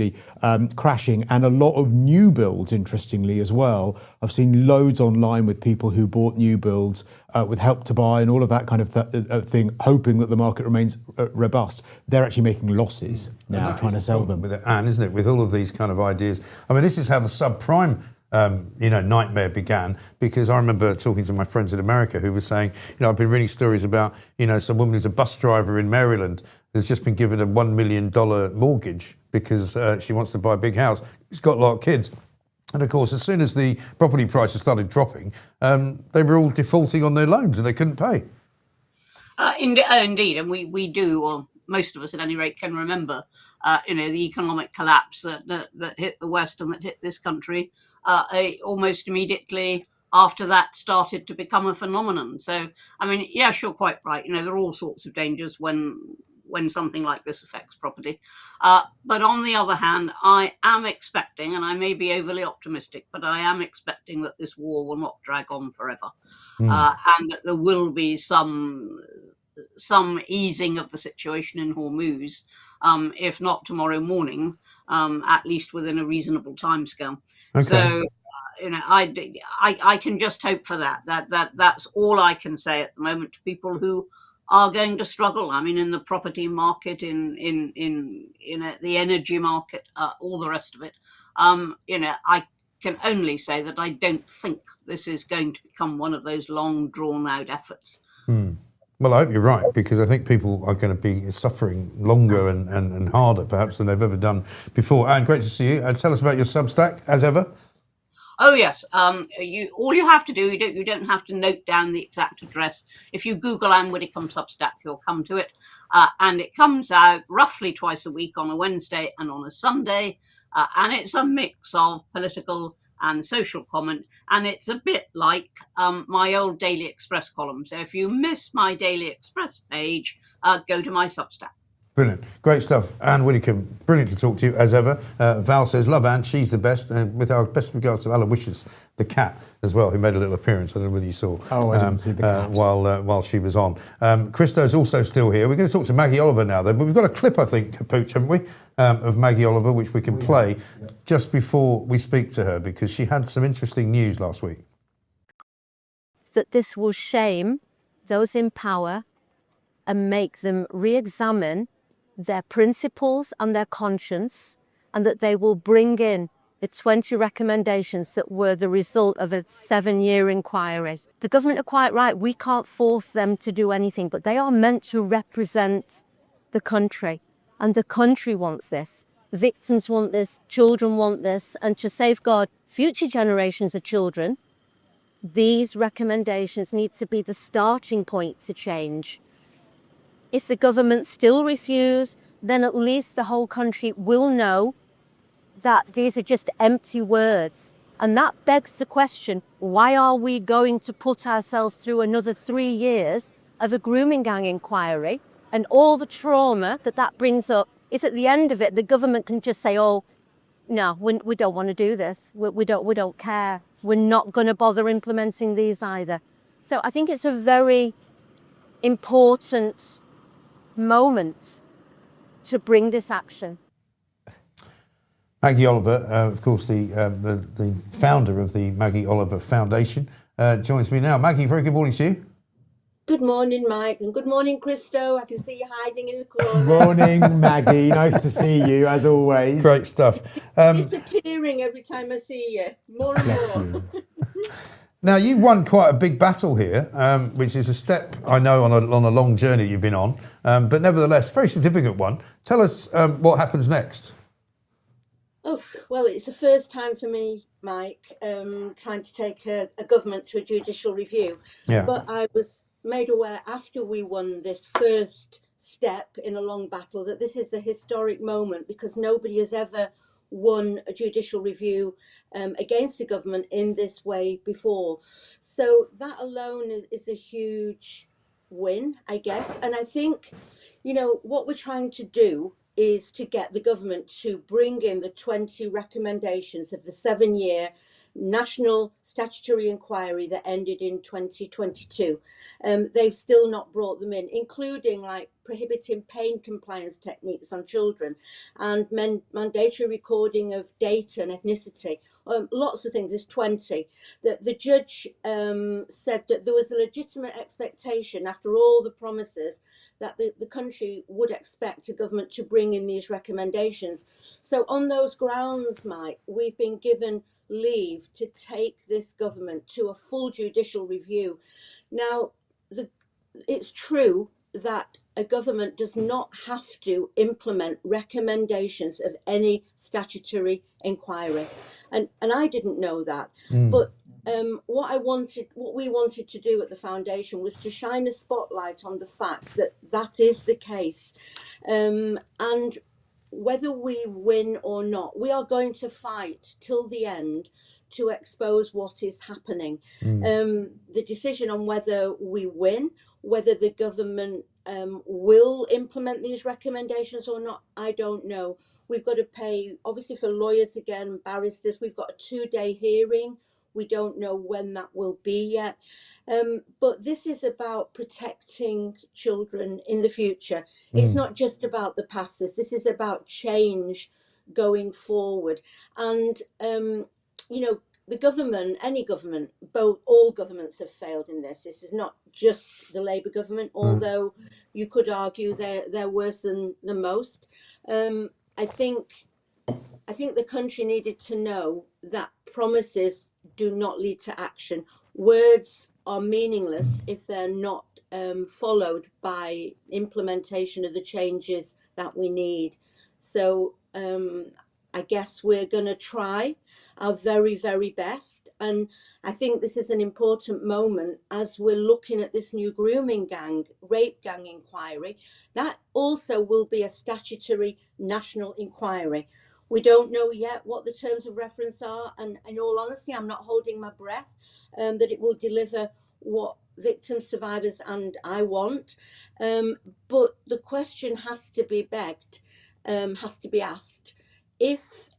S6: crashing, and a lot of new builds, interestingly, as well. I've seen loads online with people who bought new builds with Help to Buy and all of that kind of thing, hoping that the market remains robust. They're actually making losses now, trying to sell them.
S1: With Anne, isn't it? With all of these kind of ideas. I mean, this is how the subprime nightmare began, because I remember talking to my friends in America who were saying, I've been reading stories about, some woman who's a bus driver in Maryland has just been given a $1 million mortgage because she wants to buy a big house. She's got a lot of kids. And of course, as soon as the property prices started dropping, they were all defaulting on their loans and they couldn't pay.
S15: Indeed, and we do, or most of us at any rate, can remember, the economic collapse that hit the West and that hit this country almost immediately after that started to become a phenomenon. So, I mean, yeah, sure, quite right. There are all sorts of dangers when something like this affects property. But on the other hand, I am expecting, and I may be overly optimistic, but I am expecting that this war will not drag on forever, and that there will be some easing of the situation in Hormuz, if not tomorrow morning, at least within a reasonable timescale. Okay. So, I can just hope for that. That's all I can say at the moment to people who are going to struggle. I mean, in the property market, in the energy market, all the rest of it. I can only say that I don't think this is going to become one of those long, drawn-out efforts.
S1: Well, I hope you're right, because I think people are going to be suffering longer and harder, perhaps, than they've ever done before. Anne, great to see you. Tell us about your Substack, as ever.
S15: Oh yes, all you have to do, you don't have to note down the exact address. If you Google Ann Widdecombe Substack, you'll come to it, and it comes out roughly twice a week on a Wednesday and on a Sunday, and it's a mix of political and social comment, and it's a bit like my old Daily Express column. So if you miss my Daily Express page, go to my Substack.
S1: Brilliant. Great stuff. Ann Widdecombe, brilliant to talk to you, as ever. Val says, love Ann, she's the best. And with our best regards to Alan Wishes, the cat, as well, who made a little appearance. I don't know whether you saw.
S6: Oh, I didn't see the cat.
S1: While she was on. Christo's also still here. We're going to talk to Maggie Oliver now, though. But we've got a clip, I think, Pooch, haven't we, of Maggie Oliver, which we can play just before we speak to her, because she had some interesting news last week.
S18: That this will shame those in power and make them re-examine their principles and their conscience, and that they will bring in the 20 recommendations that were the result of a 7-year inquiry. The government are quite right. We can't force them to do anything, but they are meant to represent the country, and the country wants this. Victims want this, children want this, and to safeguard future generations of children, these recommendations need to be the starting point to change. If the government still refuse, then at least the whole country will know that these are just empty words. And that begs the question, why are we going to put ourselves through another 3 years of a grooming gang inquiry and all the trauma that brings up? If at the end of it, the government can just say, oh, no, we don't want to do this. We don't care. We're not going to bother implementing these either. So I think it's a very important moment to bring this action.
S1: Maggie Oliver, of course, the founder of the Maggie Oliver Foundation, joins me now. Maggie, very good morning to you.
S19: Good morning, Mike, and good morning, Christo. I can see you hiding in the corner.
S6: Morning, Maggie. Nice to see you, as always.
S1: Great stuff.
S19: Disappearing every time I see you. More and
S6: Bless
S19: more.
S6: you.
S1: Now, you've won quite a big battle here, which is a step, I know, on a long journey you've been on, but nevertheless, very significant one. Tell us what happens next.
S19: Oh, well, it's the first time for me, Mike, trying to take a government to a judicial review.
S1: Yeah.
S19: But I was made aware after we won this first step in a long battle that this is a historic moment because nobody has ever won a judicial review against a government in this way before. So that alone is a huge win, I guess. And I think, what we're trying to do is to get the government to bring in the 20 recommendations of the 7-year national statutory inquiry that ended in 2022. They've still not brought them in, including like prohibiting pain compliance techniques on children and mandatory recording of data and ethnicity. Lots of things. There's 20. The judge said that there was a legitimate expectation after all the promises that the country would expect a government to bring in these recommendations. So on those grounds, Mike, we've been given leave to take this government to a full judicial review. Now, it's true that a government does not have to implement recommendations of any statutory inquiry. And I didn't know that. But what we wanted to do at the foundation was to shine a spotlight on the fact that that is the case. And whether we win or not, we are going to fight till the end to expose what is happening. The decision on whether we win, whether the government will implement these recommendations or not, I don't know. We've got to pay, obviously, for lawyers again, barristers. We've got a 2-day hearing. We don't know when that will be yet. But this is about protecting children in the future. It's not just about the past. This is about change going forward. And, the government, any government, all governments have failed in this. This is not just the Labour government, although you could argue they're worse than most. I think the country needed to know that promises do not lead to action. Words are meaningless if they're not followed by implementation of the changes that we need. So I guess we're going to try our very, very best. And I think this is an important moment as we're looking at this new grooming gang, rape gang inquiry. That also will be a statutory national inquiry. We don't know yet what the terms of reference are. And in all honesty, I'm not holding my breath that it will deliver what victims, survivors, and I want. But the question has to be begged, has to be asked. If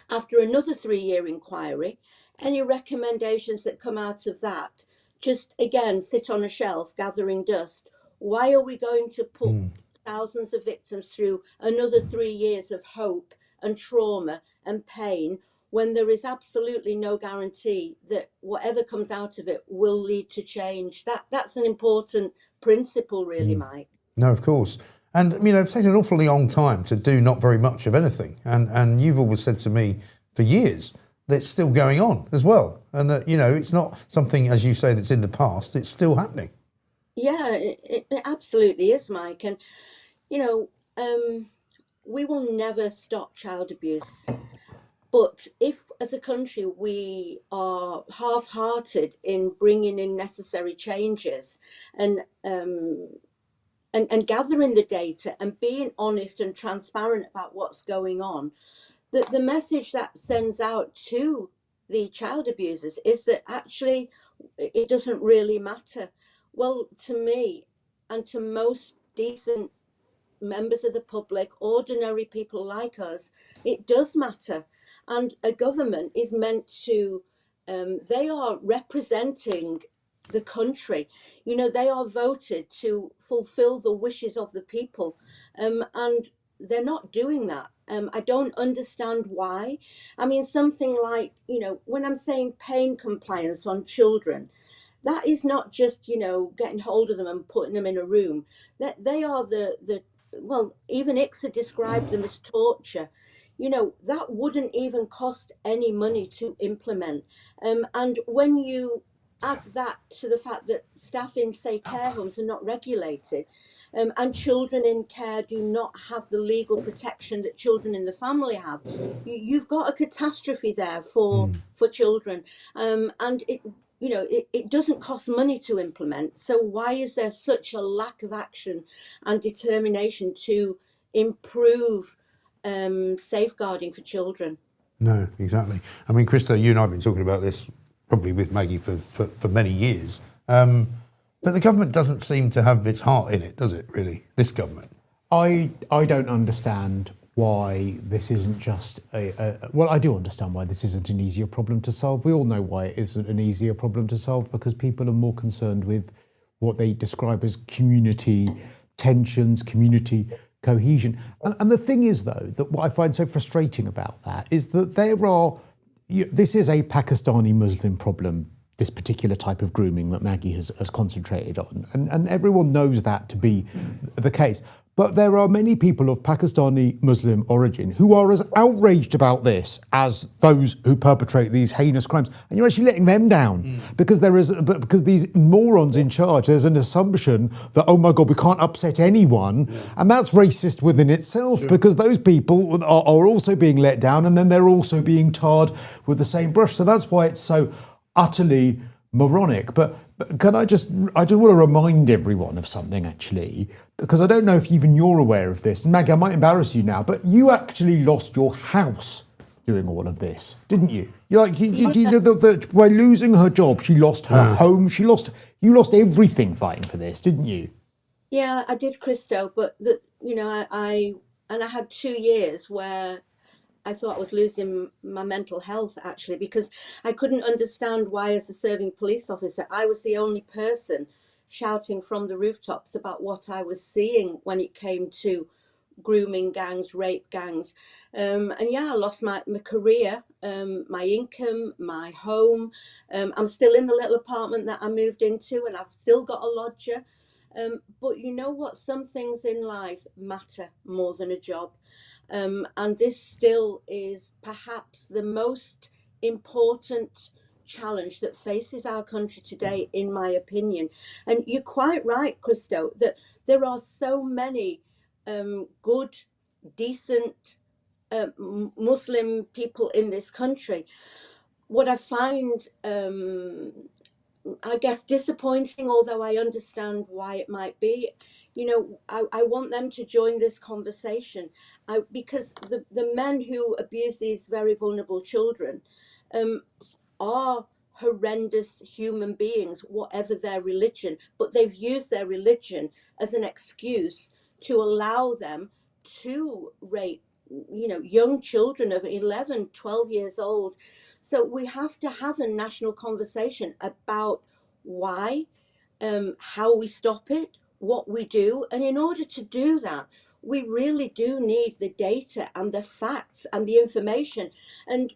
S19: after another 3-year inquiry, any recommendations that come out of that just, again, sit on a shelf gathering dust, why are we going to put thousands of victims through another 3 years of hope and trauma and pain when there is absolutely no guarantee that whatever comes out of it will lead to change? That's an important principle, really, Mike.
S1: No, of course. And, it's taken an awfully long time to do not very much of anything. And you've always said to me for years that it's still going on as well. And that, it's not something, as you say, that's in the past. It's still happening.
S19: Yeah, it absolutely is, Mike. And, we will never stop child abuse. But if, as a country, we are half-hearted in bringing in necessary changes and gathering the data and being honest and transparent about what's going on, the message that sends out to the child abusers is that actually it doesn't really matter. Well, to me and to most decent members of the public, ordinary people like us, it does matter. And a government is meant to, they are representing the country. You know, they are voted to fulfill the wishes of the people. And they're not doing that. I don't understand why. I mean, something like, you know, when I'm saying pain compliance on children, that is not just, you know, getting hold of them and putting them in a room. That they are the well, even ICSA described them as torture. You know, that wouldn't even cost any money to implement. And when you add that to the fact that staff in, say, care homes are not regulated, and children in care do not have the legal protection that children in the family have, you've got a catastrophe there for children. And it, you know, it doesn't cost money to implement. So why is there such a lack of action and determination to improve safeguarding for children?
S1: No, exactly. I mean, Christo, you and I have been talking about this probably with Maggie for many years. But the government doesn't seem to have its heart in it, does it, really, this government?
S6: I don't understand why this isn't just well, I do understand why this isn't an easier problem to solve. We all know why it isn't an easier problem to solve, because people are more concerned with what they describe as community tensions, community cohesion. And the thing is, though, that what I find so frustrating about that is that this is a Pakistani Muslim problem, this particular type of grooming that Maggie has concentrated on. And everyone knows that to be the case. But there are many people of Pakistani Muslim origin who are as outraged about this as those who perpetrate these heinous crimes. And you're actually letting them down because because these morons in charge, there's an assumption that, oh my God, we can't upset anyone. Yeah. And that's racist within itself, because those people are also being let down, and then they're also being tarred with the same brush. So that's why it's so utterly moronic. But I just want to remind everyone of something, actually, because I don't know if even you're aware of this. Maggie, I might embarrass you now, but you actually lost your house doing all of this, didn't you? You know that by losing her job, she lost her home. You lost everything fighting for this, didn't you?
S19: Yeah, I did, Christo. But I had 2 years where I thought I was losing my mental health, actually, because I couldn't understand why, as a serving police officer, I was the only person shouting from the rooftops about what I was seeing when it came to grooming gangs, rape gangs. And yeah, I lost my career, my income, my home. I'm still in the little apartment that I moved into, and I've still got a lodger. But you know what? Some things in life matter more than a job. And this still is perhaps the most important challenge that faces our country today, in my opinion. And you're quite right, Christo, that there are so many good, decent Muslim people in this country. What I find, I guess, disappointing, although I understand why it might be, I want them to join this conversation, because the men who abuse these very vulnerable children are horrendous human beings, whatever their religion, but they've used their religion as an excuse to allow them to rape, young children of 11, 12 years old. So we have to have a national conversation about why, how we stop it, what we do. And in order to do that, we really do need the data and the facts and the information. And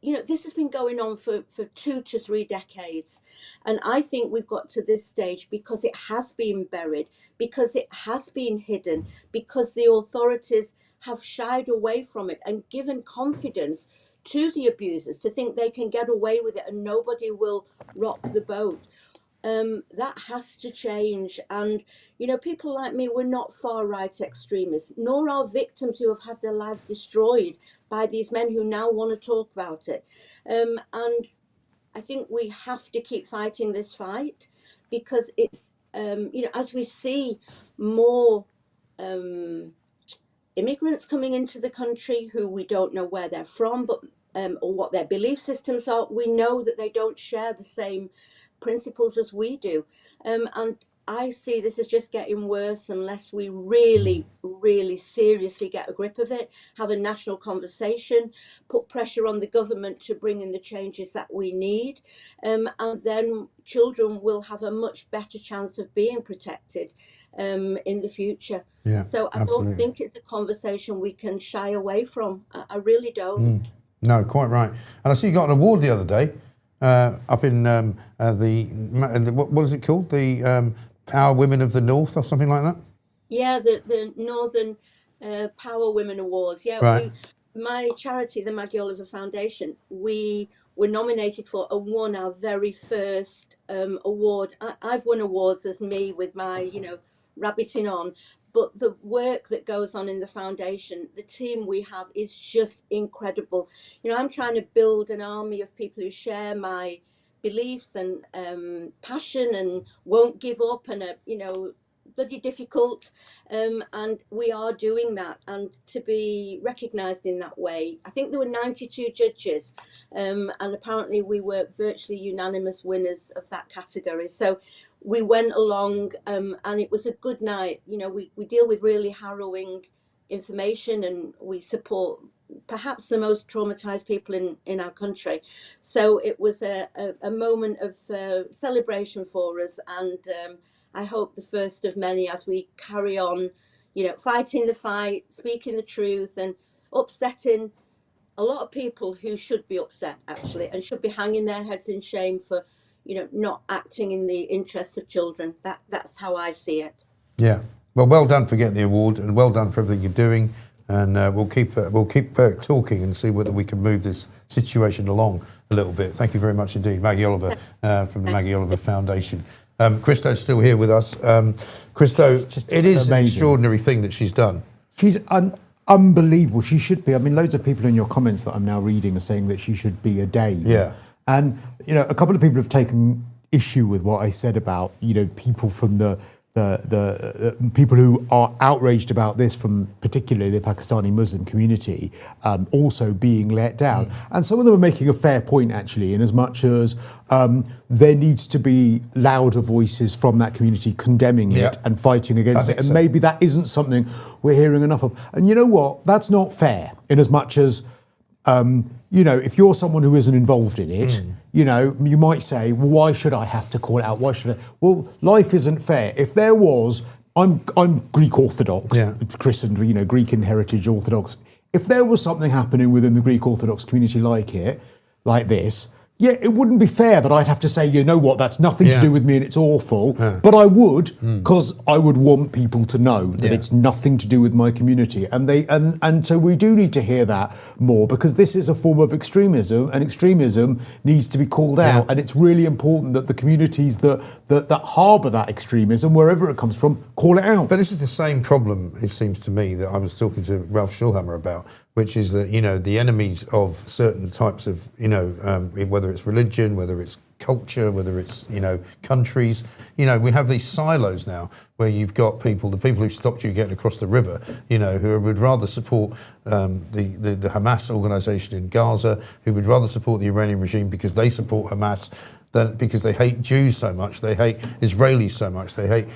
S19: this has been going on for 2 to 3 decades. And I think we've got to this stage because it has been buried, because it has been hidden, because the authorities have shied away from it and given confidence to the abusers to think they can get away with it and nobody will rock the boat. That has to change. And, people like me, we're not far-right extremists, nor are victims who have had their lives destroyed by these men who now want to talk about it. And I think we have to keep fighting this fight, because it's, as we see more immigrants coming into the country who we don't know where they're from, but or what their belief systems are, we know that they don't share the same principles as we do. And I see this as just getting worse unless we really, really seriously get a grip of it, have a national conversation, put pressure on the government to bring in the changes that we need, and then children will have a much better chance of being protected in the future.
S1: Yeah,
S19: so I
S1: absolutely.
S19: don't think it's a conversation we can shy away from. I really don't.
S1: No, quite right. And I see you got an award the other day up in what is it called? The Power Women of the North or something like that?
S19: Yeah, the Northern Power Women Awards. Yeah,
S1: right.
S19: My charity, the Maggie Oliver Foundation, we were nominated for and won our very first award. I've won awards as me with my, rabbiting on. But the work that goes on in the foundation, the team we have is just incredible. I'm trying to build an army of people who share my beliefs and passion and won't give up and are, bloody difficult. And we are doing that. And to be recognised in that way, I think there were 92 judges. And apparently we were virtually unanimous winners of that category. So we went along and it was a good night. We deal with really harrowing information and we support perhaps the most traumatized people in our country. So it was a moment of celebration for us, and I hope the first of many as we carry on, fighting the fight, speaking the truth, and upsetting a lot of people who should be upset, actually, and should be hanging their heads in shame for not acting in the interests of children. That's how I see it.
S1: Yeah. Well done for getting the award, and well done for everything you're doing. And we'll keep talking and see whether we can move this situation along a little bit. Thank you very much indeed, Maggie Oliver from the Maggie Oliver Foundation. Christo's still here with us. Christo, it is an extraordinary thing that she's done.
S6: She's unbelievable. She should be. I mean, loads of people in your comments that I'm now reading are saying that she should be a day.
S1: Yeah.
S6: And, a couple of people have taken issue with what I said about, people from the people who are outraged about this, from particularly the Pakistani Muslim community, also being let down. And some of them are making a fair point, actually, in as much as there needs to be louder voices from that community condemning it and fighting against it. And maybe that isn't something we're hearing enough of. And you know what? That's not fair, in as much as if you're someone who isn't involved in it, you might say, well, why should I have to call it out? Why should I? Well, life isn't fair. If there was, I'm Greek Orthodox, christened, Greek in heritage Orthodox. If there was something happening within the Greek Orthodox community like this, it wouldn't be fair that I'd have to say, you know what, that's nothing to do with me and it's awful. But I would, because I would want people to know that it's nothing to do with my community. And so we do need to hear that more, because this is a form of extremism, and extremism needs to be called out. And it's really important that the communities that harbour that extremism, wherever it comes from, call it out.
S1: But this is the same problem, it seems to me, that I was talking to Ralph Schoellhammer about, which is that, the enemies of certain types of, whether it's religion, whether it's culture, whether it's, countries, we have these silos now where you've got the people who stopped you getting across the river, who would rather support the Hamas organisation in Gaza, who would rather support the Iranian regime because they support Hamas, because they hate Jews so much, they hate Israelis so much, they hate,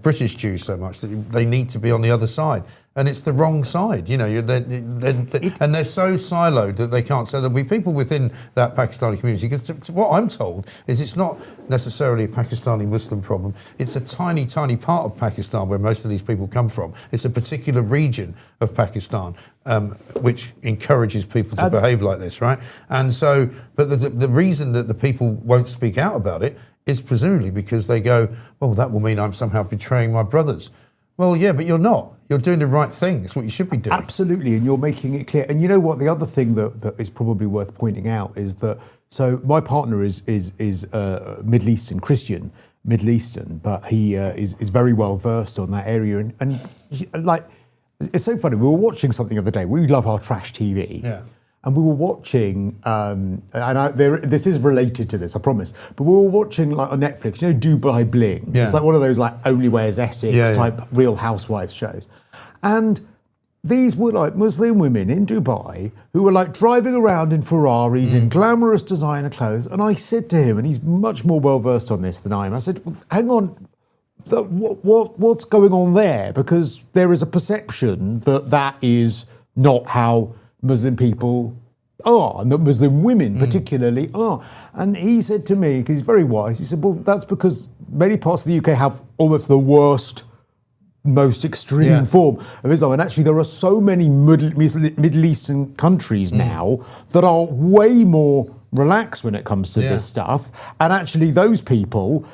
S1: British Jews so much that they need to be on the other side. And it's the wrong side, and they're so siloed that they can't. So there'll be people within that Pakistani community, because what I'm told is it's not necessarily a Pakistani Muslim problem. It's a tiny, tiny part of Pakistan where most of these people come from. It's a particular region of Pakistan which encourages people to behave like this, right? And so, but the reason that the people won't speak out about it is presumably because they go, well, that will mean I'm somehow betraying my brothers. Well, yeah, but you're not. You're doing the right thing. It's what you should be doing.
S6: Absolutely, and you're making it clear. And you know what? The other thing that is probably worth pointing out is that, so my partner is Middle Eastern Christian, but he is very well versed on that area. And It's so funny. We were watching something the other day. We love our trash TV.
S1: Yeah.
S6: And we were watching, this is related to this, I promise. But we were watching like on Netflix, you know, Dubai Bling.
S1: Yeah.
S6: It's like one of those like Only Wears Essex type Real Housewives shows. And these were like Muslim women in Dubai who were like driving around in Ferraris in glamorous designer clothes. And I said to him, and he's much more well versed on this than I am, I said, well, hang on, what's going on there? Because there is a perception that that is not how Muslim people are, and that Muslim women particularly are. And he said to me, because he's very wise, he said, well, that's because many parts of the UK have almost the worst, most extreme form of Islam. And actually there are so many Middle Eastern countries now that are way more relaxed when it comes to this stuff. And actually those people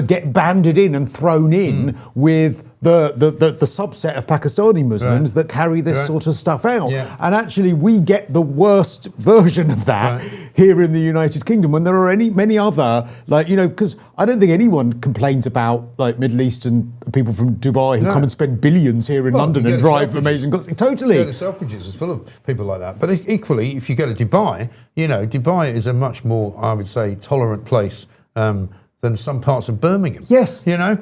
S6: get banded in and thrown in with the subset of Pakistani Muslims that carry this sort of stuff out. And actually we get the worst version of that here in the United Kingdom, when there are many other, like, you know, because I don't think anyone complains about like Middle Eastern people from Dubai who come and spend billions here in London and drive amazing cars. Totally.
S1: You go to Selfridges, it's full of people like that. But equally, if you go to Dubai, you know, Dubai is a much more, I would say, tolerant place than some parts of Birmingham.
S6: Yes.
S1: You know,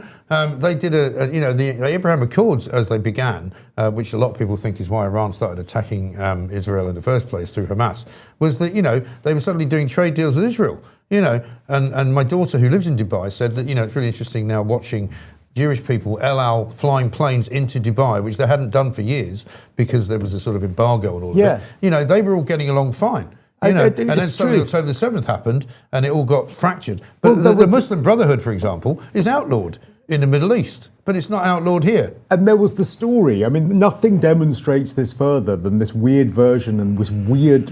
S1: they did the Abraham Accords as they began, which a lot of people think is why Iran started attacking Israel in the first place through Hamas, was that, you know, they were suddenly doing trade deals with Israel, you know, and my daughter who lives in Dubai said that, you know, it's really interesting now watching Jewish people, El Al, flying planes into Dubai, which they hadn't done for years because there was a sort of embargo and all of it. You know, they were all getting along fine. You know, and then suddenly October the 7th happened and it all got fractured. But the Muslim Brotherhood, for example, is outlawed in the Middle East, but it's not outlawed here.
S6: And there was the story. I mean, nothing demonstrates this further than this weird version and this weird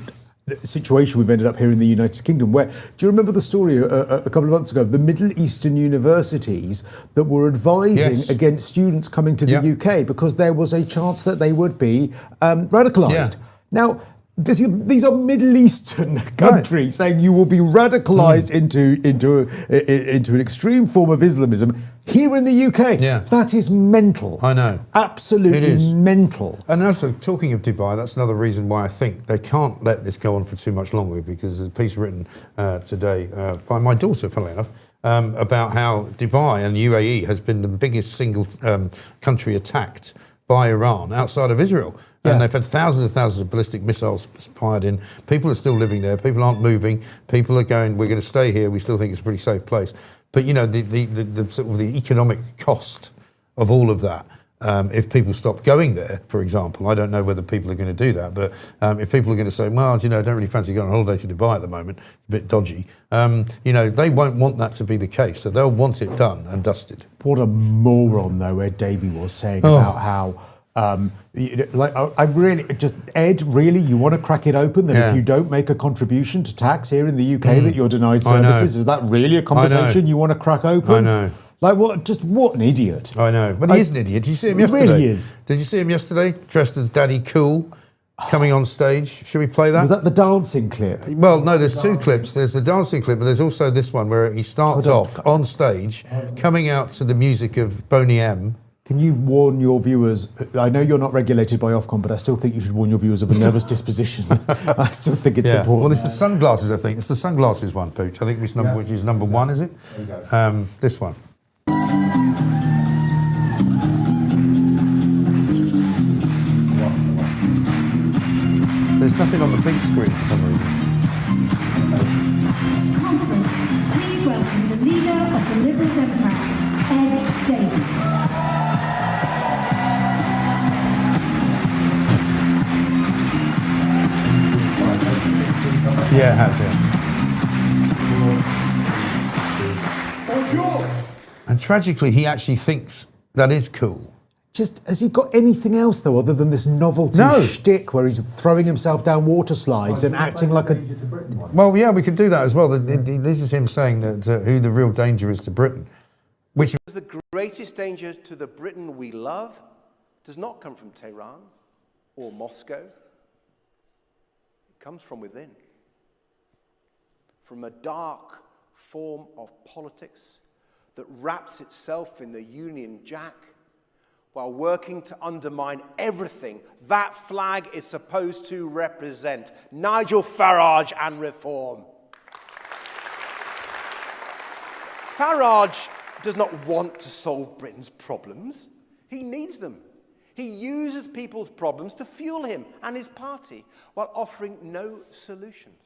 S6: situation we've ended up here in the United Kingdom, where, do you remember the story a couple of months ago of the Middle Eastern universities that were advising against students coming to the UK because there was a chance that they would be radicalised? Now, these are Middle Eastern countries saying you will be radicalised into an extreme form of Islamism here in the UK. That is mental.
S1: I know.
S6: Absolutely mental.
S1: And also, talking of Dubai, that's another reason why I think they can't let this go on for too much longer, because there's a piece written today by my daughter, funnily enough, about how Dubai and UAE has been the biggest single country attacked by Iran outside of Israel. And they've had thousands of ballistic missiles fired in. People are still living there. People aren't moving. People are going, we're going to stay here. We still think it's a pretty safe place. But, you know, the sort of the economic cost of all of that, if people stop going there, for example, I don't know whether people are going to do that, but if people are going to say, well, you know, I don't really fancy going on holiday to Dubai at the moment, it's a bit dodgy, you know, they won't want that to be the case. So they'll want it done and dusted.
S6: What a moron, though, Ed Davey was saying about how... I really just, Ed, really, you want to crack it open that if you don't make a contribution to tax here in the UK that you're denied services? Is that really a conversation you want to crack open?
S1: I know.
S6: Like, what an idiot.
S1: I know. But he is an idiot. Did you see him yesterday?
S6: He really is.
S1: Did you see him yesterday, dressed as Daddy Cool, coming on stage? Should we play that?
S6: Was that the dancing clip?
S1: Well, no, there's two clips. There's the dancing clip, but there's also this one where he starts off on stage, coming out to the music of Boney M.
S6: Can you warn your viewers? I know you're not regulated by Ofcom, but I still think you should warn your viewers of a nervous disposition. I still think it's important.
S1: Well, it's the sunglasses, I think. It's the sunglasses one, Pooch. I think which is number one, is it? This one. There's nothing on the big screen for some reason.
S7: Conference, please welcome the leader of the Liberal Democrats, Ed Davey.
S1: Yeah, it has, And tragically, he actually thinks that is cool.
S6: Just, has he got anything else, though, other than this novelty shtick where he's throwing himself down water slides and acting like a...
S1: Well, yeah, we could do that as well. This is him saying that who the real danger is to Britain. Which
S2: the greatest danger to the Britain we love does not come from Tehran or Moscow. It comes from within. From a dark form of politics that wraps itself in the Union Jack, while working to undermine everything that flag is supposed to represent. Nigel Farage and reform. Farage does not want to solve Britain's problems. He needs them. He uses people's problems to fuel him and his party while offering no solutions.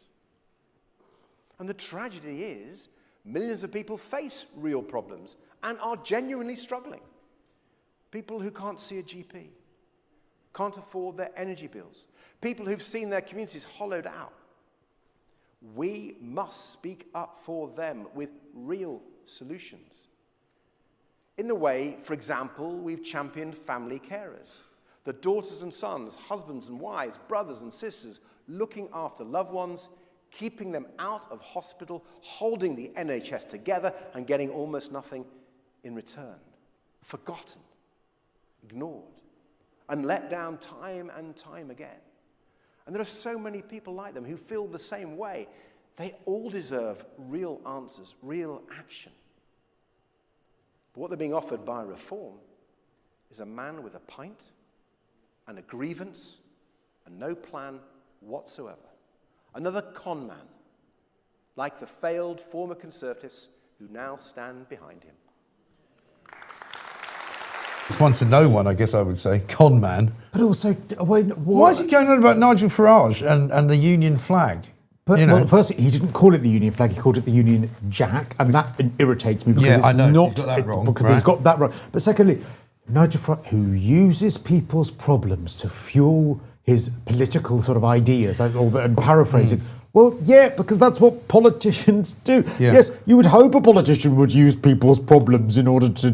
S2: And the tragedy is, millions of people face real problems and are genuinely struggling. People who can't see a GP, can't afford their energy bills, people who've seen their communities hollowed out. We must speak up for them with real solutions. In the way, for example, we've championed family carers, the daughters and sons, husbands and wives, brothers and sisters, looking after loved ones, keeping them out of hospital, holding the NHS together and getting almost nothing in return. Forgotten, ignored, and let down time and time again. And there are so many people like them who feel the same way. They all deserve real answers, real action. But what they're being offered by reform is a man with a pint and a grievance and no plan whatsoever. Another con man, like the failed former Conservatives who now stand behind him.
S1: It's one to no one, I guess I would say. Con man.
S6: But also,
S1: why is he going on about Nigel Farage and the Union flag?
S6: But, well, first, he didn't call it the Union flag, he called it the Union Jack, and that irritates me because
S1: Yeah,
S6: it's
S1: I know,
S6: not...
S1: he's got that wrong,
S6: because
S1: right.
S6: he's got that wrong. But secondly, Nigel Farage, who uses people's problems to fuel his political sort of ideas, and paraphrasing. Well, yeah, because that's what politicians do.
S1: Yeah.
S6: Yes, you would hope a politician would use people's problems in order to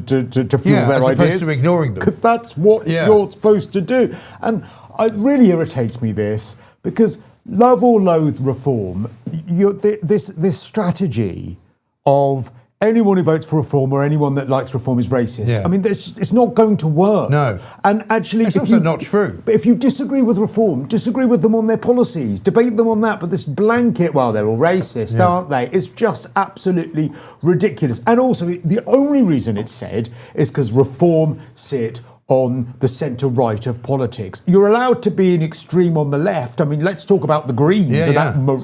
S6: fuel their
S1: as
S6: ideas.
S1: opposed to ignoring them.
S6: Because that's what you're supposed to do. And it really irritates me, this, because love or loathe reform, this strategy of anyone who votes for reform or anyone that likes reform is racist.
S1: Yeah.
S6: I mean, it's not going to work.
S1: No.
S6: And actually,
S1: It's also not true.
S6: But if you disagree with reform, disagree with them on their policies, debate them on that. But this blanket, well, they're all racist, aren't they? It's just absolutely ridiculous. And also, the only reason it's said is because reform sit on the centre-right of politics. You're allowed to be an extreme on the left. I mean, let's talk about the Greens.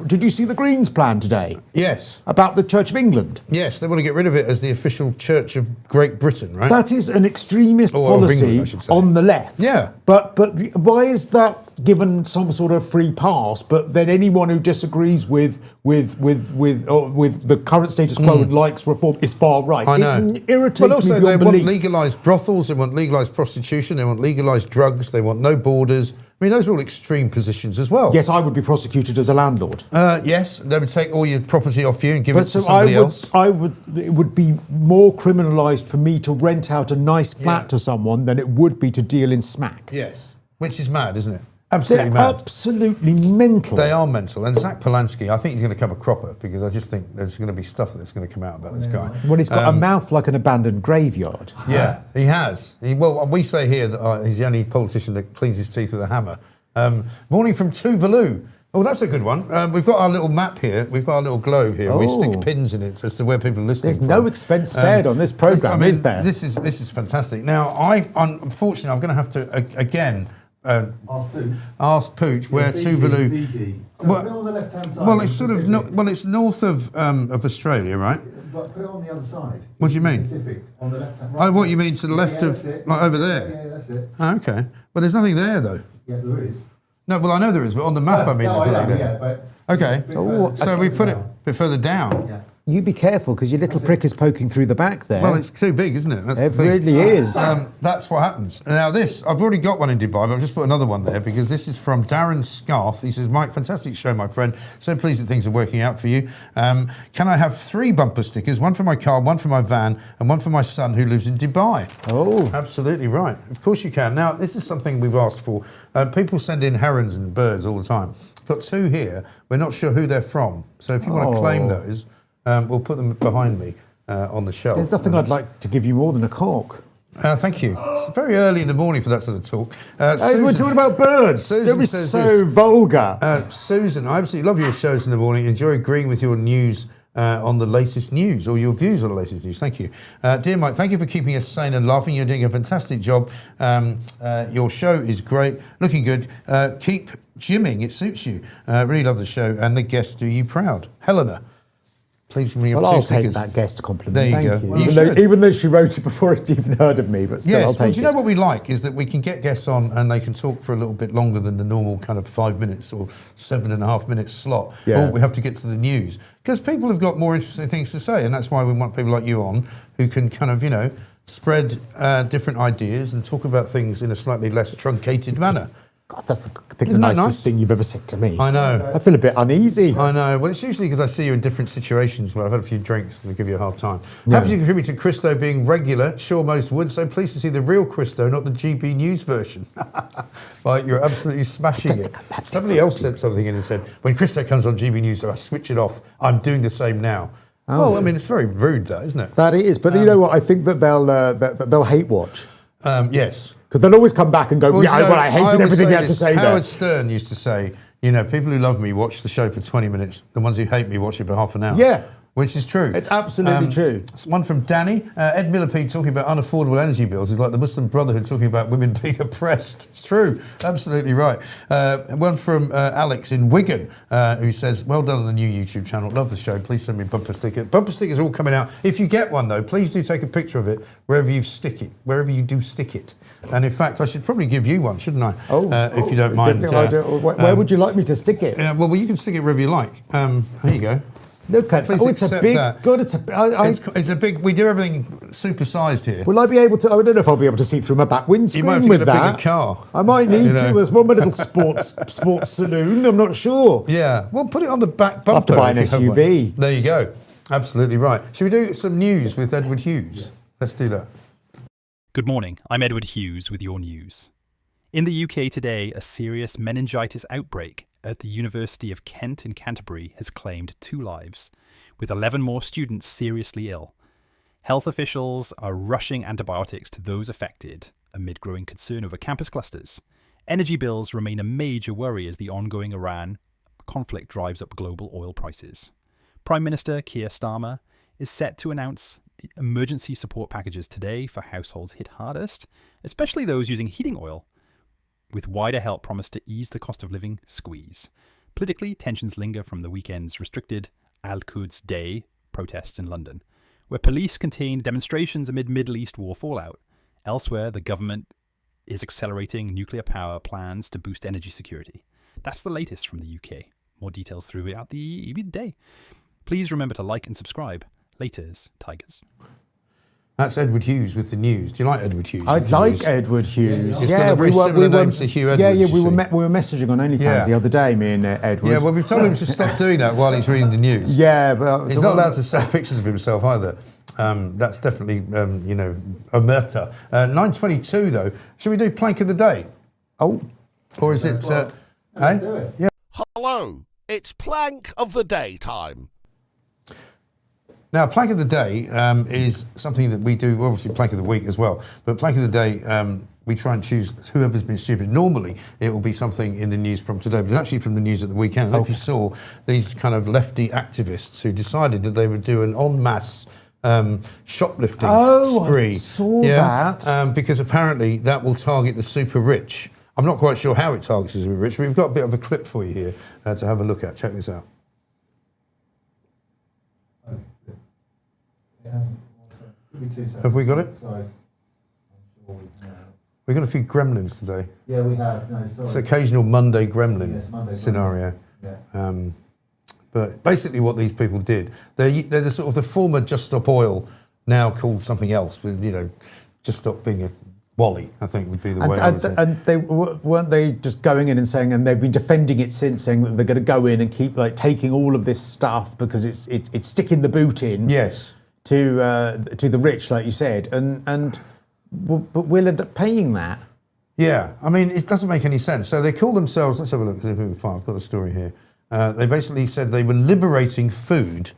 S6: Did you see the Greens plan today?
S1: Yes.
S6: About the Church of England?
S1: Yes, they want to get rid of it as the official Church of Great Britain, right?
S6: That is an extremist policy
S1: England, I should say.
S6: on the left.
S1: Yeah.
S6: But why is that given some sort of free pass? But then anyone who disagrees with the current status quo and likes reform is far right.
S1: I know.
S6: It irritates
S1: But also,
S6: me
S1: they
S6: beyond
S1: want
S6: belief.
S1: legalised brothels, they want legalised prostitution, they want legalised drugs, they want no borders. I mean, those are all extreme positions as well.
S6: Yes, I would be prosecuted as a landlord.
S1: Yes, they would take all your property off you and give it to
S6: So
S1: somebody else.
S6: it would be more criminalised for me to rent out a nice flat to someone than it would be to deal in smack.
S1: Yes. Which is mad, isn't it? Absolutely
S6: They're
S1: mad.
S6: absolutely mental.
S1: They are mental. And Zach Polanski, I think he's going to become a cropper because I just think there's going to be stuff that's going to come out about this guy.
S6: Well, he's got a mouth like an abandoned graveyard.
S1: Yeah, he has. Well, we say here that he's the only politician that cleans his teeth with a hammer. Morning from Tuvalu. Oh, that's a good one. We've got our little map here. We've got our little globe here. We stick pins in it as to where people are listening
S6: There's no expense spared on this programme, is there?
S1: This is fantastic. Now, unfortunately, I'm going to have to, again... ask Pooch where Tuvalu. Well, it's sort of it's north of Australia, right?
S14: But put it on the other side.
S1: What do you mean?
S14: Pacific, on the left hand.
S1: Oh, what you mean to the left of, like over there?
S14: Yeah, that's it.
S1: Oh, okay. Well, there's nothing there though.
S14: Yeah, there is.
S1: No, well, I know there is, but on the map, I mean, there's nothing there.
S14: But
S1: okay. So we put it a bit further down.
S14: Yeah.
S6: You be careful, because your little prick is poking through the back there.
S1: Well, it's too big, isn't it? That's
S6: It
S1: the thing.
S6: really is.
S1: That's what happens. Now this, I've already got one in Dubai, but I've just put another one there because this is from Darren Scarth. He says, Mike, fantastic show, my friend. So pleased that things are working out for you. Can I have 3 bumper stickers, one for my car, one for my van, and one for my son who lives in Dubai?
S6: Oh.
S1: Absolutely right. Of course you can. Now, this is something we've asked for. People send in herons and birds all the time. Got 2 here. We're not sure who they're from. So if you want to claim those... we'll put them behind me on the shelf.
S6: There's nothing I'd like to give you more than a cork.
S1: Thank you. It's very early in the morning for that sort of talk.
S6: We're talking about birds. Don't be so vulgar.
S1: Susan, I absolutely love your shows in the morning. Enjoy agreeing with your news on the latest news, or your views on the latest news. Thank you. Dear Mike, thank you for keeping us sane and laughing. You're doing a fantastic job. Your show is great, looking good. Keep gymming, it suits you. Really love the show, and the guests do you proud. Helena. Please bring up
S6: Well, I'll
S1: 2
S6: take
S1: stickers.
S6: that guest compliment.
S1: There you
S6: Thank
S1: go.
S6: you. Even though she wrote it before it even heard of me, but still, I'll
S1: Yes, well,
S6: take
S1: do you know what we like is that we can get guests on and they can talk for a little bit longer than the normal kind of 5 minutes or 7.5 minutes slot.
S6: Yeah.
S1: Or we have to get to the news because people have got more interesting things to say, and that's why we want people like you on who can kind of, you know, spread different ideas and talk about things in a slightly less truncated manner.
S6: God, that's the
S1: Isn't that
S6: nicest
S1: nice?
S6: thing you've ever said to me.
S1: I know.
S6: I feel a bit uneasy.
S1: I know. Well, it's usually because I see you in different situations where I've had a few drinks and they give you a hard time.
S6: Yeah.
S1: Happy to contribute to Christo being regular. Sure, most would. So pleased to see the real Christo, not the GB News version. Right, you're absolutely smashing it. Somebody else said something in and said, when Christo comes on GB News, I switch it off. I'm doing the same now.
S6: Oh.
S1: Well, I mean, it's very rude, that, isn't it?
S6: That it is. But you know what? I think that they'll hate watch.
S1: Yes.
S6: Because they'll always come back and go, I hated
S1: always
S6: everything
S1: say
S6: you had to
S1: this.
S6: say there.
S1: Howard Stern used to say, you know, people who love me watch the show for 20 minutes. The ones who hate me watch it for half an hour.
S6: Yeah.
S1: Which is true.
S6: It's absolutely true.
S1: One from Danny. Ed Miliband talking about unaffordable energy bills is like the Muslim Brotherhood talking about women being oppressed. It's true. Absolutely right. One from Alex in Wigan who says, well done on the new YouTube channel. Love the show. Please send me a bumper sticker. Bumper stickers all coming out. If you get one, though, please do take a picture of it wherever you stick it. Wherever you do stick it. And in fact, I should probably give you one, shouldn't I? If you don't mind.
S6: Where would you like me to stick it?
S1: Well, you can stick it wherever you like. There you go.
S6: Look at
S1: Please
S6: it's a
S1: accept
S6: big.
S1: that.
S6: God, it's a.
S1: It's a big. We do everything supersized here.
S6: Will I be able to? I don't know if I'll be able to see through my back windscreen
S1: You might have to
S6: with
S1: get a
S6: that.
S1: bigger car.
S6: I might need
S1: You know.
S6: to. There's one little sports saloon. I'm not sure.
S1: Yeah. Well, put it on the back bumper.
S6: I'll have to buy an
S1: if you have
S6: SUV.
S1: one. There you go. Absolutely right. Should we do some news with Edward Hughes? Let's do that.
S12: Good morning, I'm Edward Hughes with your news. In the UK today, a serious meningitis outbreak at the University of Kent in Canterbury has claimed 2 lives, with 11 more students seriously ill. Health officials are rushing antibiotics to those affected amid growing concern over campus clusters. Energy bills remain a major worry as the ongoing Iran conflict drives up global oil prices. Prime Minister Keir Starmer is set to announce emergency support packages today for households hit hardest, especially those using heating oil, with wider help promised to ease the cost of living squeeze. Politically, tensions linger from the weekend's restricted Al-Quds Day protests in London, where police contained demonstrations amid Middle East war fallout. Elsewhere, the government is accelerating nuclear power plans to boost energy security. That's the latest from the UK. More details throughout the day. Please remember to like and subscribe. Laters, Tigers.
S1: That's Edward Hughes with the news. Do you like Edward Hughes?
S6: I like Edward Hughes.
S1: He's got a very similar name to Hugh Edwards,
S6: we
S1: you
S6: were
S1: see.
S6: we were messaging on OnlyFans the other day, me and Edward.
S1: Yeah, well, we've told him to stop doing that while he's reading the news.
S6: Yeah, but
S1: he's not allowed to send pictures of himself either. That's definitely, a matter. 9:22 though. Should we do plank of the day?
S6: Oh,
S1: or is it? Yeah.
S20: Hello, it's plank of the day time.
S1: Now, plank of the day is something that we do, obviously plank of the week as well, but plank of the day, we try and choose whoever's been stupid. Normally, it will be something in the news from today, but it's actually from the news at the weekend. I don't know if you saw these kind of lefty activists who decided that they would do an en masse shoplifting spree.
S6: I saw that.
S1: Because apparently that will target the super rich. I'm not quite sure how it targets the super rich, but we've got a bit of a clip for you here to have a look at. Check this out. Have we got it?
S14: Sorry.
S1: We've got a few gremlins today.
S14: Yeah, we have. No, sorry.
S1: It's occasional Monday gremlin
S14: Monday
S1: scenario.
S14: Yeah.
S1: But basically what these people did, they're the sort of the former Just Stop Oil, now called something else, but, Just Stop being a Wally, I think would be the way I would say.
S6: And they weren't they just going in and saying, and they've been defending it since, saying that they're going to go in and keep taking all of this stuff because it's sticking the boot in.
S1: Yes.
S6: To the rich, like you said, but we'll end up paying that.
S1: Yeah, I mean, it doesn't make any sense. So they call themselves, let's have a look, I've got the story here. They basically said they were liberating food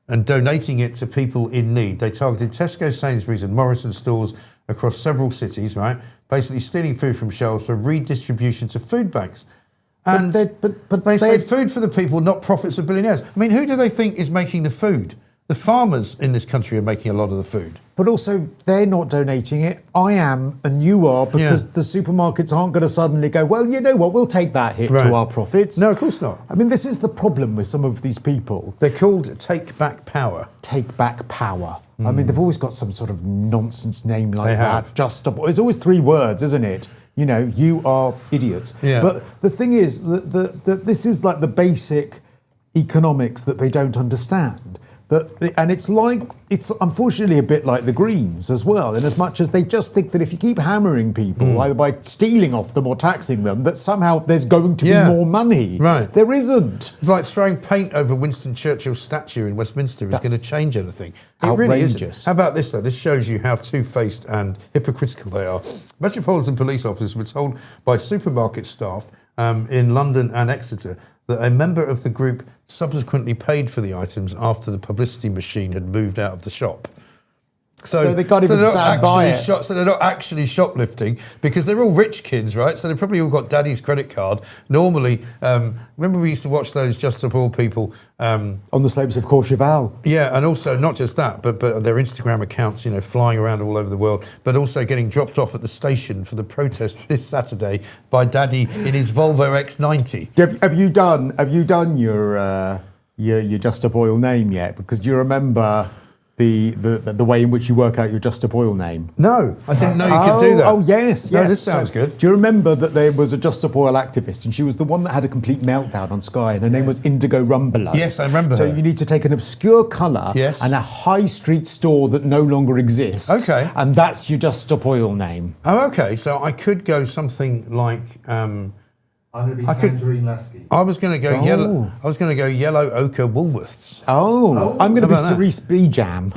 S1: and donating it to people in need. They targeted Tesco, Sainsbury's and Morrison stores across several cities, right? Basically stealing food from shelves for redistribution to food banks. And but they say food for the people, not profits for billionaires. I mean, who do they think is making the food? The farmers in this country are making a lot of the food.
S6: But also, they're not donating it. I am, and you are, because the supermarkets aren't going to suddenly go, well, you know what, we'll take that hit to our profits.
S1: No, of course not.
S6: I mean, this is the problem with some of these people.
S1: They're called Take Back Power.
S6: Take Back Power. I mean, they've always got some sort of nonsense name like that. It's always 3 words, isn't it? You know, you are idiots.
S1: Yeah.
S6: But the thing is that this is like the basic economics that they don't understand. And it's unfortunately a bit like the Greens as well, in as much as they just think that if you keep hammering people, either by stealing off them or taxing them, that somehow there's going to be more money.
S1: Right.
S6: There isn't.
S1: It's like throwing paint over Winston Churchill's statue in Westminster is going to change anything. It really isn't. How about this, though? This shows you how two-faced and hypocritical they are. Metropolitan police officers were told by supermarket staff in London and Exeter that a member of the group subsequently paid for the items after the publicity machine had moved out of the shop.
S6: So they can't even stand by it.
S1: So they're not actually shoplifting because they're all rich kids, right? So they've probably all got daddy's credit card. Normally, remember we used to watch those Just Stop Oil people
S6: on the slopes of Courchevel.
S1: Yeah, and also not just that, but their Instagram accounts, you know, flying around all over the world, but also getting dropped off at the station for the protest this Saturday by Daddy in his Volvo X90.
S6: Have you done your Just Stop Oil name yet? Because do you remember the way in which you work out your Just Stop Oil name?
S1: No, I didn't know you could do that.
S6: Oh, yes.
S1: No, this sounds good.
S6: Do you remember that there was a Just Stop Oil activist, and she was the one that had a complete meltdown on Sky, and her name was Indigo Rumbelow?
S1: Yes, I remember
S6: So
S1: her.
S6: you need to take an obscure colour and a high street store that no longer exists.
S1: Okay.
S6: And that's your Just Stop Oil name.
S1: Oh, okay. So I could go something like...
S14: I'm going to be Tangerine Lasky.
S1: I was going to go yellow. I was going to go Yellow Ochre Woolworths.
S6: I'm going to be Cerise B Jam.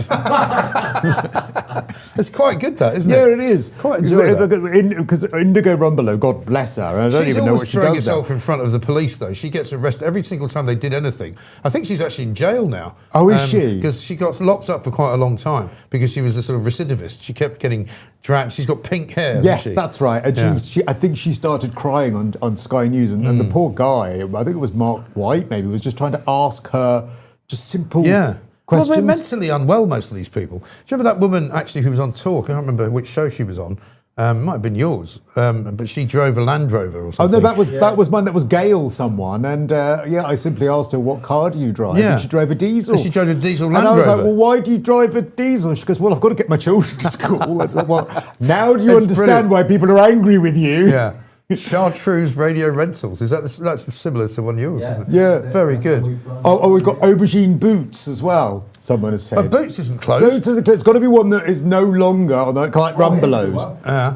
S1: It's quite good, that, isn't it?
S6: Yeah, it is.
S1: Quite enjoy that.
S6: Because Indigo Rumbelow, God bless her, I don't even know what she does.
S1: She's always throwing herself in front of the police, though. She gets arrested every single time they did anything. I think she's actually in jail now.
S6: Oh, is she?
S1: Because she got locked up for quite a long time because she was a sort of recidivist. She kept getting dragged. She's got pink hair.
S6: Yes, that's right. And I think she started crying on Sky News, and the poor guy, I think it was Mark White, maybe, was just trying to ask her just simple questions.
S1: Well, they're mentally unwell, most of these people. Do you remember that woman, actually, who was on tour? I can't remember which show she was on. Might have been yours, but she drove a Land Rover or something.
S6: Oh, no, that was mine. That was Gail, someone. And I simply asked her, what car do you drive?
S1: Yeah.
S6: And she drove a diesel.
S1: And she drove a diesel Land Rover.
S6: And I was like, well, why do you drive a diesel? She goes, well, I've got to get my children to school. Well, now do you understand why people are angry with you?
S1: Yeah. Chartreuse Radio Rentals. That's similar to one of yours, isn't it?
S6: Yeah.
S1: Very good.
S6: Oh, we've got Aubergine Boots as well, someone has said.
S1: But Boots isn't closed.
S6: Boots isn't closed. It's got to be one that is no longer on that, like Rumbelows.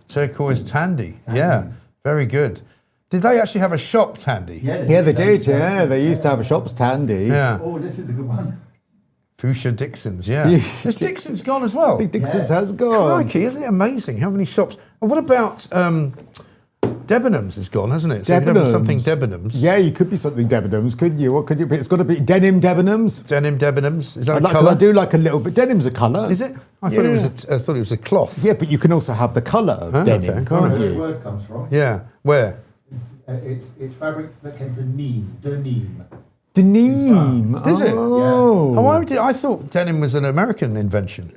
S1: Turquoise Tandy. Yeah. Very good. Did they actually have a shop, Tandy?
S6: Yeah, they did. Yeah, they used to have a shop, Tandy.
S1: Yeah.
S14: Oh, this is a good one.
S1: Fuchsia Dixon's, yeah. Has Dixon's gone as well?
S6: I think Dixon's has gone.
S1: Crikey, isn't it amazing how many shops? And what about Debenhams has gone, hasn't it? So you could have something Debenhams.
S6: Yeah, you could be something Debenhams, couldn't you? What could you be? It's got to be denim Debenhams.
S1: Denim Debenhams. Is that a colour?
S6: I do like a little bit. Denim's a colour.
S1: Is it? I thought it was a cloth.
S6: Yeah, but you can also have the colour of denim, can't
S14: Where
S6: you?
S14: the word comes from.
S1: Yeah. Where?
S14: It's fabric that came from denim.
S6: Denim.
S1: Is it?
S6: Oh.
S1: I thought denim was an American invention.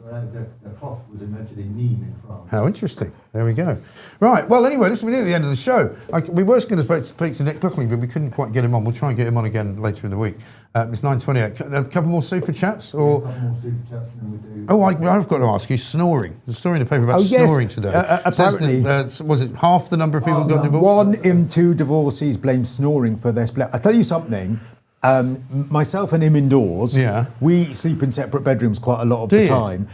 S14: The cloth was invented in Nîmes in France.
S1: How interesting. There we go. Right, well, anyway, this is near the end of the show. We were going to speak to Nick Buckley, but we couldn't quite get him on. We'll try and get him on again later in the week. It's 9:28. A couple more super chats? Or...
S14: A couple more super chats and then we do...
S1: Oh, I've got to ask you, snoring. There's a story in the paper about snoring today.
S6: Apparently.
S1: Was it half the number of people got divorced?
S6: 1 in 2 divorcees blame snoring for their split. I'll tell you something. Myself and him indoors, we sleep in separate bedrooms quite a lot of the time.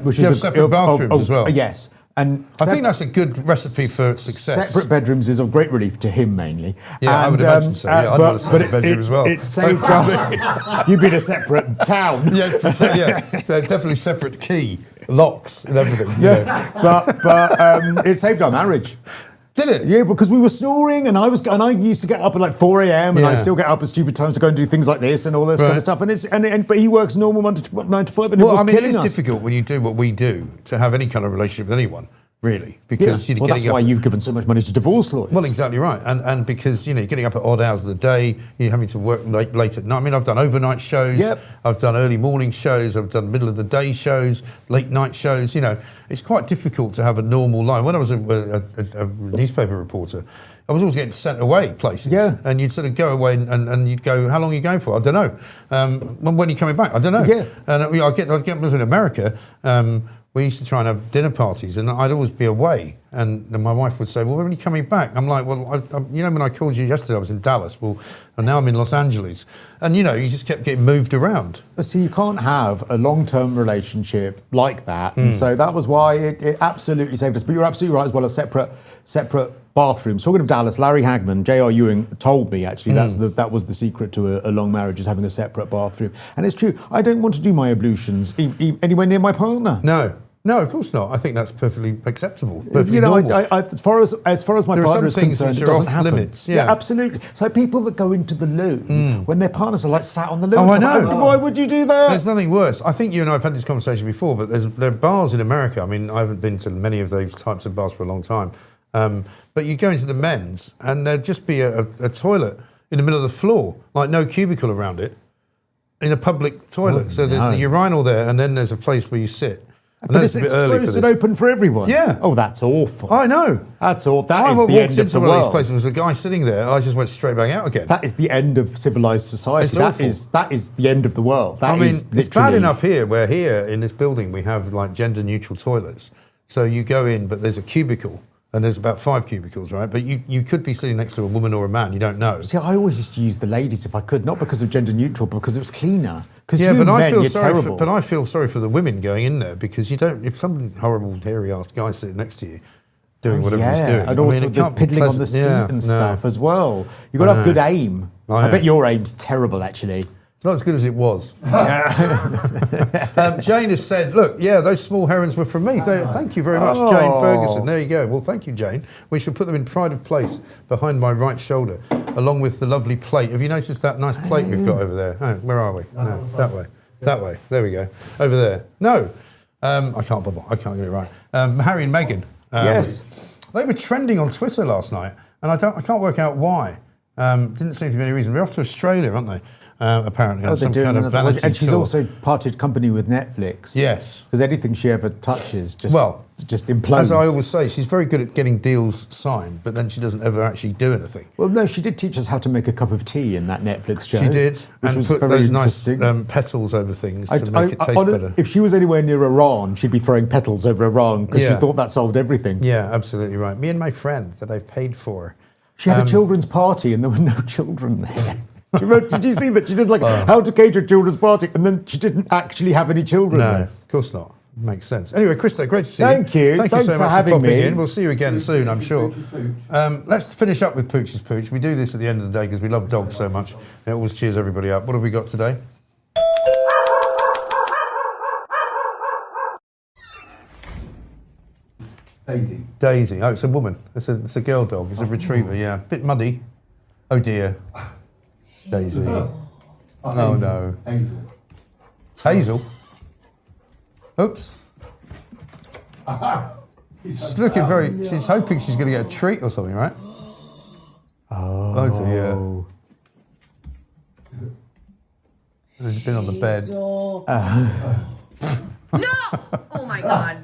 S6: Which
S1: you have separate bathrooms as well?
S6: Yes. And
S1: I think that's a good recipe for success.
S6: Separate bedrooms is a great relief to him mainly.
S1: Yeah, I would imagine so. Yeah, I'd want a separate bedroom as well.
S6: It's saved You've been a separate town.
S1: Yeah, they're definitely separate key, locks and everything.
S6: Yeah, but it saved our marriage.
S1: Did it?
S6: Yeah, because we were snoring, and I used to get up at like 4 a.m. and I still get up at stupid times to go and do things like this and all this kind of stuff. But he works normal 9 to 5, and it was killing us.
S1: It's difficult when you do what we do to have any kind of relationship with anyone. really, because
S6: well, that's why you've given so much money to divorce lawyers.
S1: Well, exactly right, and because you're getting up at odd hours of the day, you're having to work late at night. I mean, I've done overnight shows, I've done early morning shows, I've done middle of the day shows, late night shows. It's quite difficult to have a normal life. When I was a newspaper reporter, I was always getting sent away places.
S6: Yeah.
S1: And you'd sort of go away and you'd go, how long are you going for? I don't know. When are you coming back? I don't know.
S6: Yeah.
S1: And I'd get in America. We used to try and have dinner parties, and I'd always be away. And then my wife would say, well, when are you coming back? I'm like, well, when I called you yesterday, I was in Dallas. Well, and now I'm in Los Angeles. And, you just kept getting moved around.
S6: See, you can't have a long-term relationship like that. And so that was why it absolutely saved us. But you're absolutely right as well, a separate bathrooms. Talking of Dallas, Larry Hagman, J.R. Ewing told me, actually, that was the secret to a long marriage, is having a separate bathroom. And it's true, I don't want to do my ablutions anywhere near my partner.
S1: No, of course not. I think that's perfectly acceptable.
S6: As far as my partner is concerned, it doesn't happen.
S1: Limits,
S6: yeah, absolutely. So people that go into the loo when their partners are like sat on the loo.
S1: Oh, I know.
S6: Why would you do that?
S1: There's nothing worse. I think you and I have had this conversation before, but there are bars in America. I mean, I haven't been to many of those types of bars for a long time. But you go into the men's, and there'd just be a toilet in the middle of the floor, like no cubicle around it, in a public toilet. So there's the urinal there, and then there's a place where you sit.
S6: But it's exposed and open for everyone.
S1: Yeah.
S6: Oh, that's awful.
S1: I know.
S6: That's awful. That
S1: I
S6: is the
S1: walked
S6: end of
S1: into
S6: the
S1: one of these
S6: world.
S1: places, there was a guy sitting there, and I just went straight back out again.
S6: That is the end of civilized society.
S1: It's
S6: That is the end of the world.
S1: It's bad enough here, where here in this building we have like gender neutral toilets. So you go in, but there's a cubicle. And there's about 5 cubicles, right? But you could be sitting next to a woman or a man, you don't know.
S6: See, I always used to use the ladies if I could, not because of gender neutral, but because it was cleaner.
S1: Yeah, but I feel
S6: terrible.
S1: sorry for the women going in there, because if some horrible hairy-ass guy sitting next to you doing whatever he's doing,
S6: and also the piddling on the seat and stuff as well. You've got to have good aim. I bet your aim's terrible, actually.
S1: It's not as good as it was. Jane has said, look, those small herons were from me. Thank you very much, Jane Ferguson. There you go. Well, thank you, Jane. We shall put them in pride of place behind my right shoulder, along with the lovely plate. Have you noticed that nice plate we've got over there? Oh, where are we? No, that way. That way. There we go. Over there. No. I can't get it right. Harry and Meghan.
S6: Yes.
S1: They were trending on Twitter last night, and I can't work out why. Didn't seem to be any reason. They're off to Australia, aren't they? Apparently, on some kind of vanity
S6: and she's
S1: tour.
S6: also parted company with Netflix.
S1: Yes,
S6: because anything she ever touches just implodes.
S1: As I always say, she's very good at getting deals signed, but then she doesn't ever actually do anything.
S6: Well, no, she did teach us how to make a cup of tea in that Netflix show.
S1: She did,
S6: which
S1: and
S6: was
S1: put
S6: very
S1: those nice
S6: interesting.
S1: petals over things to make it taste better.
S6: If she was anywhere near Iran, she'd be throwing petals over Iran because she thought that solved everything.
S1: Yeah, absolutely right. Me and my friends that I've paid for.
S6: She had a children's party and there were no children there. Did you see that? She did how to cater a children's party, and then she didn't actually have any children there.
S1: Of course not. Makes sense. Anyway, Christo, great to see you.
S6: Thank you.
S1: Thanks
S6: so
S1: much
S6: for having
S1: popping
S6: me.
S1: in. We'll see you again soon, I'm sure. Let's finish up with Pooch's Pooch. We do this at the end of the day because we love dogs so much. It always cheers everybody up. What have we got today? Daisy. Oh, it's a woman. It's a girl dog. It's a retriever, yeah. It's a bit muddy. Oh dear. Daisy. Oh no. Hazel? Oops. She's looking she's hoping she's going to get a treat or something, right? Oh dear. She's been on the bed.
S3: No! Oh my God.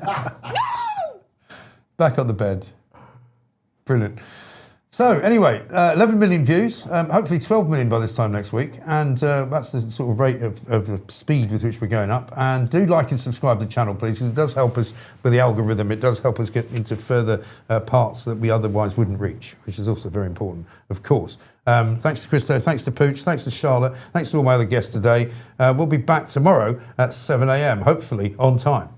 S3: No!
S1: Back on the bed. Brilliant. So anyway, 11 million views, hopefully 12 million by this time next week, and that's the sort of rate of the speed with which we're going up. And do like and subscribe to the channel, please, because it does help us with the algorithm. It does help us get into further parts that we otherwise wouldn't reach, which is also very important, of course. Thanks to Christo, thanks to Pooch, thanks to Charlotte, thanks to all my other guests today. We'll be back tomorrow at 7 a.m, hopefully on time.